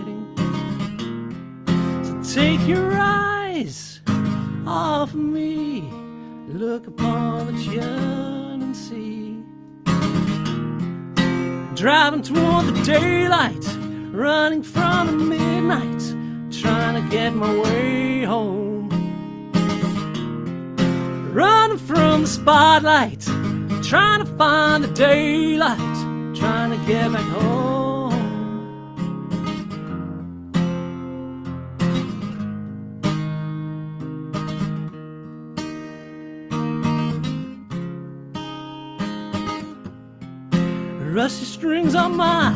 Take your eyes off of me, look upon the churning sea. Driving toward the daylight, running from the midnight, trying to get my way home. Running from the spotlight, trying to find the daylight, trying to get back home. Rusty strings on my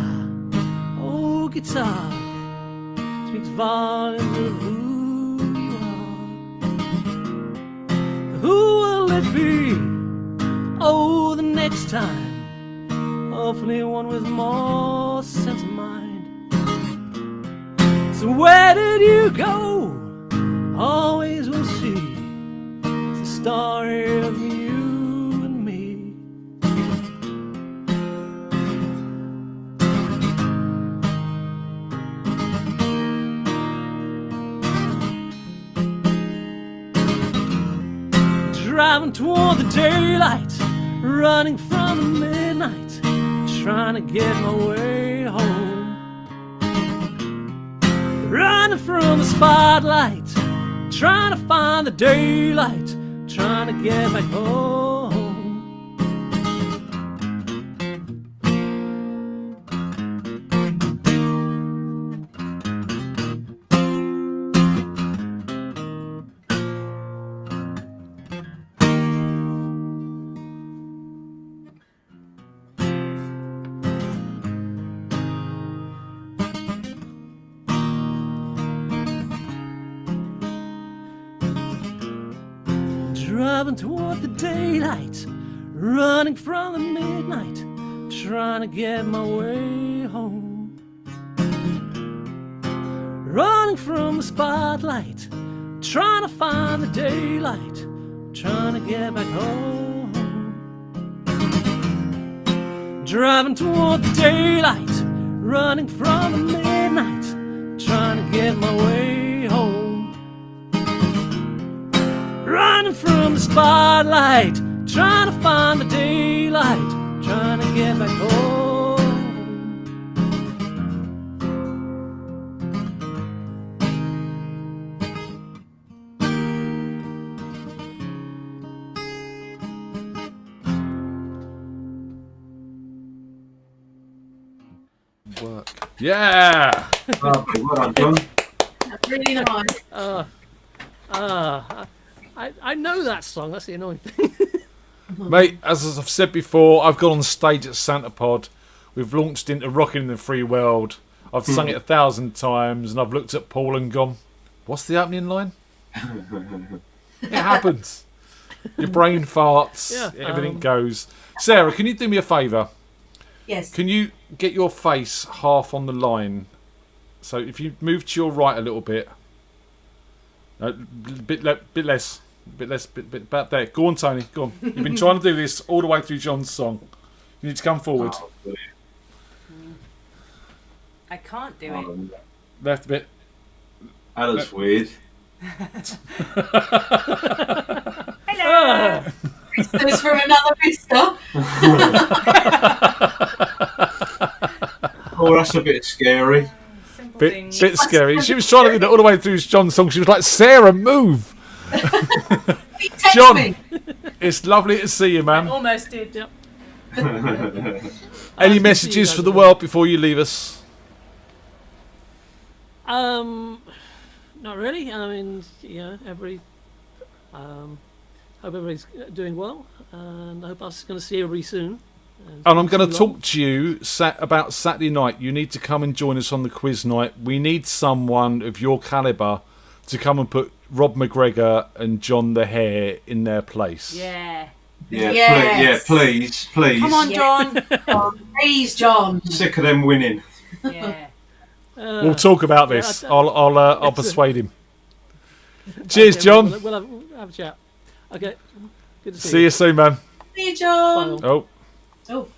old guitar speaks volumes of who you are. Who will it be? Oh, the next time. Hopefully one with more sense of mind. So where did you go? Always will see. It's the story of you. Driving toward the daylight, running from the midnight, trying to get my way home. Running from the spotlight, trying to find the daylight, trying to get back home. Driving toward the daylight, running from the midnight, trying to get my way home. Running from the spotlight, trying to find the daylight, trying to get back home. Driving toward the daylight, running from the midnight, trying to get my way home. Running from the spotlight, trying to find the daylight, trying to get back home. Work. Yeah. Okay, well done, John. That's really nice. I know that song. That's the annoying thing. Mate, as I've said before, I've gone on stage at Santa Pod. We've launched into Rocking in the Free World. I've sung it 1,000 times, and I've looked at Paul and gone, What's the opening line? It happens. Your brain farts. Yeah, Everything goes. Sarah, can you do me a favour? Yes. Can you get your face half on the line? So if you move to your right a little bit. No, bit less. Bit about there. Go on, Tony. Go on. You've been trying to do this all the way through John's song. You need to come forward. I can't do it. Left a bit. That looks weird. Hello. Vistas from another vista. Oh, that's a bit scary. Bit scary. She was trying to do that all the way through John's song. She was like, Sarah, move. John, it's lovely to see you, man. Almost did. Yep. Any messages for the world before you leave us? Not really. I mean, yeah, hope everybody's doing well, and I hope I was going to see everybody soon. And I'm going to talk to you about Saturday night. You need to come and join us on the quiz night. We need someone of your calibre to come and put Rob McGregor and John the Hare in their place. Yeah. Yes. Please. Come on, John. Please, John. Sick of them winning. Yeah. We'll talk about this. I'll persuade him. Cheers, John. We'll have a chat. Okay. Good to see you soon, man. See you, John. Oh. Oh.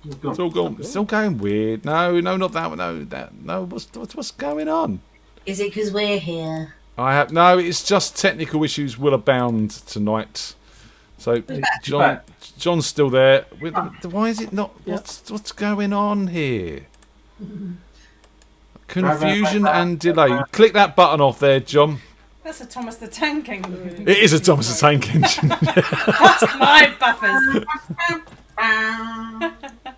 It's all gone. It's all going weird. No, not that one. No. What's going on? Is it because we're here? It's just technical issues will abound tonight. So John's still there. Why is it not? What's going on here? Confusion and delay. Click that button off there, John. That's a Thomas the Tank Engine. It is a Thomas the Tank Engine. That's my buffers.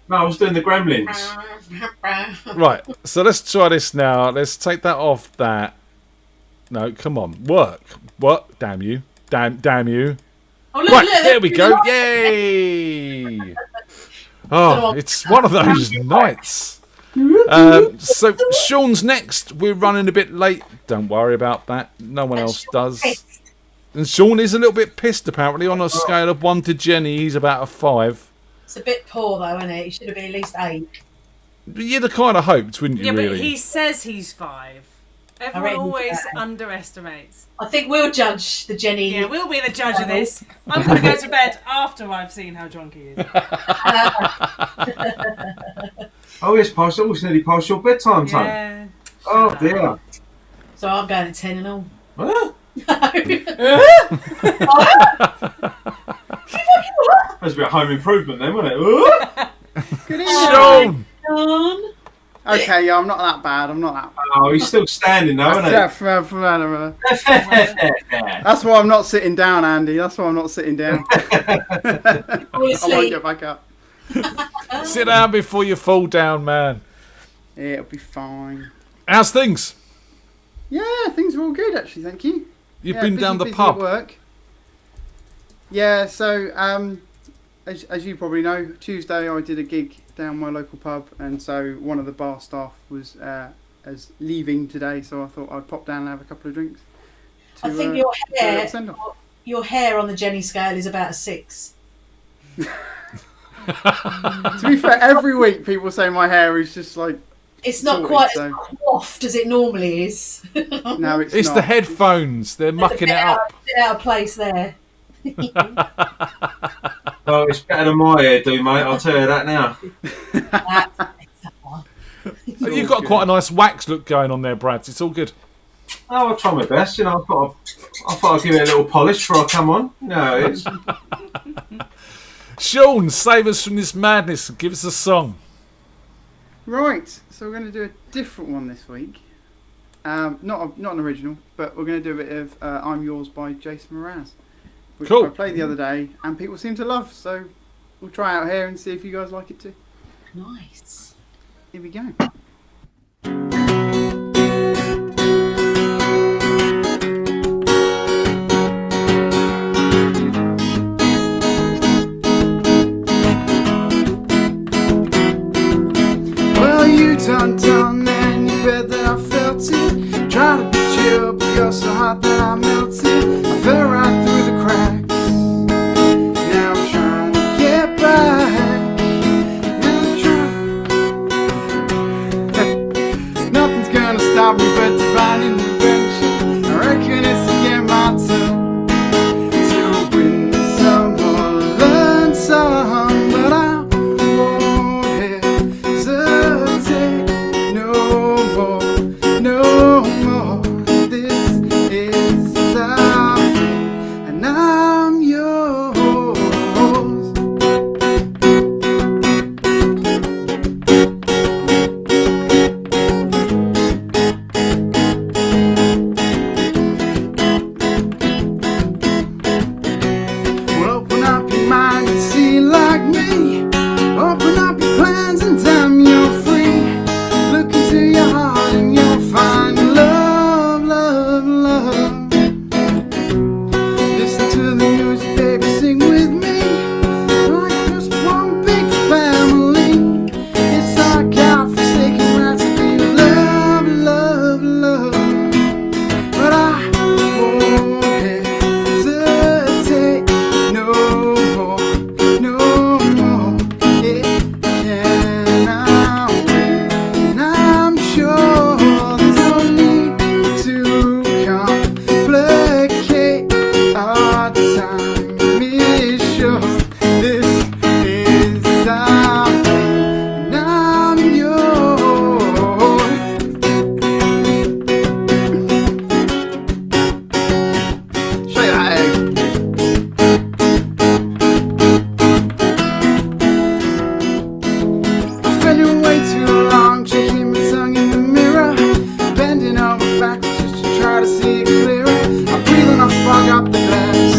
No, I was doing the Gremlins. Right, so let's try this now. Let's take that off that. No, come on. Work. What? Damn you. Damn you. Oh, look, right, look, there we go. Yay! Oh, it's one of those nights. So Sean's next. We're running a bit late. Don't worry about that. No one else does. And Sean is a little bit pissed, apparently. On a scale of 1 to Jenny, he's about a 5. It's a bit poor, though, isn't it? It should have been at least 8. But you'd have kind of hoped, wouldn't you, Yeah, really? but he says he's 5. Everyone always underestimates. I think we'll judge the Jenny. Yeah, we'll be the judge of this. I'm going to go to bed after I've seen how drunk he is. Oh, it's nearly past your bedtime time. Yeah. Oh, dear. So I'm going at 10 and all. Huh? That's a bit of home improvement then, wasn't it? Good evening, Sean. Okay, yeah, I'm not that bad. I'm not that bad. Oh, he's still standing though, isn't he? That's why I'm not sitting down, Andy. That's why I'm not sitting down. I won't get back up. Sit down before you fall down, man. Yeah, it'll be fine. How's things? Yeah, things are all good, actually, thank you. You've been down the busy pub. At work. Yeah, so as you probably know, Tuesday I did a gig down my local pub, and so one of the bar staff was leaving today, so I thought I'd pop down and have a couple of drinks. I think your hair on the Jenny scale is about a 6. To be fair, every week people say my hair is just like it's not quite as coiffed as it normally is. No, it's not. the headphones. They're mucking it up. Out of place there. Well, it's better than my hairdo, mate. I'll tell you that now. You've got quite a nice wax look going on there, Brad. It's all good. Oh, I'll try my best. You know, I thought I'd give it a little polish before I come on. No, it's. Sean, save us from this madness. Give us a song. Right, so we're going to do a different one this week. Not an original, but we're going to do a bit of "I'm Yours" by Jason Mraz, which I played the other day, and people seem to love. So we'll try out here and see if you guys like it too. Nice. Here we go. Done, and you bet that I felt it. Trying to be chill, but stop me but divine intervention. I reckon it's again my turn to win some or learn some, but I won't hesitate no more, no more. This is our fate, and I'm yours. Well, open up your mind and see like me. Open up your plans and damn, you're free. Look into your heart and you'll find love, love, love. Listen to the music, baby, sing with me. Like just one big family. It's our God-forsaken right to be love, love, love. But I won't hesitate no more, no more. It cannot wait, and I'm sure there's no need to complicate. Our time is short. This is our fate, and I'm yours. Show you that egg. Spending way too long checking my tongue in the mirror, bending over backwards just to try to see it clearer. I'm breathing off fog up the glass,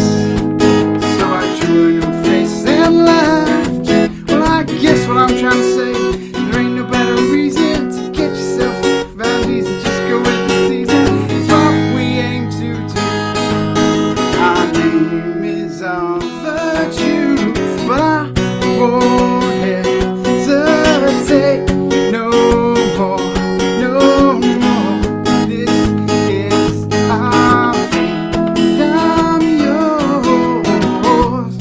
so I drew a new face and laughed. Well, I guess what I'm trying to say, there ain't no better reason to get yourself found easy. Just go with the season. It's what we aim to do. Our name is our virtue, but I won't hesitate no more, no more. This is our fate, and I'm yours.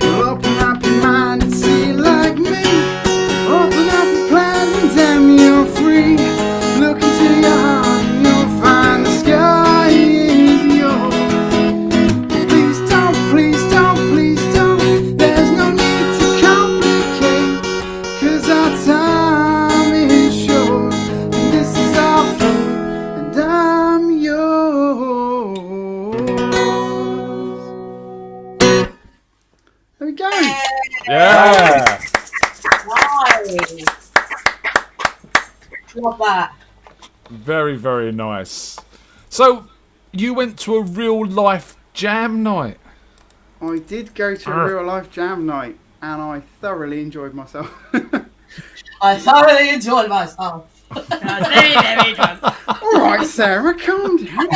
Well, open up your mind and see like me. Open up your plans and damn, you're free. Look into your heart and you'll find the sky is yours. Please don't, please don't, please don't. There's no need to complicate, 'cause our time is short. And this is our fate, and I'm yours. There we go. Yeah. Nice. Love that. Very, very nice. So, you went to a real life jam night. I did go to a real life jam night, and I thoroughly enjoyed myself. I thoroughly enjoyed myself. Very, very drunk. All right, Sarah, calm down.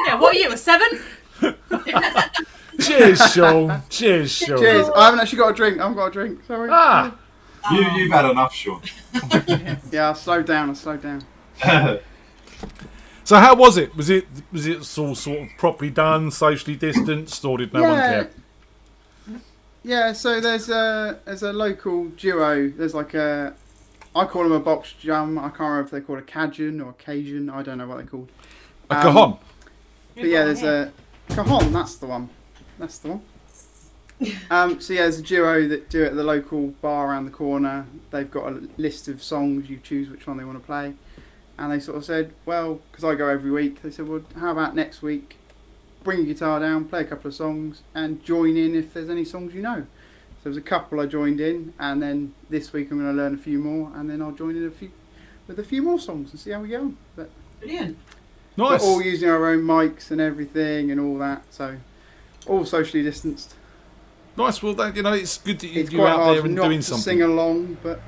Yeah, what are you, a 7? Cheers, Sean. Cheers, Sean. Cheers. I haven't actually got a drink. I haven't got a drink. Sorry. Ah. You've had enough, Sean. Yeah, I slowed down. So how was it? Was it sort of properly done, socially distanced, or did no one care? Yeah, so there's a local duo. There's like I call them a box drum. I can't remember if they're called a Cajun or Cajun. I don't know what they're called. A cajon. But yeah, there's a cajon. That's the one. So yeah, there's a duo that do it at the local bar around the corner. They've got a list of songs. You choose which one they want to play. And they sort of said, well, because I go every week, they said, well, how about next week? Bring your guitar down, play a couple of songs, and join in if there's any songs you know. So there's a couple I joined in, and then this week I'm going to learn a few more, and then I'll join in with a few more songs and see how we go on. But brilliant. Nice. We're all using our own mics and everything and all that, so all socially distanced. Nice. Well, it's good that It's you're quite out hard there and not doing to something. sing along, but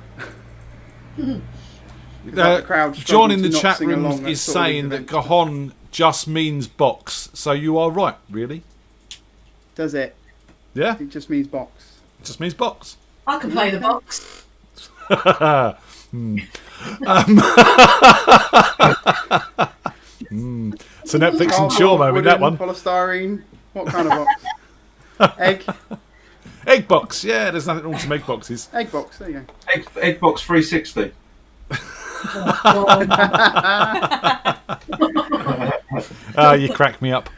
The crowd John in struggle the to not chat sing room along, that's is sort of saying that intervention. cajon just means box. So you are right, really. Does it? Yeah. It just means box. It just means box. I can play the box. It's a Netflix and Cardboard, chill moment, that wooden, one. Polystyrene. What kind of box? Egg. Egg box. Yeah, there's nothing wrong with some egg boxes. Egg box. There you go. Egg box 360. Oh, you crack me up.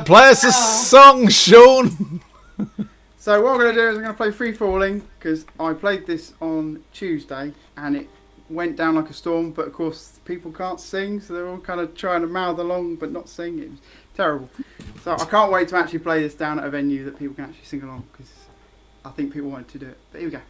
Play us a song, Sean. So what I'm going to do is I'm going to play Free Falling, because I played this on Tuesday and it went down like a storm, but of course people can't sing, so they're all kind of trying to mouth along but not sing. It was terrible. So I can't wait to actually play this down at a venue that people can actually sing along, because I think people wanted to do it. But here we go.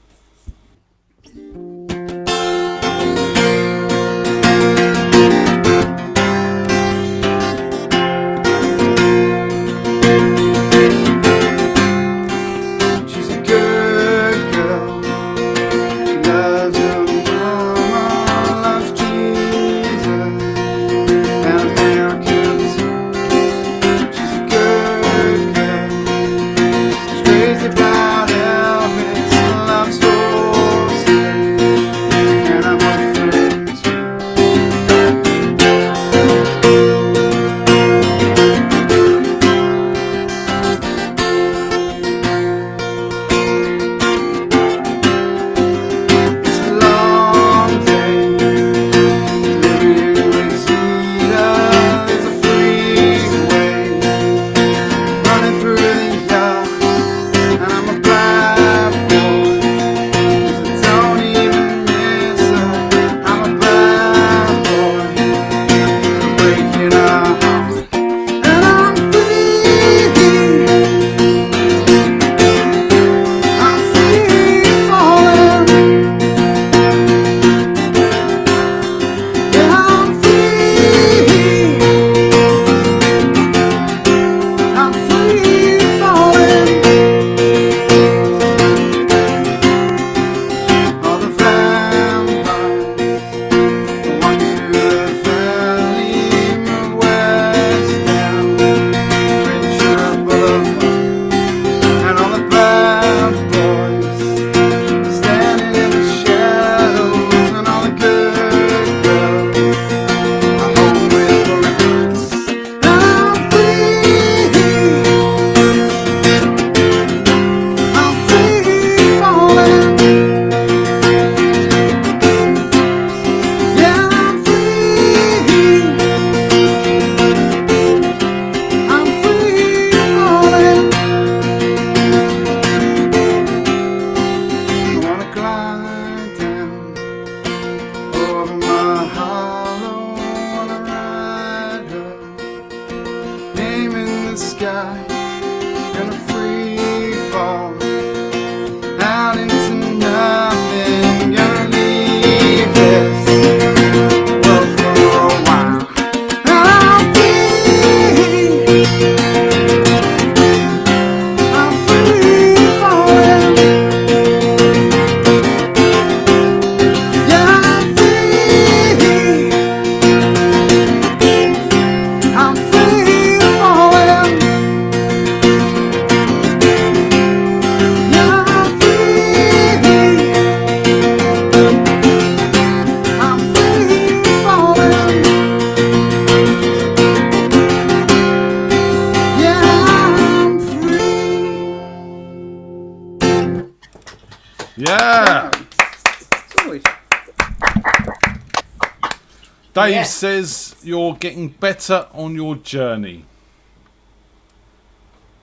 Dave says you're getting better on your journey.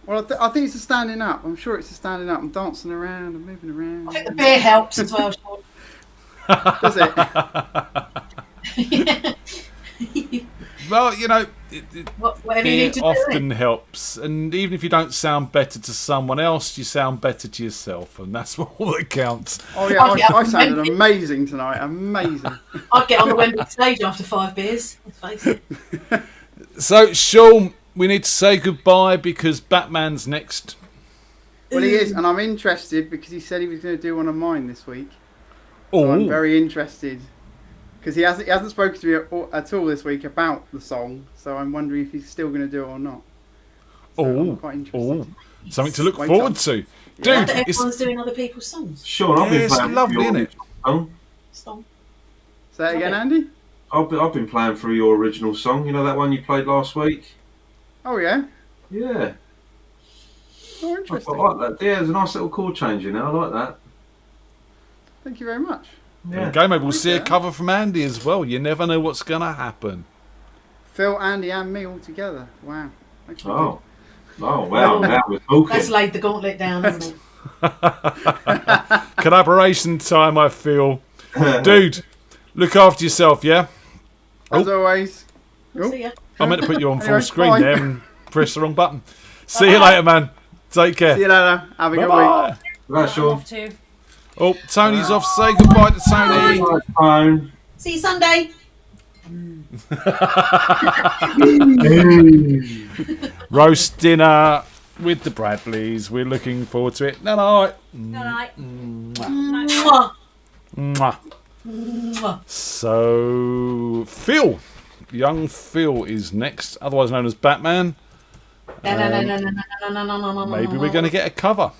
Well, I think it's a standing up. I'm sure it's a standing up. I'm dancing around. I'm moving around. I think the beer helps as well, Sean. Does it? Well, you know, Whatever you beer need to often do. helps. And even if you don't sound better to someone else, you sound better to yourself. And that's all that counts. Oh, yeah. I sounded amazing tonight. Amazing. I'd get on the Wembley stage after 5 beers. Let's face it. So, Sean, we need to say goodbye because Batman's next. Well, he is, and I'm interested because he said he was going to do one of mine this week. So Oh. I'm very interested because he hasn't spoken to me at all this week about the song. So I'm wondering if he's still going to do it or not. So I'm quite interested. Something to look Wait forward on. to. Yeah, Dude, that it's everyone's doing other people's songs. Sure, I've been it's playing lovely, your isn't it? song. Song. Say it again, Andy. I've been playing through your original song. You know that one you played last week? Oh yeah. Yeah. Oh, I interesting. like that. Yeah, there's a nice little chord change in there. I like that. Thank you very much. There you go. Maybe we'll see a cover from Andy as well. You never know what's going to happen. Phil, Andy, and me all together. Wow. Actually Oh wow! Now we're talking. That's laid the gauntlet down, hasn't it? Collaboration time, I feel. Dude, look after yourself, yeah? As always. See ya. I meant to put you on full Anyway, screen bye. there and press the wrong button. See you later, man. Take care. See you later. Have a good Bye-bye. week. Right, Sean. Off to. Oh, Tony's off. Say goodbye to Tony. See you Sunday. Roast dinner with the Bradleys. We're looking forward to it. Night. Night. Mwah. Mwah. Mwah. So, Phil. Young Phil is next, otherwise known as Batman. Maybe we're going to get a cover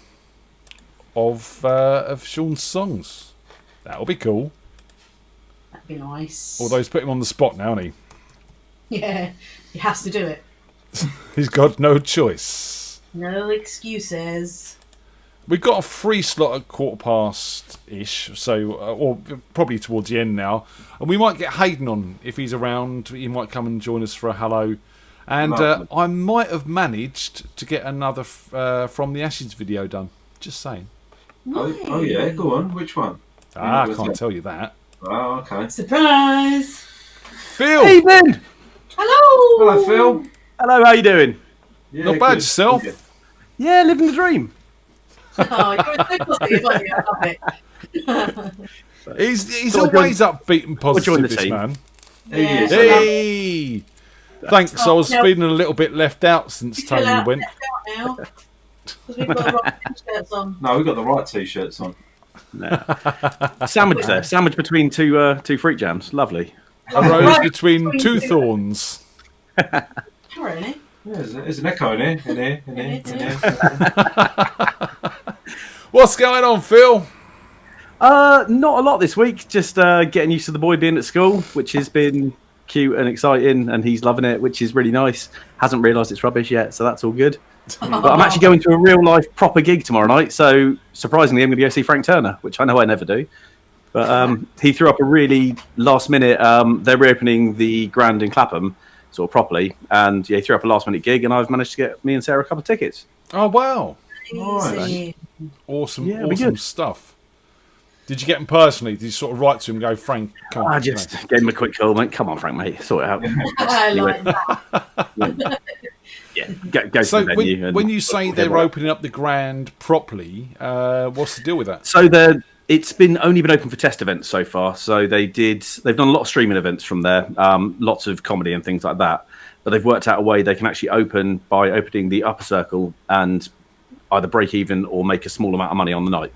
of Sean's songs. That'll be cool. That'd be nice. Although he's put him on the spot now, hasn't Yeah, he has to do it. he? He's got no choice. No excuses. We've got a free slot at 1:15-ish, so or probably towards the end now. And we might get Hayden on if he's around. He might come and join us for a hello. And I might have managed to get another From the Ashes video done. Just saying. Oh yeah, go on. Which one? I can't tell you that. Oh, okay. Surprise! Phil! Evening! Hello! Hello, Phil. Hello, how you doing? Yeah, Not bad, yourself? Yeah, living the dream. Oh, you're so positive, aren't you? I love it. He's always upbeat and positive, the this team. man. He is. Hey! Thanks, I was no. feeling a little bit left out since You feel Tony out went. left out now. Because we've got the right t-shirts on. No, we've got the right t-shirts on. Sandwich there. Sandwich between two FreakJams. Lovely. A rose between two thorns. Really? Yeah, there's an echo in here. What's going on, Phil? Not a lot this week. Just getting used to the boy being at school, which has been cute and exciting, and he's loving it, which is really nice. Hasn't realised it's rubbish yet, so that's all good. But I'm actually going to a real life proper gig tomorrow night, so surprisingly I'm going to go see Frank Turner, which I know I never do. But he threw up a really last minute, they're reopening the Grand in Clapham sort of properly, and yeah, he threw up a last minute gig, and I've managed to get me and Sarah a couple of tickets. Oh, wow. Easy. Awesome, Yeah, it'll be awesome good. stuff. Did you get him personally? Did you sort of write to him and go, Frank, come on? I just gave him a quick call, mate. Come on, Frank, mate, sort it out. I He like went, that. yeah, go So to the venue. when you say they're opening up the Grand properly, what's the deal with that? So it's only been open for test events so far. So they've done a lot of streaming events from there, lots of comedy and things like that. But they've worked out a way they can actually open by opening the upper circle and either break even or make a small amount of money on the night.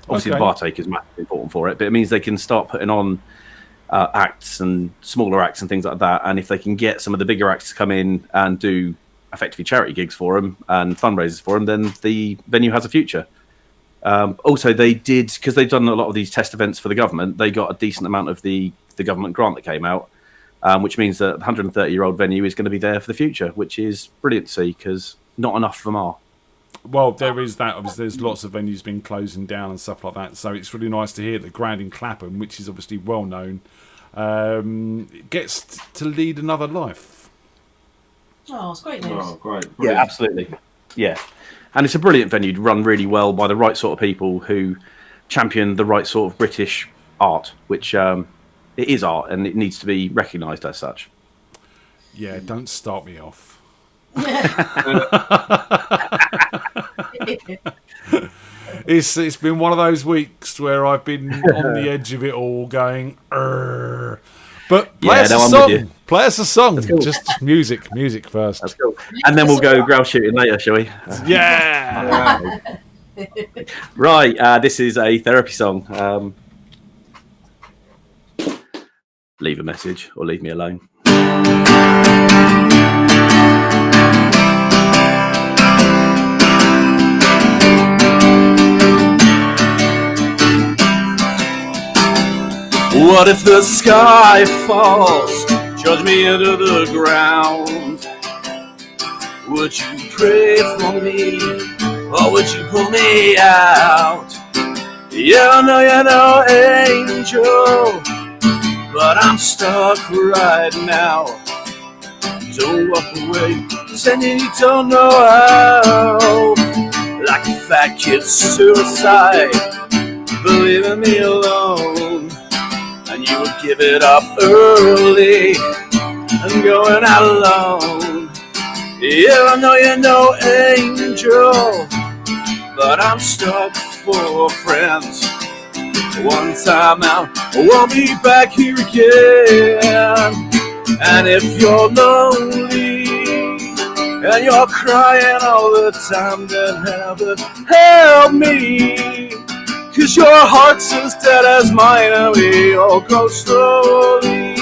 Obviously, Okay. the bar take is massively important for it, but it means they can start putting on acts and smaller acts and things like that. And if they can get some of the bigger acts to come in and do effectively charity gigs for them and fundraisers for them, then the venue has a future. Also, they did, because they've done a lot of these test events for the government, they got a decent amount of the government grant that came out, which means that the 130-year-old venue is going to be there for the future, which is brilliant to see, because not enough of them are. Well, there is that. Obviously, there's lots of venues been closing down and stuff like that. So it's really nice to hear that Grand in Clapham, which is obviously well known, gets to lead another life. Oh, it's great news. Oh, great. Yeah, Brilliant. absolutely. Yeah. And it's a brilliant venue to run really well by the right sort of people who champion the right sort of British art, which it is art and it needs to be recognised as such. Yeah, don't start me off. It's been one of those weeks where I've been on the edge of it all, going, "Arr." But play us a I'm song. with you. Play us a song. That's cool. Just music first. That's cool. And then we'll go grouse shooting later, shall we? Yeah. Right. This is a therapy song. Leave a message or leave me alone. What if the sky falls, judge me into the ground? Would you pray for me, or would you pull me out? You know you're no angel, but I'm stuck right now. Don't walk away, pretending you don't know how. Like a fat kid's suicide, believing me alone. And you would give it up early and going out alone. Yeah, I know you're no angel, but I'm stuck for friends. One time out, I won't be back here again. And if you're lonely and you're crying all the time, then heaven help me. 'Cause your heart's as dead as mine, and we all go slowly.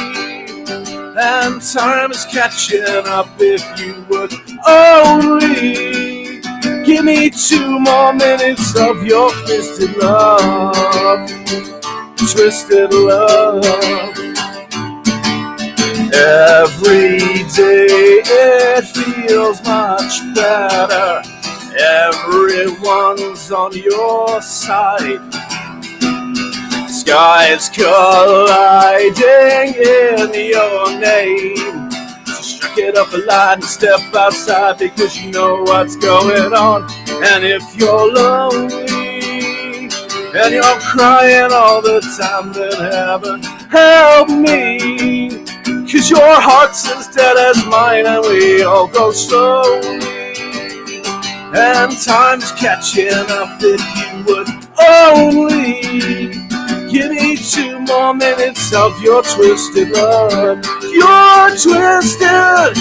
And time is catching up if you would only give me 2 more minutes of your twisted love. Twisted love. Every day it feels much better. Everyone's on your side. Skies colliding in your name. So strike it up a line and step outside, because you know what's going on. And if you're lonely and you're crying all the time, then heaven help me. 'Cause your heart's as dead as mine, and we all go slowly. And time's catching up if you would only give me 2 more minutes of your twisted love. Your twisted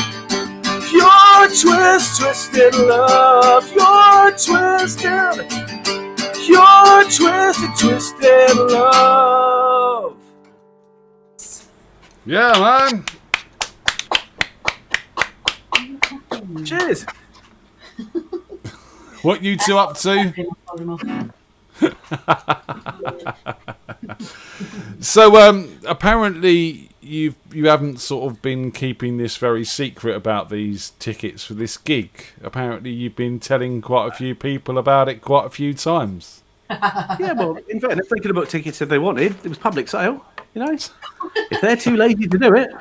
twisted love. Your twisted twisted love. Yeah, man. Cheers. What you two up to? So apparently you haven't sort of been keeping this very secret about these tickets for this gig. Apparently you've been telling quite a few people about it quite a few times. Yeah, well, in fairness, they could have booked tickets if they wanted. It was public sale, you know. If they're too lazy to do it.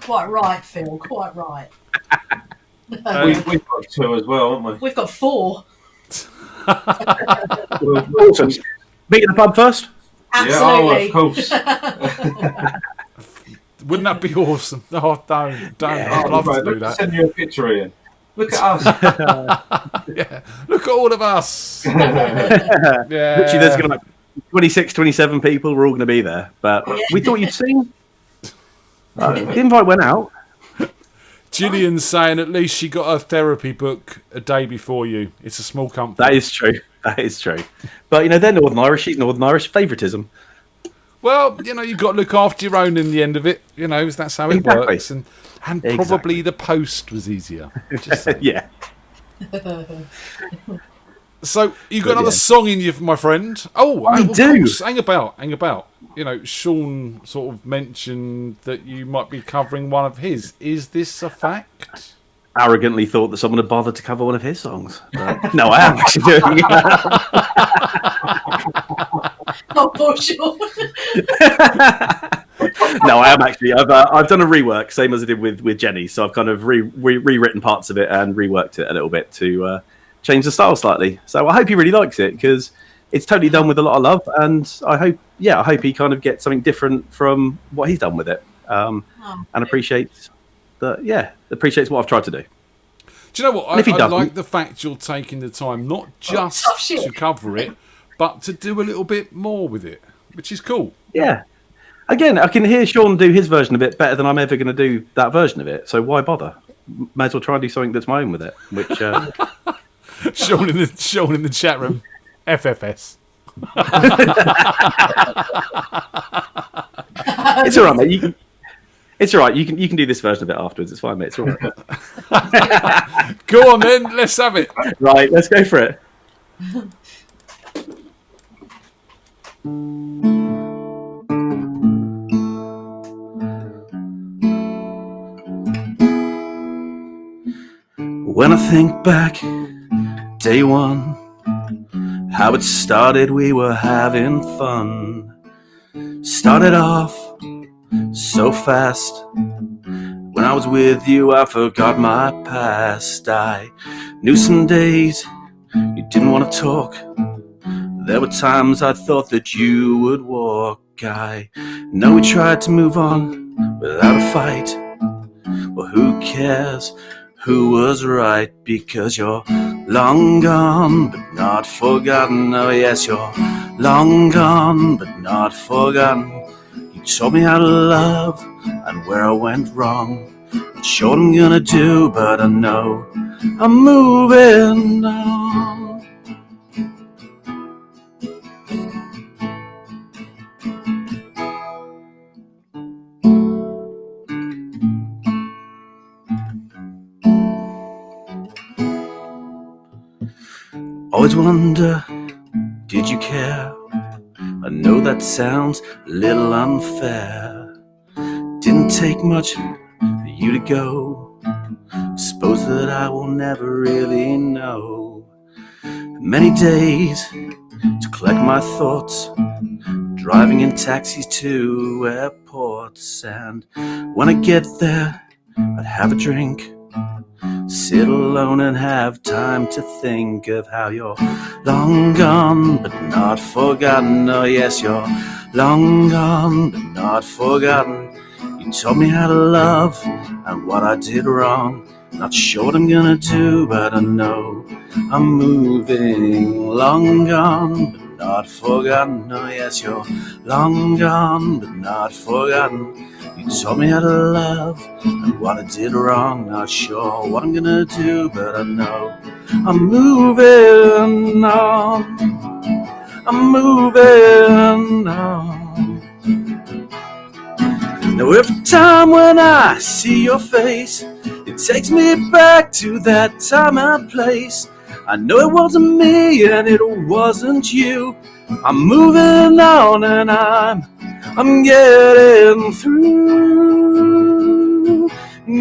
Quite right, Phil. Quite right. We've got 2 as well, haven't we? We've got 4. Awesome. Meet at the pub first? Absolutely. Yeah, of course. Wouldn't that be awesome? Oh, don't. Yeah, I'd love to do that. Send you a picture, Ian. Look at us. Yeah, look at all of us. Yeah. Literally, there's going to be 26, 27 people. We're all going to be there. But we thought you'd sing. The invite went out. Gillian's saying at least she got her therapy book a day before you. It's a small comfort. That is true. That is true. But, you know, they're Northern Irish. She's Northern Irish. Favouritism. Well, you know, you've got to look after your own in the end of it. You know, that's how it works. And probably the post was easier. Yeah. So you got another song in you, my friend. Oh, I of do. course. Hang about. You know, Sean sort of mentioned that you might be covering one of his. Is this a fact? Arrogantly thought that someone had bothered to cover one of his songs. But no, I am actually doing it. Oh, poor Sean. No, I am actually. I've done a rework, same as I did with Jenny. So I've kind of rewritten parts of it and reworked it a little bit to change the style slightly. So I hope he really likes it, because it's totally done with a lot of love, and I hope he kind of gets something different from what he's done with it, and appreciates what I've tried to do. Do you know what? I like the fact you're taking the time not just to cover it, but to do a little bit more with it, which is cool. Yeah. Again, I can hear Sean do his version of it better than I'm ever going to do that version of it. So why bother? May as well try and do something that's my own with it. Which Sean in the chat room, FFS. It's all right, mate. It's all right. You can do this version of it afterwards. It's fine, mate. It's all right. Go on then. Let's have it. Right. Let's go for it. When I think back, day one, how it started, we were having fun. Started off so fast. When I was with you, I forgot my past. I knew some days you didn't want to talk. There were times I thought that you would walk. I know we tried to move on without a fight. Well, who cares who was right? Because you're long gone but not forgotten. Oh yes, you're long gone but not forgotten. You taught me how to love and where I went wrong. Not sure what I'm gonna do, but I know I'm moving on. Always wonder, did you care? I know that sounds a little unfair. Didn't take much for you to go. Suppose that I will never really know. Many days to collect my thoughts, driving in taxis to airports. And when I get there, I'd have a drink, sit alone and have time to think of how you're long gone but not forgotten. Oh yes, you're long gone but not forgotten. You taught me how to love and what I did wrong. Not sure what I'm gonna do, but I know I'm moving. Long gone but not forgotten. Oh yes, you're long gone but not forgotten. You taught me how to love and what I did wrong. Not sure what I'm gonna do, but I know I'm moving on. I'm moving on. Now every time when I see your face, it takes me back to that time and place. I know it wasn't me and it wasn't you. I'm moving on and I'm getting through,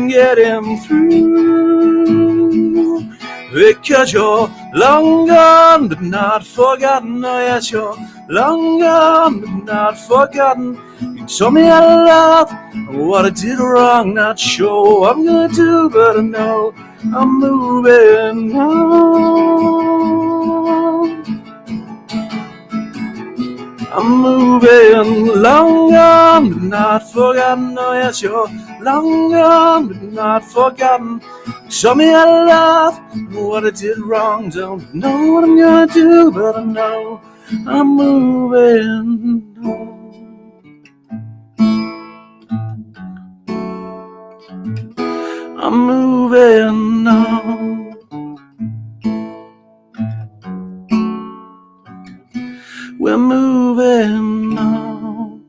getting through. Because you're long gone but not forgotten. Oh yes, you're long gone but not forgotten. You taught me how to love and what I did wrong. Not sure what I'm gonna do, but I know I'm moving on. I'm moving, long gone but not forgotten. Oh yes, you're long gone but not forgotten. Show me how to love and what I did wrong. Don't know what I'm gonna do, but I know I'm moving on. I'm moving on. We're moving on.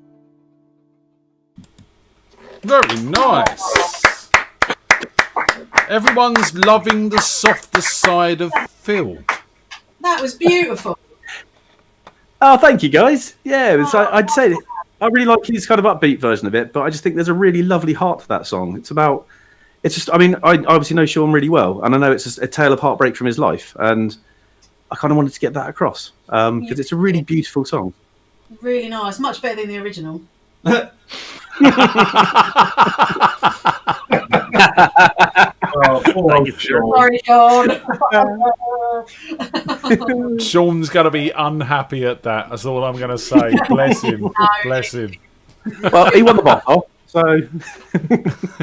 Very nice. Everyone's loving the softer side of Phil. That was beautiful. Oh, thank you, guys. Yeah, it was, I'd say I really like his kind of upbeat version of it, but I just think there's a really lovely heart to that song. I mean, I obviously know Sean really well, and I know it's just a tale of heartbreak from his life, and I kind of wanted to get that across because it's a really beautiful song. Really nice. Much better than the original. Sorry, Sean. Sean's going to be unhappy at that. That's all I'm going to say. Bless him. No. Bless him. Well, he won the boss off, so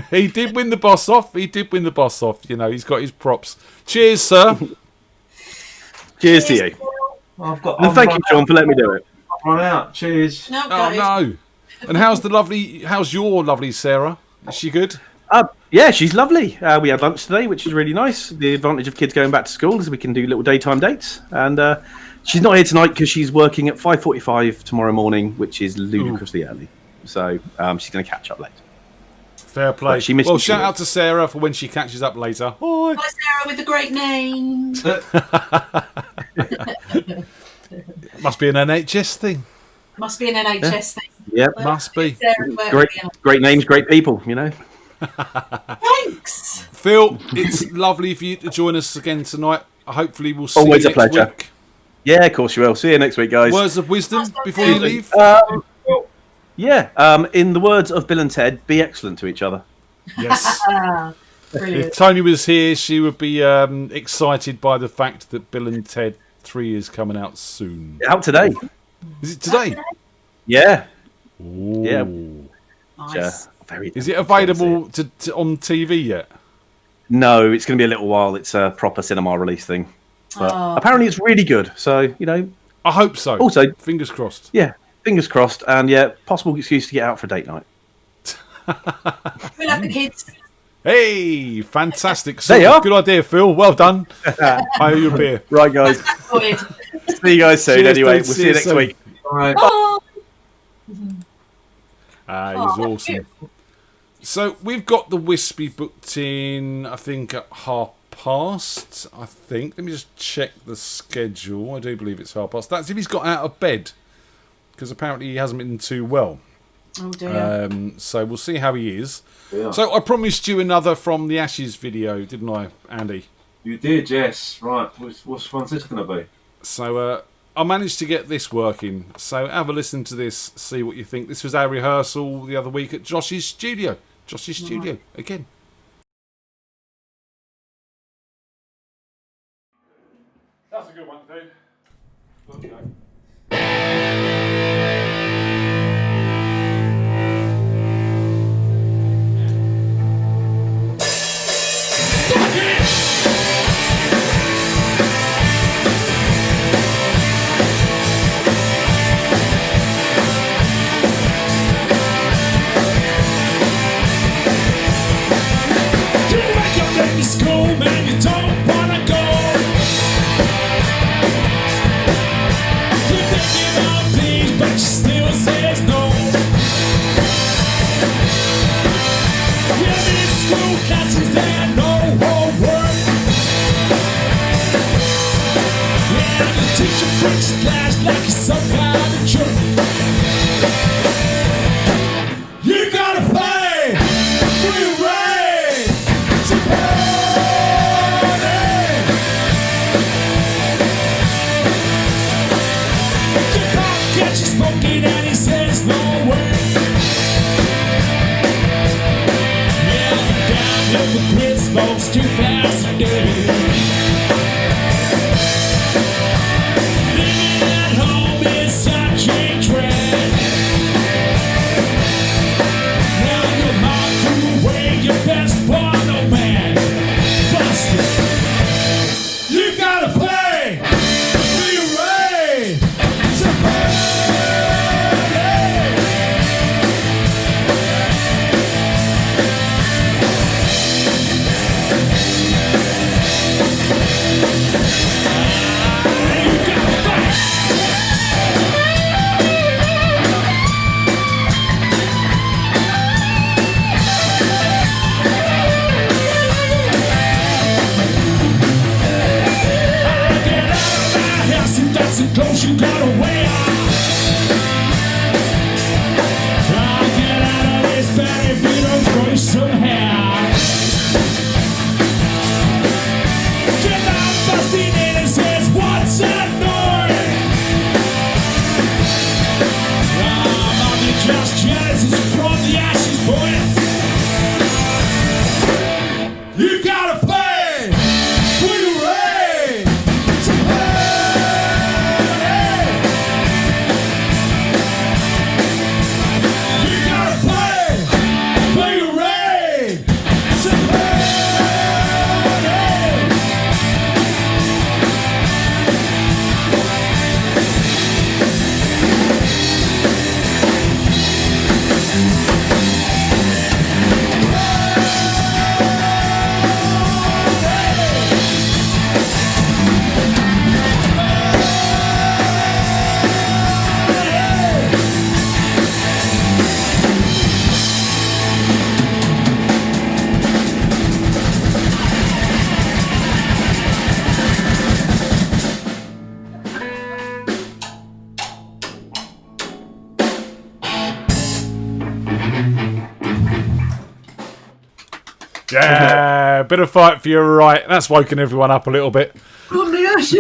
he did win the boss off. He did win the boss off. You know, he's got his props. Cheers, sir. Cheers to you. And thank you, Sean, for letting me do it. I've run out. Cheers. No, no. And how's your lovely Sarah? Is she good? Yeah, she's lovely. We had lunch today, which is really nice. The advantage of kids going back to school is we can do little daytime dates. And she's not here tonight because she's working at 5:45 tomorrow morning, which is ludicrously early. So she's going to catch up later. Fair play. Well, shout out to Sarah for when she catches up later. Hi, Sarah, with the great name. Must be an NHS thing. Must be an NHS thing. Yep. Must be. Great names, great people, you know. Thanks. Phil, it's lovely for you to join us again tonight. Hopefully, we'll see Always you a next pleasure. week. Yeah, of course you will. See you next week, guys. Words of wisdom before you leave? In the words of Bill and Ted, be excellent to each other. Yes. Brilliant. If Tony was here, she would be excited by the fact that Bill and Ted 3 is coming out soon. Out today. Is it today? Yeah. Ooh. Yeah. Nice. Is it available to on TV yet? No, it's going to be a little while. It's a proper cinema release thing. But Oh. apparently it's really good. So, I hope so. Also, fingers crossed. Yeah, fingers crossed. And possible excuse to get out for date night. We love the kids. Hey, fantastic. There you are. Good idea, Phil. Well done. I owe you a beer. Right, guys. See you guys soon. Cheers, Anyway, dude. we'll see you next soon. week. All right. He's awesome. So we've got the Wispy booked in, I think, at past. I think. Let me just check the schedule. I do believe it's past. That's if he's got out of bed, because apparently he hasn't been too well. Oh dear. So we'll see how he is. Yeah. So I promised you another from the Ashes video, didn't I, Andy? You did, yes. Right. What's one's this going to be? So I managed to get this working. So have a listen to this, see what you think. This was our rehearsal the other week at Josh's studio. Josh's studio again. That's a good one, dude. Okay. School, man, you don't wanna go. You're thinking of things, but you still says no. You're in school classes and no homework. Yeah, the teacher breaks the glass like he's some kind of jerk. You gotta pay for your right to pay. Smoking and he says no way. Yeah, the downhill quit smokes too fast a day. Living at home is such a trend. Now you're hard to away your best porno man. Busted. You gotta pay for your right to pay. Yeah, bit of fight for your right. That's woken everyone up a little bit. From the ashes.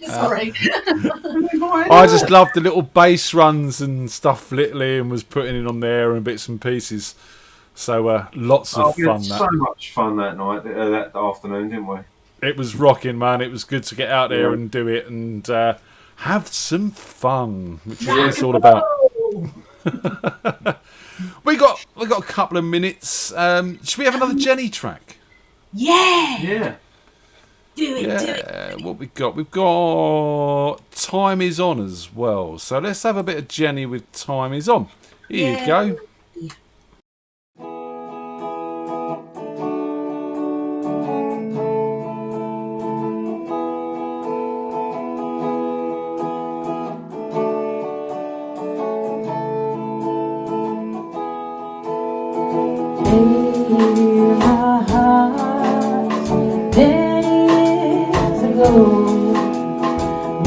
Sorry. I just loved the little bass runs and stuff Liam was putting in on there and bits and pieces. So lots of we fun. had so much fun that night, that afternoon, didn't we? It was rocking, man. It was good to get out there and do it and have some fun, which is what it's all about. we got a couple of minutes. Should we have another Jenny track? Yeah. Yeah. Do it. What we got? We've got Time Is On as well. So let's have a bit of Jenny with Time Is On. Here you go.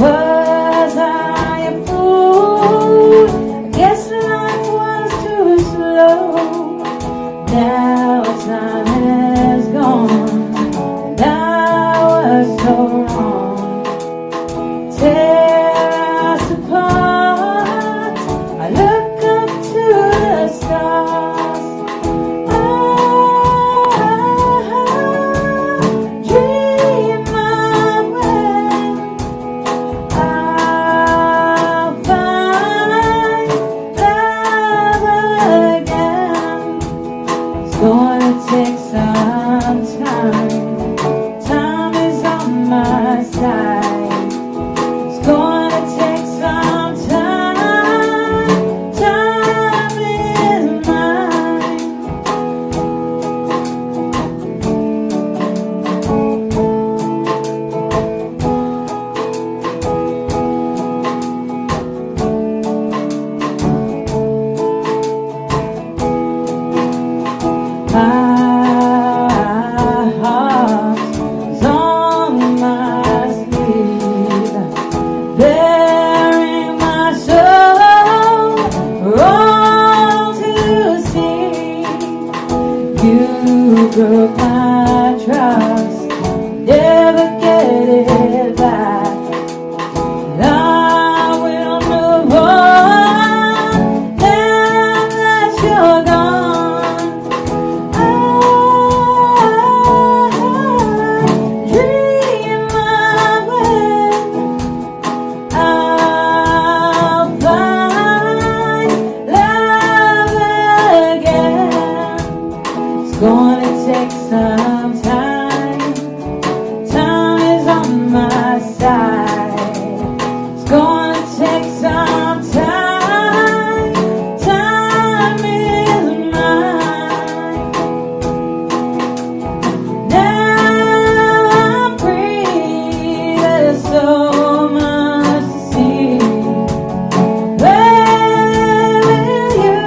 Was I a fool? I guess life was too slow. Now time has gone, and I was so wrong. Tear us apart. I look up to the stars. Dream my way. I'll find love again. It's gonna take some time. Time is on my side. It's gonna take some time. Time is mine. My heart is on my sleeve, bearing my soul for all to see. You broke my trust, never get it back. And I will move on now that you're gone. Dream my way. I'll find love again. It's gonna take some time. Time is on my side. It's gonna take some time. Time is mine. Now I'm free. There's so much to see. Where will you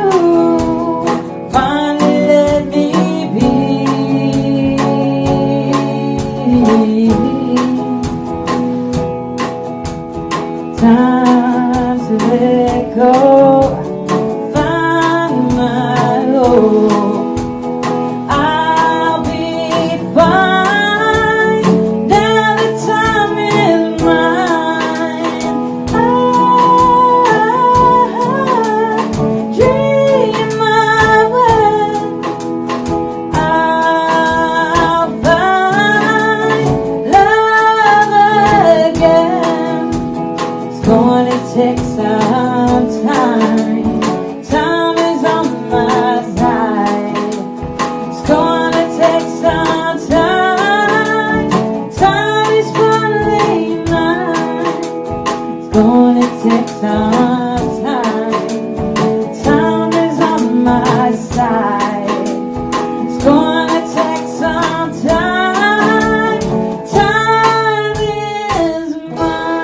finally let me be? Time to let go, find my hope. I'll be fine now the time is mine. Dream my way. I'll find love again. It's gonna take some time. Time is on my side. It's gonna take some time. Time is finally mine. It's gonna take some time. Time is on my side. It's gonna take some time. Time is mine.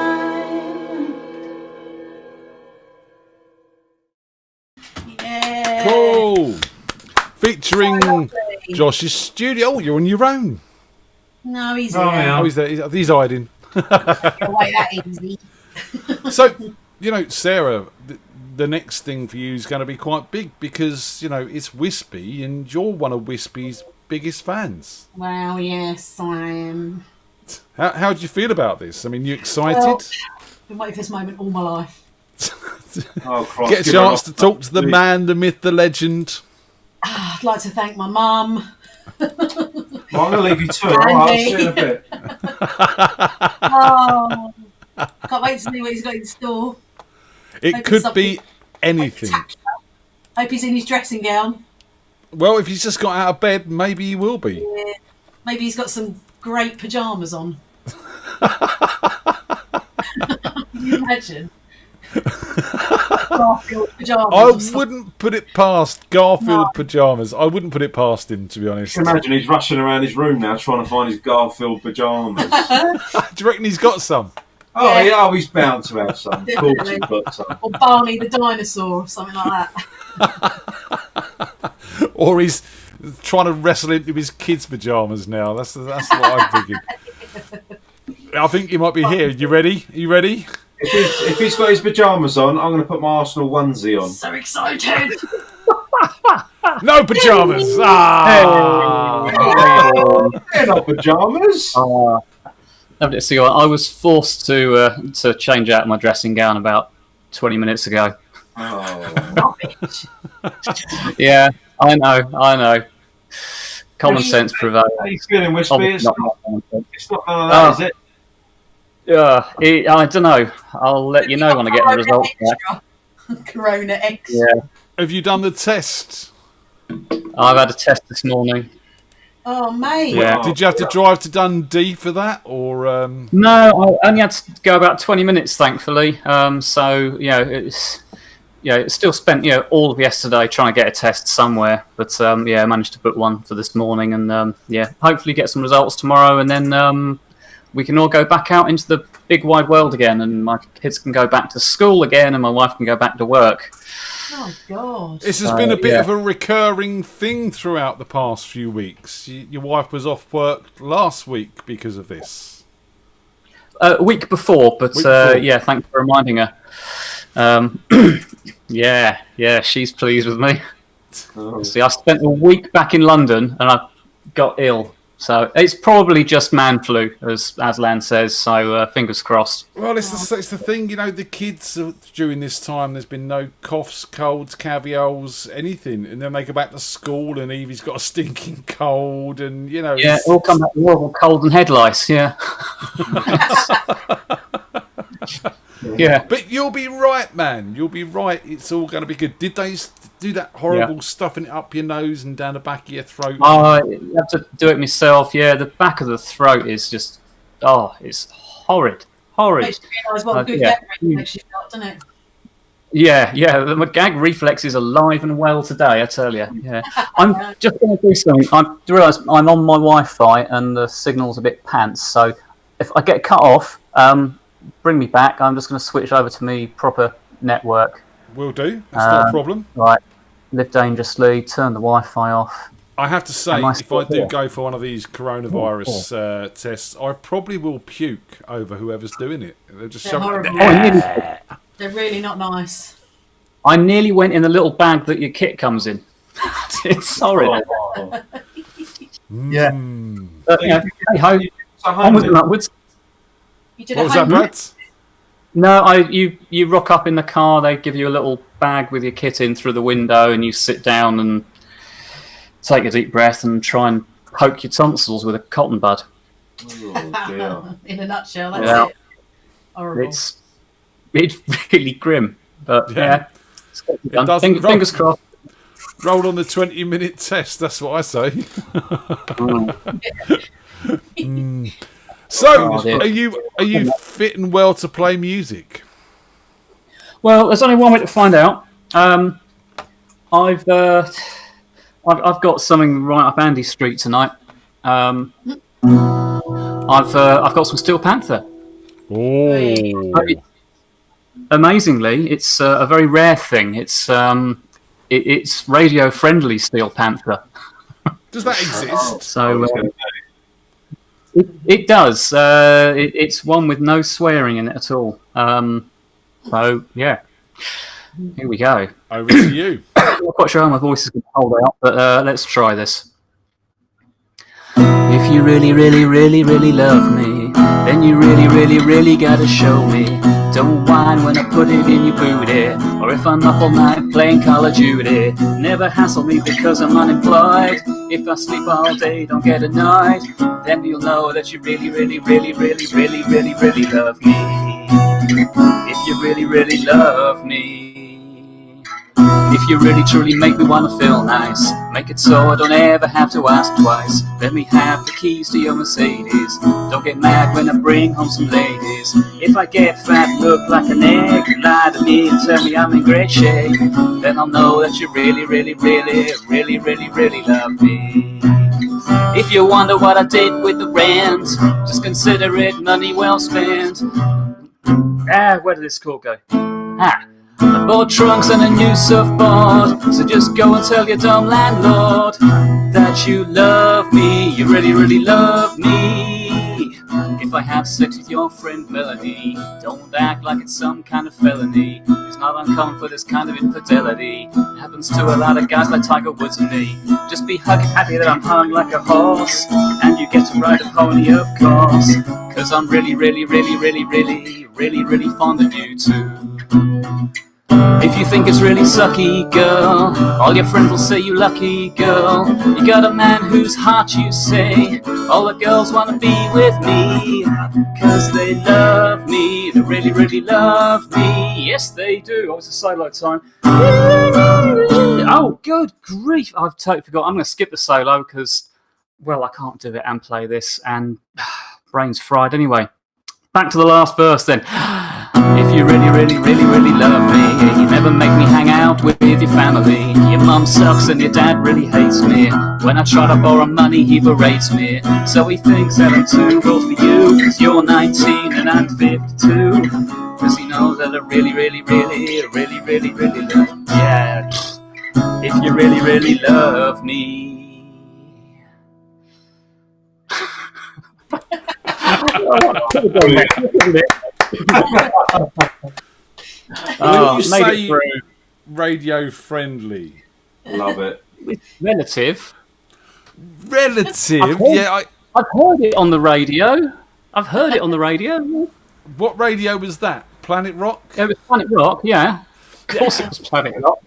Cool. Featuring Josh's studio. Oh, you're on your own. No, he's Oh, here. yeah. He's there. He's hiding. Get away that easy. So, Sarah, the next thing for you is going to be quite big because, you know, it's Wispy and you're one of Wispy's biggest fans. Wow, yes, I am. How do you feel about this? I mean, you excited? Well, I've been waiting for this moment all my life. Oh, Christ. Get a chance to talk to the man, the myth, the legend. I'd like to thank my mum. Well, I'm going to leave you to it. I'll see you in a bit. Oh, can't wait to see what he's got in store. It Hope could it's be anything. Hope he's in his dressing gown. Well, if he's just got out of bed, maybe he will be. Yeah. Maybe he's got some great pyjamas on. Can you imagine? Garfield pyjamas. I wouldn't put it past Garfield pyjamas. I wouldn't put it past him, to be honest. Can you imagine he's rushing around his room now trying to find his Garfield pyjamas. Do you reckon he's got some? Oh, yeah, he's bound to have some. Of course he's got some. Or Barney the dinosaur or something like that. Or he's trying to wrestle into his kids' pyjamas now. That's what I'm thinking. I think he might be here. You ready? Are you ready? If he's got his pyjamas on, I'm going to put my Arsenal onesie on. So excited! No pyjamas! They're not pyjamas! So I was forced to change out my dressing gown about 20 minutes ago. Oh. Yeah, I know. Common sense prevails. How you feeling, Wispy? It's not none of that, is it? Yeah, I don't know. I'll let you know when I get the results back. Corona X. Yeah. Have you done the test? I've had a test this morning. Oh, mate. Yeah. Did you have to drive to Dundee for that, or? No, I only had to go about 20 minutes, thankfully. So it's still spent all of yesterday trying to get a test somewhere, but I managed to book one for this morning, and hopefully get some results tomorrow, and then we can all go back out into the big wide world again, and my kids can go back to school again, and my wife can go back to work. Oh, God. This has been a bit of a recurring thing throughout the past few weeks. Your wife was off work last week because of this. A week before, but thanks for reminding her. She's pleased with me. Oh. See, I spent a week back in London, and I got ill. So it's probably just man flu, as Lan says. So fingers crossed. Well, it's the thing, the kids during this time. There's been no coughs, colds, cavials, anything, and then they go back to school, and Evie's got a stinking cold, and Yeah, all come back horrible cold and head lice. Yeah. Yeah. But you'll be right, man. You'll be right. It's all going to be good. Did they do that horrible stuffing it up your nose and down the back of your throat? I have to do it myself. Yeah, the back of the throat is just, it's horrid. Makes you realise what a good gag reflex you've got, doesn't it? Yeah. The gag reflex is alive and well today, I tell you. Yeah. I'm just going to do something. I realise I'm on my Wi-Fi and the signal's a bit pants. So if I get cut off, bring me back. I'm just going to switch over to me proper network. Will do. That's not a problem. Right. Live dangerously. Turn the Wi-Fi off. I have to say, if I do go for one of these coronavirus tests, I probably will puke over whoever's doing it. They're just They're horrible. They're really not nice. I nearly went in the little bag that your kit comes in. It's horrid. Yeah. Hey ho. Onwards and upwards. What was that, Brett? No, you rock up in the car. They give you a little bag with your kit in through the window, and you sit down and take a deep breath and try and poke your tonsils with a cotton bud. Oh, dear. In a nutshell, that's it. Horrible. It's really grim, but it's got to be done. Fingers crossed. Roll on the 20-minute test. That's what I say. So, are you fit and well to play music? Well, there's only one way to find out. I've got something right up Andy Street tonight. I've got some Steel Panther. Oh! Amazingly, it's a very rare thing. It's radio friendly Steel Panther. Does that exist? So it does. It's one with no swearing in it at all. So yeah. Here we go. Over to you. I'm not quite sure how my voice is going to hold out, but let's try this. If you really, really, really, really love me, then you really, really, really gotta show me. Don't whine when I put it in your booty, or if I'm up all night playing Call of Duty. Never hassle me because I'm unemployed. If I sleep all day, don't get annoyed. Then you'll know that you really, really, really, really, really, really, really love me. If you really, really love me. If you really truly make me wanna feel nice, make it so I don't ever have to ask twice. Let me have the keys to your Mercedes. Don't get mad when I bring home some ladies. If I get fat, look like an egg, lie to me and tell me I'm in great shape, then I'll know that you really, really, really, really, really, really love me. If you wonder what I did with the rent, just consider it money well spent. Where did this call go? I bought trunks and a new surfboard, so just go and tell your dumb landlord that you love me, you really, really love me. If I have sex with your friend Melanie, don't act like it's some kind of felony. It's not uncommon for this kind of infidelity. It happens to a lot of guys like Tiger Woods and me. Just be happy that I'm hung like a horse, and you get to ride a pony, of course, cause I'm really, really, really, really, really, really, really fond of you too. If you think it's really sucky, girl, all your friends will say you lucky, girl. You got a man who's hot, you say. All the girls wanna be with me, cause they love me, they really, really love me. Yes, they do. Oh, it's a solo time. Oh, good grief. I've totally forgot. I'm gonna skip the solo because, well, I can't do it and play this, and brain's fried anyway. Back to the last verse then. If you really, really, really, really love me, you never make me hang out with your family. Your mum sucks and your dad really hates me. When I try to borrow money, he berates me. So he thinks that I'm too old for you, cause you're 19 and I'm 52. Cause he knows that I really, really, really, really, really, really love him. Yeah. If you really, really love me. When you say radio friendly, love it. It's relative. Relative, I've heard it on the radio. I've heard it on the radio. What radio was that? Planet Rock? It was Planet Rock, yeah. Of course it was Planet Rock.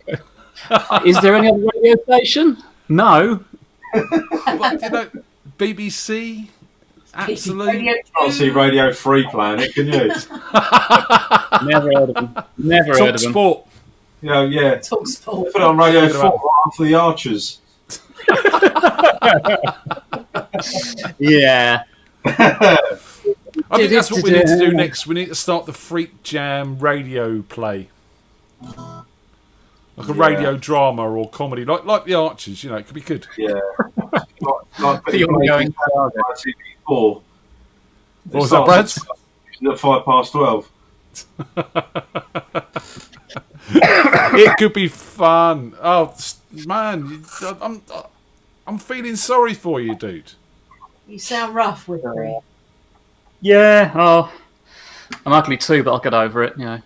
Is there any other radio station? No. Well, you know, BBC? Absolutely. Can't see Radio Free Planet, can you? Never heard of them. Never heard of them. Sport. Yeah. Talk Sport. Put it on Radio 4 right after the Archers. Yeah. I think that's what we need to do next. We need to start the FreakJam radio play. Like a radio drama or comedy, like the Archers, you know, it could be good. Yeah. like the ongoing TV4. What was that, Brad? At 12:05. It could be fun. Oh man, I'm feeling sorry for you, dude. You sound rough, Whitbury. Yeah. Oh, I'm ugly too, but I'll get over it. You know.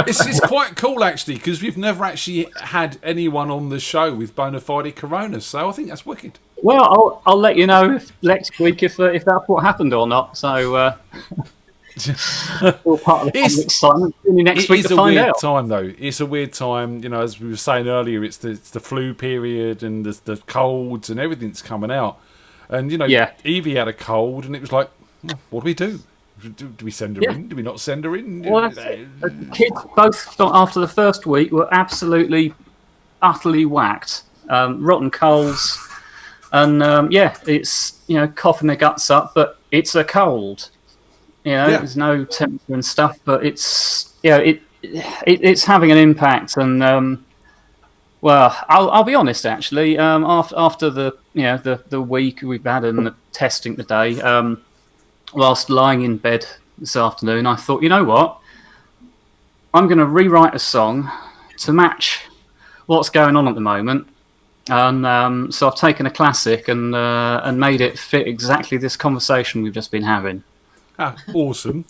It's quite cool actually because we've never actually had anyone on the show with bona fide corona, so I think that's wicked. Well, I'll let you know next week if that's what happened or not. So all part of the excitement. Next week to find out. It's a weird time though. It's a weird time. You know, as we were saying earlier, it's the flu period and the colds and everything's coming out. And you know, Evie had a cold, and it was like, what do we do? Do we send her in? Do we not send her in? Well, the kids both after the first week were absolutely, utterly whacked. Rotten colds, and it's coughing their guts up, but it's a cold. There's no temperature and stuff, but it's it's having an impact. And well, I'll be honest actually. After the week we've had and the testing today. Whilst lying in bed this afternoon, I thought, you know what? I'm going to rewrite a song to match what's going on at the moment. And so I've taken a classic and made it fit exactly this conversation we've just been having. Awesome.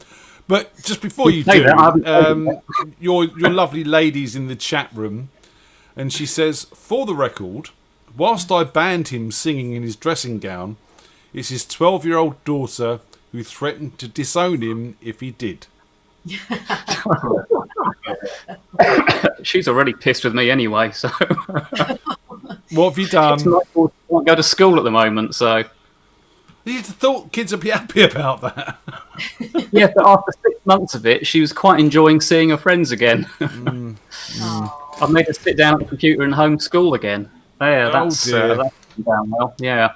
But just before you Say do, that, I haven't told you your lovely lady's in the chat room, and she says, for the record, whilst I banned him singing in his dressing gown, it's his 12-year-old daughter who threatened to disown him if he did. She's already pissed with me anyway, so. What have you done? She won't go to school at the moment, so. You'd have thought kids would be happy about that. Yeah, but after 6 months of it, she was quite enjoying seeing her friends again. I've made her sit down at the computer and homeschool again. Yeah, that's going down well. Yeah.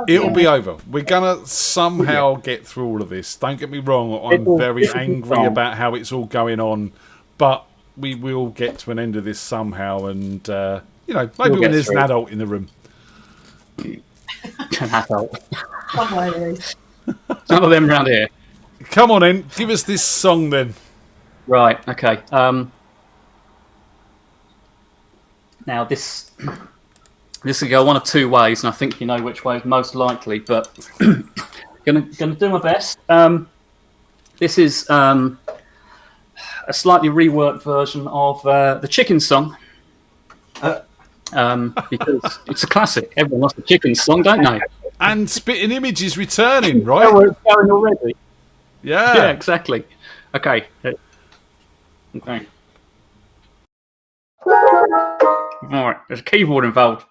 It'll be over. We're gonna somehow get through all of this. Don't get me wrong. I'm very angry about how it's all going on, but we will get to an end of this somehow. And maybe when there's an adult in the room. An adult. None of them around here. Come on, then. Give us this song, then. Right. Okay. Now this will go one of two ways, and I think you know which way is most likely. But gonna do my best. This is a slightly reworked version of the Chicken song. Because it's a classic. Everyone loves the Chicken song, don't they? And Spitting Image is returning, right? Oh, it's going already. Yeah. Yeah, exactly. Okay. Okay. All right. There's a keyboard involved.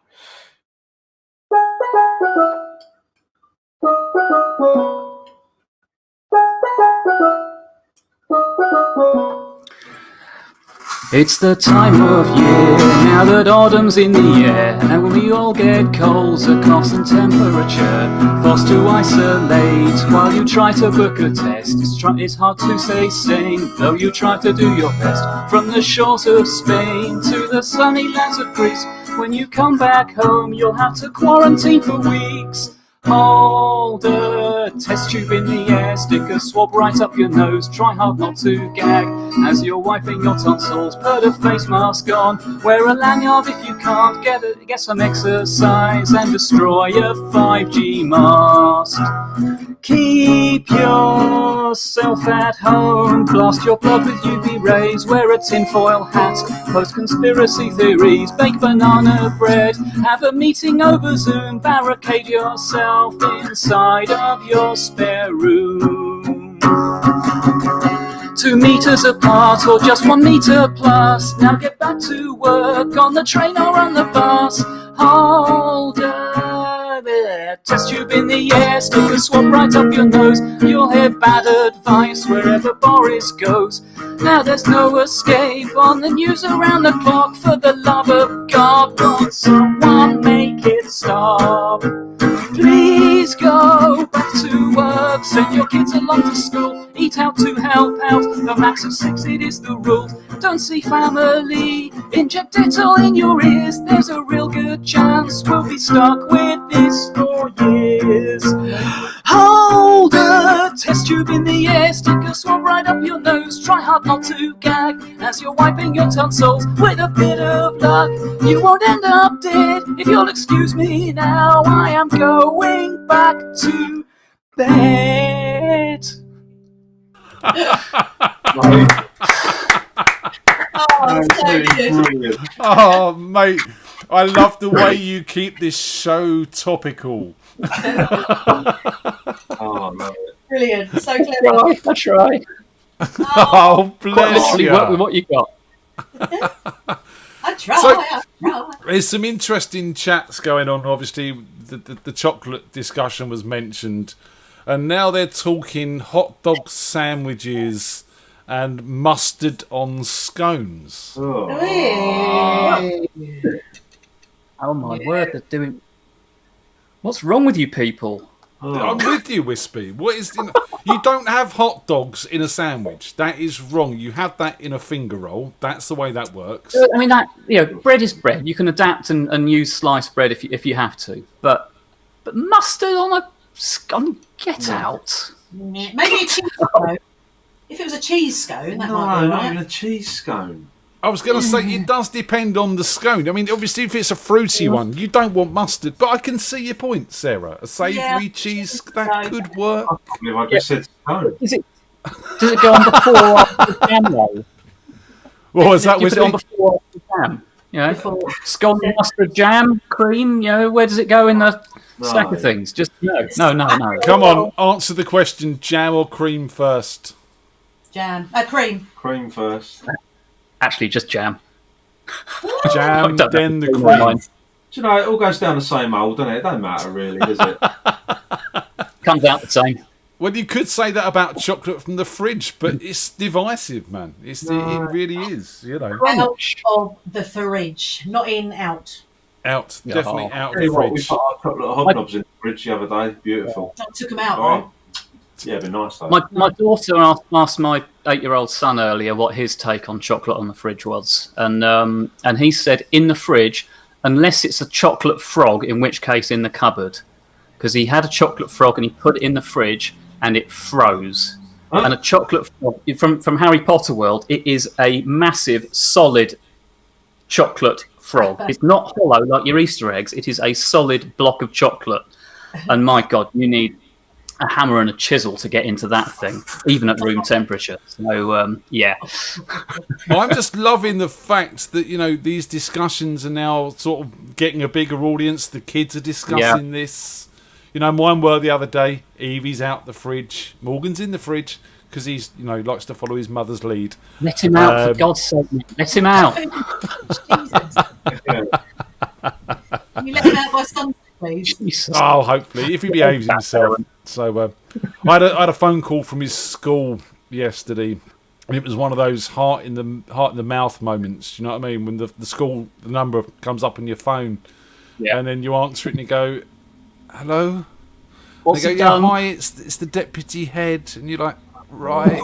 It's the time of year, now that autumn's in the air, and we all get colds, a cough and temperature, forced to isolate while you try to book a test. It's hard to stay sane, though you try to do your best. From the shores of Spain to the sunny lands of Greece, when you come back home you'll have to quarantine for weeks. Hold a test tube in the air, stick a swab right up your nose, try hard not to gag as you're wiping your tonsils, put a face mask on, wear a lanyard if you can't, get some exercise and destroy a 5G mast. Keep yourself at home, blast your blood with UV rays, wear a tinfoil hat, post conspiracy theories, bake banana bread, have a meeting over Zoom, barricade yourself inside of your spare room. 2 meters apart or just 1 meter plus, now get back to work on the train or on the bus. Hold a test tube in the air, stick a swab right up your nose, you'll hear bad advice wherever Boris goes. Now there's no escape on the news around the clock, for the love of God, won't someone make it stop? Please go back to work, send your kids along to school, eat out to help out, the max of 6 it is the rule. Don't see family, inject it all in your ears, there's a real good chance we'll be stuck with this for years. Hold a test tube in the air, stick a swab right up your nose, try hard not to gag as you're wiping your tonsils. With a bit of luck you won't end up dead. If you'll excuse me now, I am going back to bed. Oh, mate, I love the way you keep this show topical. Oh, no. Brilliant, so clever. I try. Oh, bless you. Work with what you got. I try. So, there's some interesting chats going on. Obviously, the chocolate discussion was mentioned, and now they're talking hot dog sandwiches and mustard on scones. Oh my word, they're doing. What's wrong with you people? I'm with you, Wispy. What is you don't have hot dogs in a sandwich. That is wrong. You have that in a finger roll. That's the way that works. I mean, bread is bread. You can adapt and use sliced bread if you have to. But mustard on a scone, get out. Maybe a cheese scone. If it was a cheese scone, that might be not right. even a cheese scone. I was going to say, it does depend on the scone. I mean, obviously, if it's a fruity one, you don't want mustard. But I can see your point, Sarah. A savoury cheese, that could work. I just said scone. Does it go on before or after the jam roll? What was that? Do you put it on before or after the jam? You know, scone mustard jam, cream. You know, where does it go in the stack of things? Just no. Come on, answer the question: jam or cream first? Jam. Cream. Cream first. Actually, just jam. Jam, then the cream. Do you know, it all goes down the same mould, doesn't it? It don't matter really, does it? Comes out the same. Well, you could say that about chocolate from the fridge, but it's divisive, man. It really is, you know. Out of the fridge, not in, out. Out, definitely out of Tell the you what, we fridge. put our couple of hobnobs in the fridge the other day. Beautiful. I took them out, Oh. Yeah, it'd be nice though. My daughter asked my 8-year-old son earlier what his take on chocolate on the fridge was, and he said in the fridge, unless it's a chocolate frog, in which case in the cupboard, because he had a chocolate frog and he put it in the fridge and it froze. Huh? And a chocolate frog from Harry Potter world, it is a massive solid chocolate frog. It's not hollow like your Easter eggs. It is a solid block of chocolate. And my God, you need a hammer and a chisel to get into that thing, even at room temperature. So, yeah. I'm just loving the fact that, you know, these discussions are now sort of getting a bigger audience. The kids are discussing this. You know, mine were the other day. Evie's out the fridge. Morgan's in the fridge because he's, you know, likes to follow his mother's lead. Let him out, for God's sake. Let him out. Can you let him out by Sunday, please? Oh, hopefully, if he behaves himself. So, I had a phone call from his school yesterday, and it was one of those heart in the mouth moments. You know what I mean? When the school number comes up on your phone, and then you answer it and you go, "Hello." What's they it go, done? "Yeah, hi, it's the deputy head," and you're like, "Right."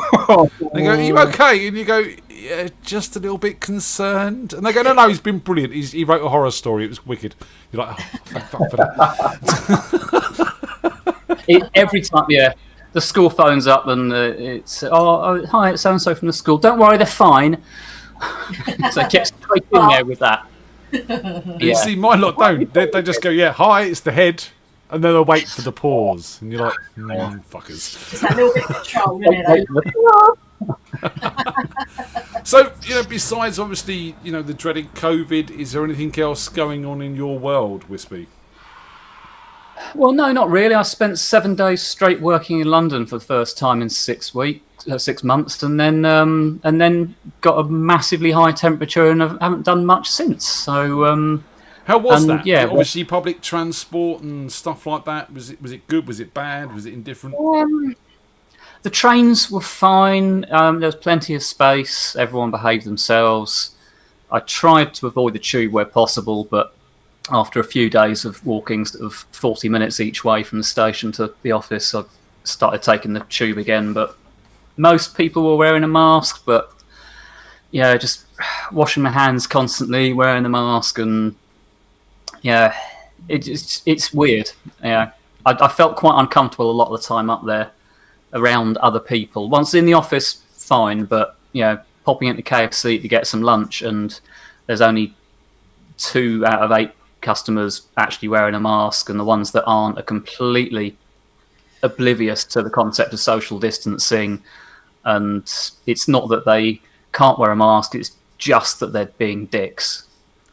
They go, "Are you okay?" And you go, "Yeah, just a little bit concerned." And they go, "No, he's been brilliant. He wrote a horror story. It was wicked." You're like, "Oh, thank fuck for that." Every time, the school phones up and it's, oh, hi, it's so-and-so from the school. Don't worry, they're fine. So it gets straight in there with that. You see, my lot don't. They just go, "Yeah, hi, it's the head," and then they'll wait for the pause, and you're like, fuckers. Just that little bit of control, isn't it? So, you know, besides obviously, you know, the dreaded COVID, is there anything else going on in your world, Wispy? Well, no, not really. I spent 7 days straight working in London for the first time in 6 months, and then got a massively high temperature, and I haven't done much since. So, how was that? Yeah, obviously public transport and stuff like that. Was it good? Was it bad? Was it indifferent? The trains were fine. There was plenty of space. Everyone behaved themselves. I tried to avoid the tube where possible, but after a few days of walking of 40 minutes each way from the station to the office, I started taking the tube again. But most people were wearing a mask, but yeah, just washing my hands constantly, wearing the mask, and yeah, it's weird. Yeah, I felt quite uncomfortable a lot of the time up there around other people. Once in the office, fine, but you know, popping into KFC to get some lunch, and there's only 2 out of 8 customers actually wearing a mask, and the ones that aren't are completely oblivious to the concept of social distancing. And it's not that they can't wear a mask, it's just that they're being dicks.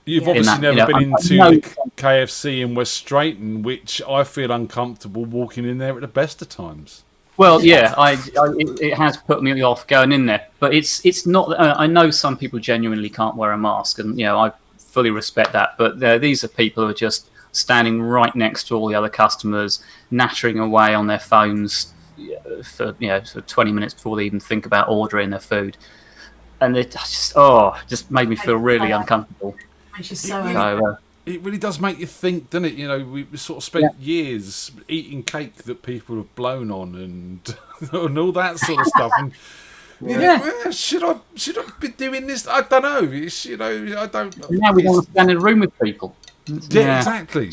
You've obviously never been into the KFC in West Drayton, which I feel uncomfortable walking in there at the best of times. Well, yeah, it has put me off going in there, but it's not. I know some people genuinely can't wear a mask, and you know, I fully respect that. But these are people who are just standing right next to all the other customers, nattering away on their phones for 20 minutes before they even think about ordering their food, and it just made me feel really uncomfortable. It really does make you think, doesn't it? You know, we sort of spent years eating cake that people have blown on and and all that sort of stuff. And you know, should I be doing this? I don't know. It's, you know, I don't. Now we don't stand in a room with people. Yeah, exactly.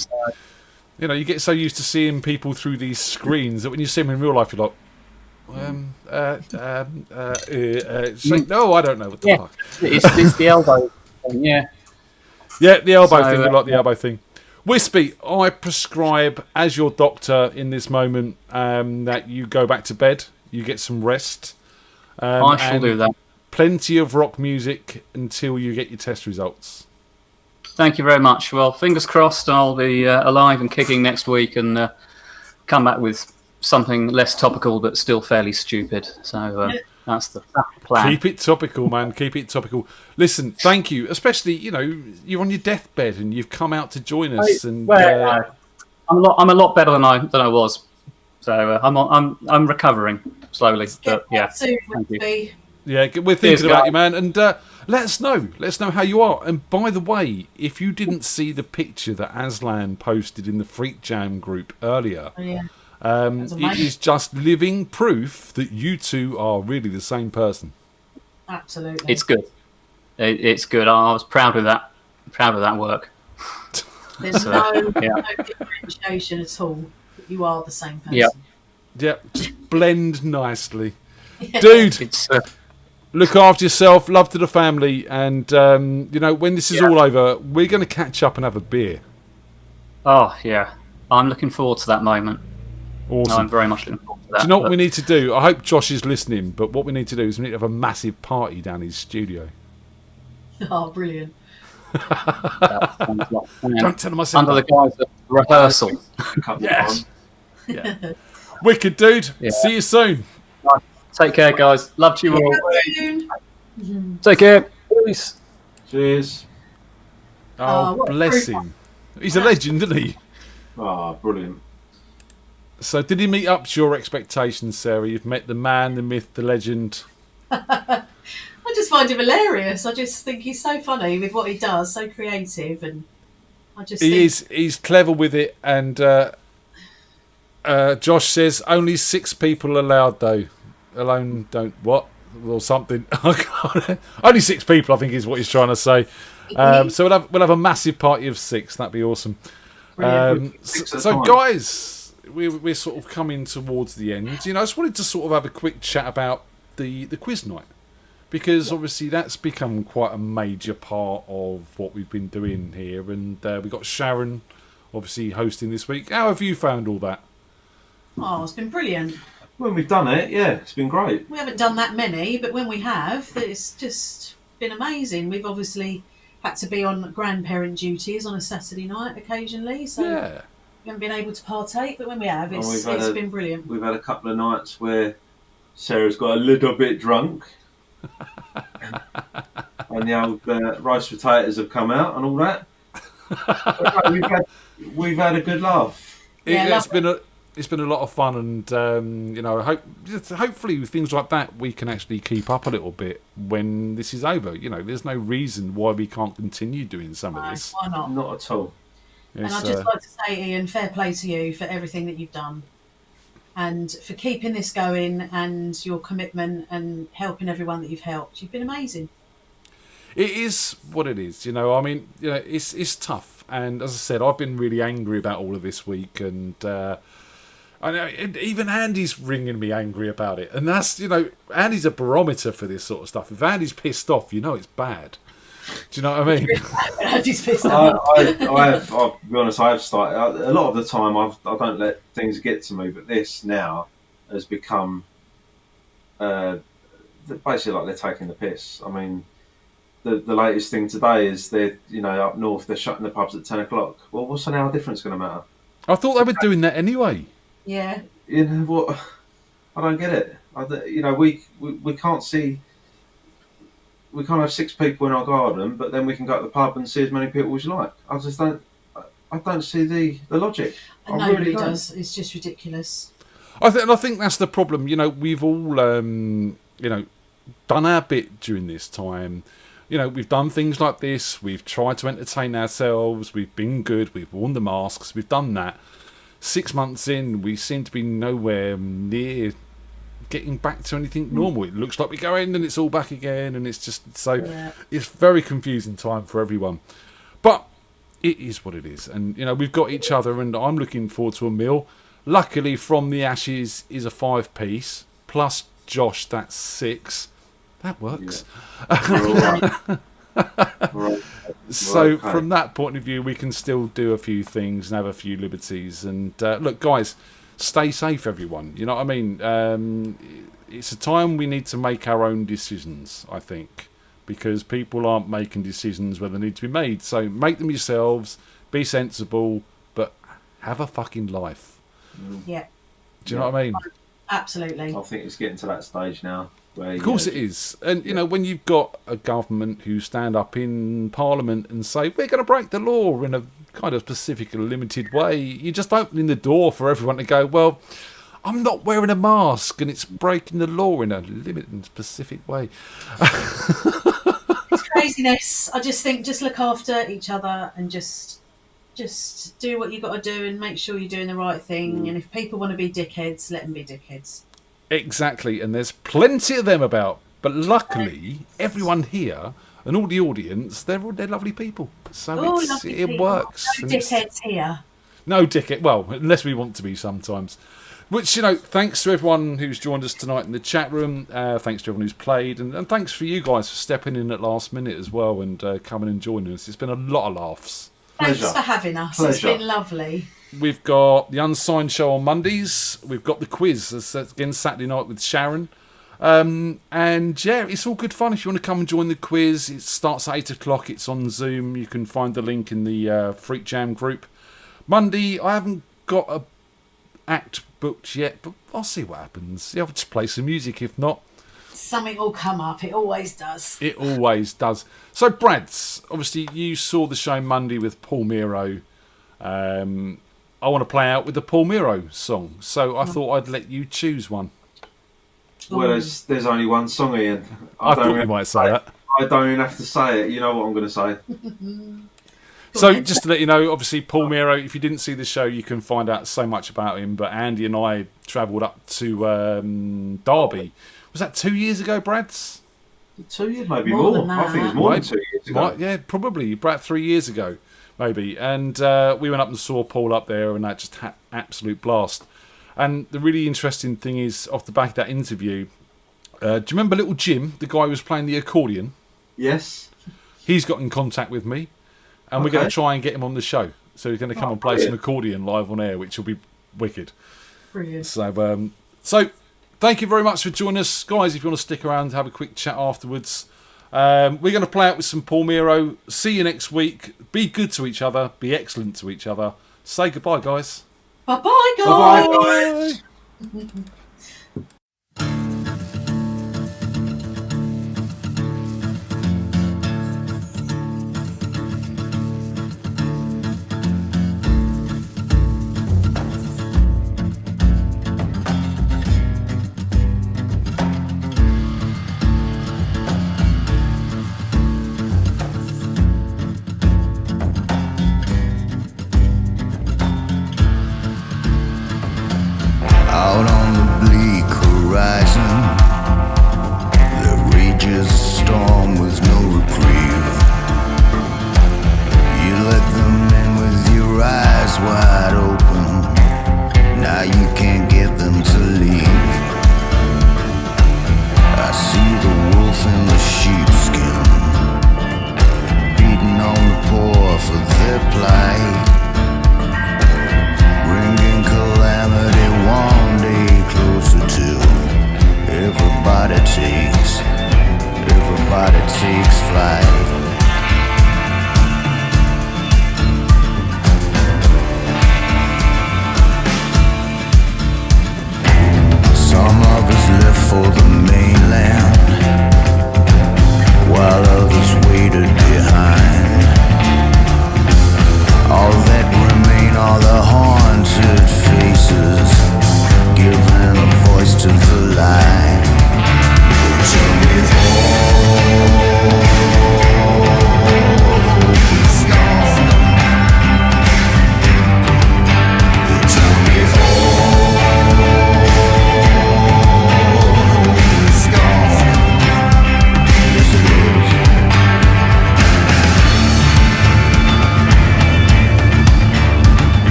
You know, you get so used to seeing people through these screens that when you see them in real life, you're like, no, I don't know what the fuck. It's the elbow thing, yeah. Yeah, the elbow thing. We like the elbow thing. Wispy, I prescribe as your doctor in this moment that you go back to bed, you get some rest, I shall do that. Plenty of rock music until you get your test results. Thank you very much. Well, fingers crossed I'll be alive and kicking next week and come back with something less topical but still fairly stupid. So that's the plan. Keep it topical, man. Keep it topical. Listen, thank you. Especially, you're on your deathbed and you've come out to join us. I'm a lot better than I was. So I'm recovering slowly. But yeah, thank you. Yeah, we're thinking about you, man. And let us know. Let us know how you are. And by the way, if you didn't see the picture that Aslan posted in the FreakJam group earlier, it is just living proof that you two are really the same person. Absolutely. It's good. It's good. I was proud of that. Proud of that work. There's no differentiation at all. You are the same person. Yeah, just blend nicely. Dude, look after yourself, love to the family, and when this is all over, we're going to catch up and have a beer. Oh, yeah. I'm looking forward to that moment. Awesome. I'm very much looking forward to that. Do you know what we need to do? I hope Josh is listening, but what we need to do is we need to have a massive party down his studio. Oh, brilliant. Don't tell him I said Under the guise of rehearsal. Yes. Yeah. Wicked, dude. Yeah. See you soon. Take care, guys. Love to you all. Take care. Peace. Cheers. Oh, bless him. He's a legend, isn't he? Oh, brilliant. So, did he meet up to your expectations, Sarah? You've met the man, the myth, the legend. I just find him hilarious. I just think he's so funny with what he does, so creative, and I just He's clever with it, and Josh says only 6 people allowed though. Alone don't what or something. Only 6 people, I think, is what he's trying to say. So we'll have a massive party of 6. That'd be awesome. So guys, we're sort of coming towards the end. I just wanted to sort of have a quick chat about the quiz night, because obviously that's become quite a major part of what we've been doing here, and we got Sharon obviously hosting this week. How have you found all that? Oh, it's been brilliant. When we've done it, yeah, it's been great. We haven't done that many, but when we have, it's just been amazing. We've obviously had to be on grandparent duties on a Saturday night occasionally, so we haven't been able to partake, but when we have, it's been brilliant. We've had a couple of nights where Sarah's got a little bit drunk and the old rice potatoes have come out and all that. But we've had a good laugh. It's been a lot of fun, and hopefully with things like that we can actually keep up a little bit when this is over. There's no reason why we can't continue doing some of this. Why not? Not at all. And I'd just like to say, Ian, fair play to you for everything that you've done, and for keeping this going, and your commitment and helping everyone that you've helped. You've been amazing. It is what it is. It's tough, and as I said, I've been really angry about all of this week, and I know even Andy's ringing me angry about it, and that's Andy's a barometer for this sort of stuff. If Andy's pissed off, it's bad. Do you know what I mean? Andy's pissed off. I'll be honest. I have started a lot of the time. I don't let things get to me, but this now has become basically like they're taking the piss. I mean, the latest thing today is they're up north they're shutting the pubs at 10 o'clock. Well, what's an hour difference going to matter? I thought they were doing that anyway. Yeah. You know what? I don't get it. We can't see. We can't have 6 people in our garden, but then we can go to the pub and see as many people as you like. I just don't. I don't see the logic. Nobody does. It's just ridiculous. I think that's the problem. We've all done our bit during this time. We've done things like this. We've tried to entertain ourselves. We've been good. We've worn the masks. We've done that. 6 months in, we seem to be nowhere near getting back to anything normal. It looks like we go in and it's all back again, and it's just it's very confusing time for everyone. But it is what it is, and we've got each other, and I'm looking forward to a meal. Luckily, From the Ashes is a 5-piece plus Josh, that's 6. That works. Yeah. So from that point of view, we can still do a few things and have a few liberties. And look, guys, stay safe, everyone. You know what I mean? it's a time we need to make our own decisions, I think, because people aren't making decisions where they need to be made. So make them yourselves, be sensible, but have a fucking life. Yeah. Do you know what I mean? Absolutely. I think it's getting to that stage now. Where, Of course it is. And, you know, when you've got a government who stand up in Parliament and say, we're going to break the law in a kind of specific and limited way, you're just opening the door for everyone to go, well, I'm not wearing a mask and it's breaking the law in a limited and specific way. It's craziness. I just think just look after each other and just do what you got to do and make sure you're doing the right thing. And if people want to be dickheads, let them be dickheads. Exactly, and there's plenty of them about. But luckily, everyone here and all the audience, they're lovely people. So it works. No dickheads here. No dickhead. Well, unless we want to be sometimes. Which, you know, thanks to everyone who's joined us tonight in the chat room. Thanks to everyone who's played. And thanks for you guys for stepping in at last minute as well and coming and joining us. It's been a lot of laughs. Thanks for having us. It's been lovely. We've got the Unsigned show on Mondays. We've got the quiz. That's again Saturday night with Sharon. And yeah, it's all good fun. If you want to come and join the quiz, it starts at 8 o'clock. It's on Zoom. You can find the link in the FreakJam group. Monday, I haven't got a act booked yet, but I'll see what happens. Yeah, I'll just play some music if not. Something will come up. It always does. It always does. So, Brads, obviously you saw the show Monday with Paul Miro. I want to play out with the Paul Miro song, so I thought I'd let you choose one. Well, there's only one song, Ian. I thought you might say that. I don't even have to say it. You know what I'm going to say. So, just to let you know, obviously, Paul Miro, if you didn't see the show, you can find out so much about him. But Andy and I travelled up to Derby. Was that 2 years ago, Brads? 2 years, maybe more. I think it's more than 2 years ago. Yeah, probably. About 3 years ago, maybe. And we went up and saw Paul up there, and that just had absolute blast. And the really interesting thing is, off the back of that interview, do you remember little Jim, the guy who was playing the accordion? Yes. He's got in contact with me, and we're going to try and get him on the show. So he's going to come and play some accordion live on air, which will be wicked. Brilliant. So thank you very much for joining us. Guys, if you want to stick around and have a quick chat afterwards, we're going to play out with some Paul Miro. See you next week. Be good to each other. Be excellent to each other. Say goodbye, guys. Bye-bye, guys. Bye-bye, guys. Out on the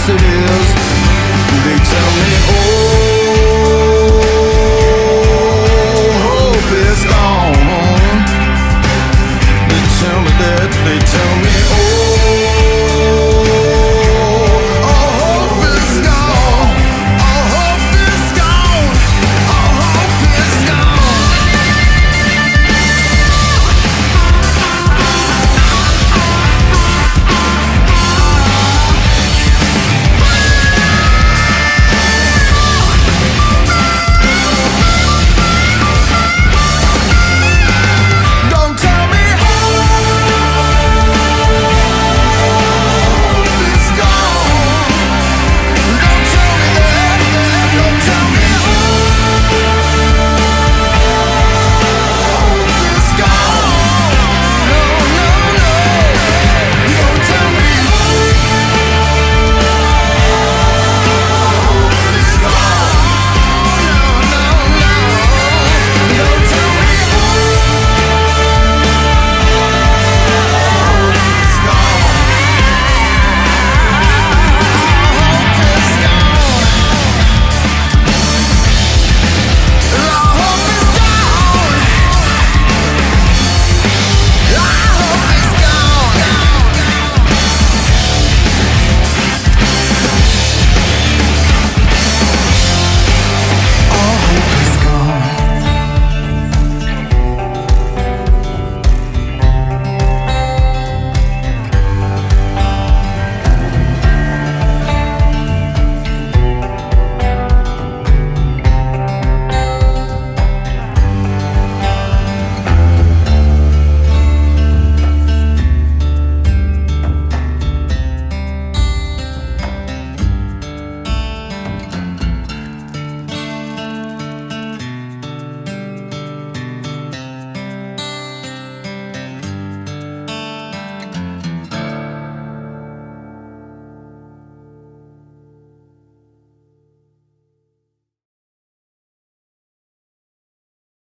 yes it is. They tell me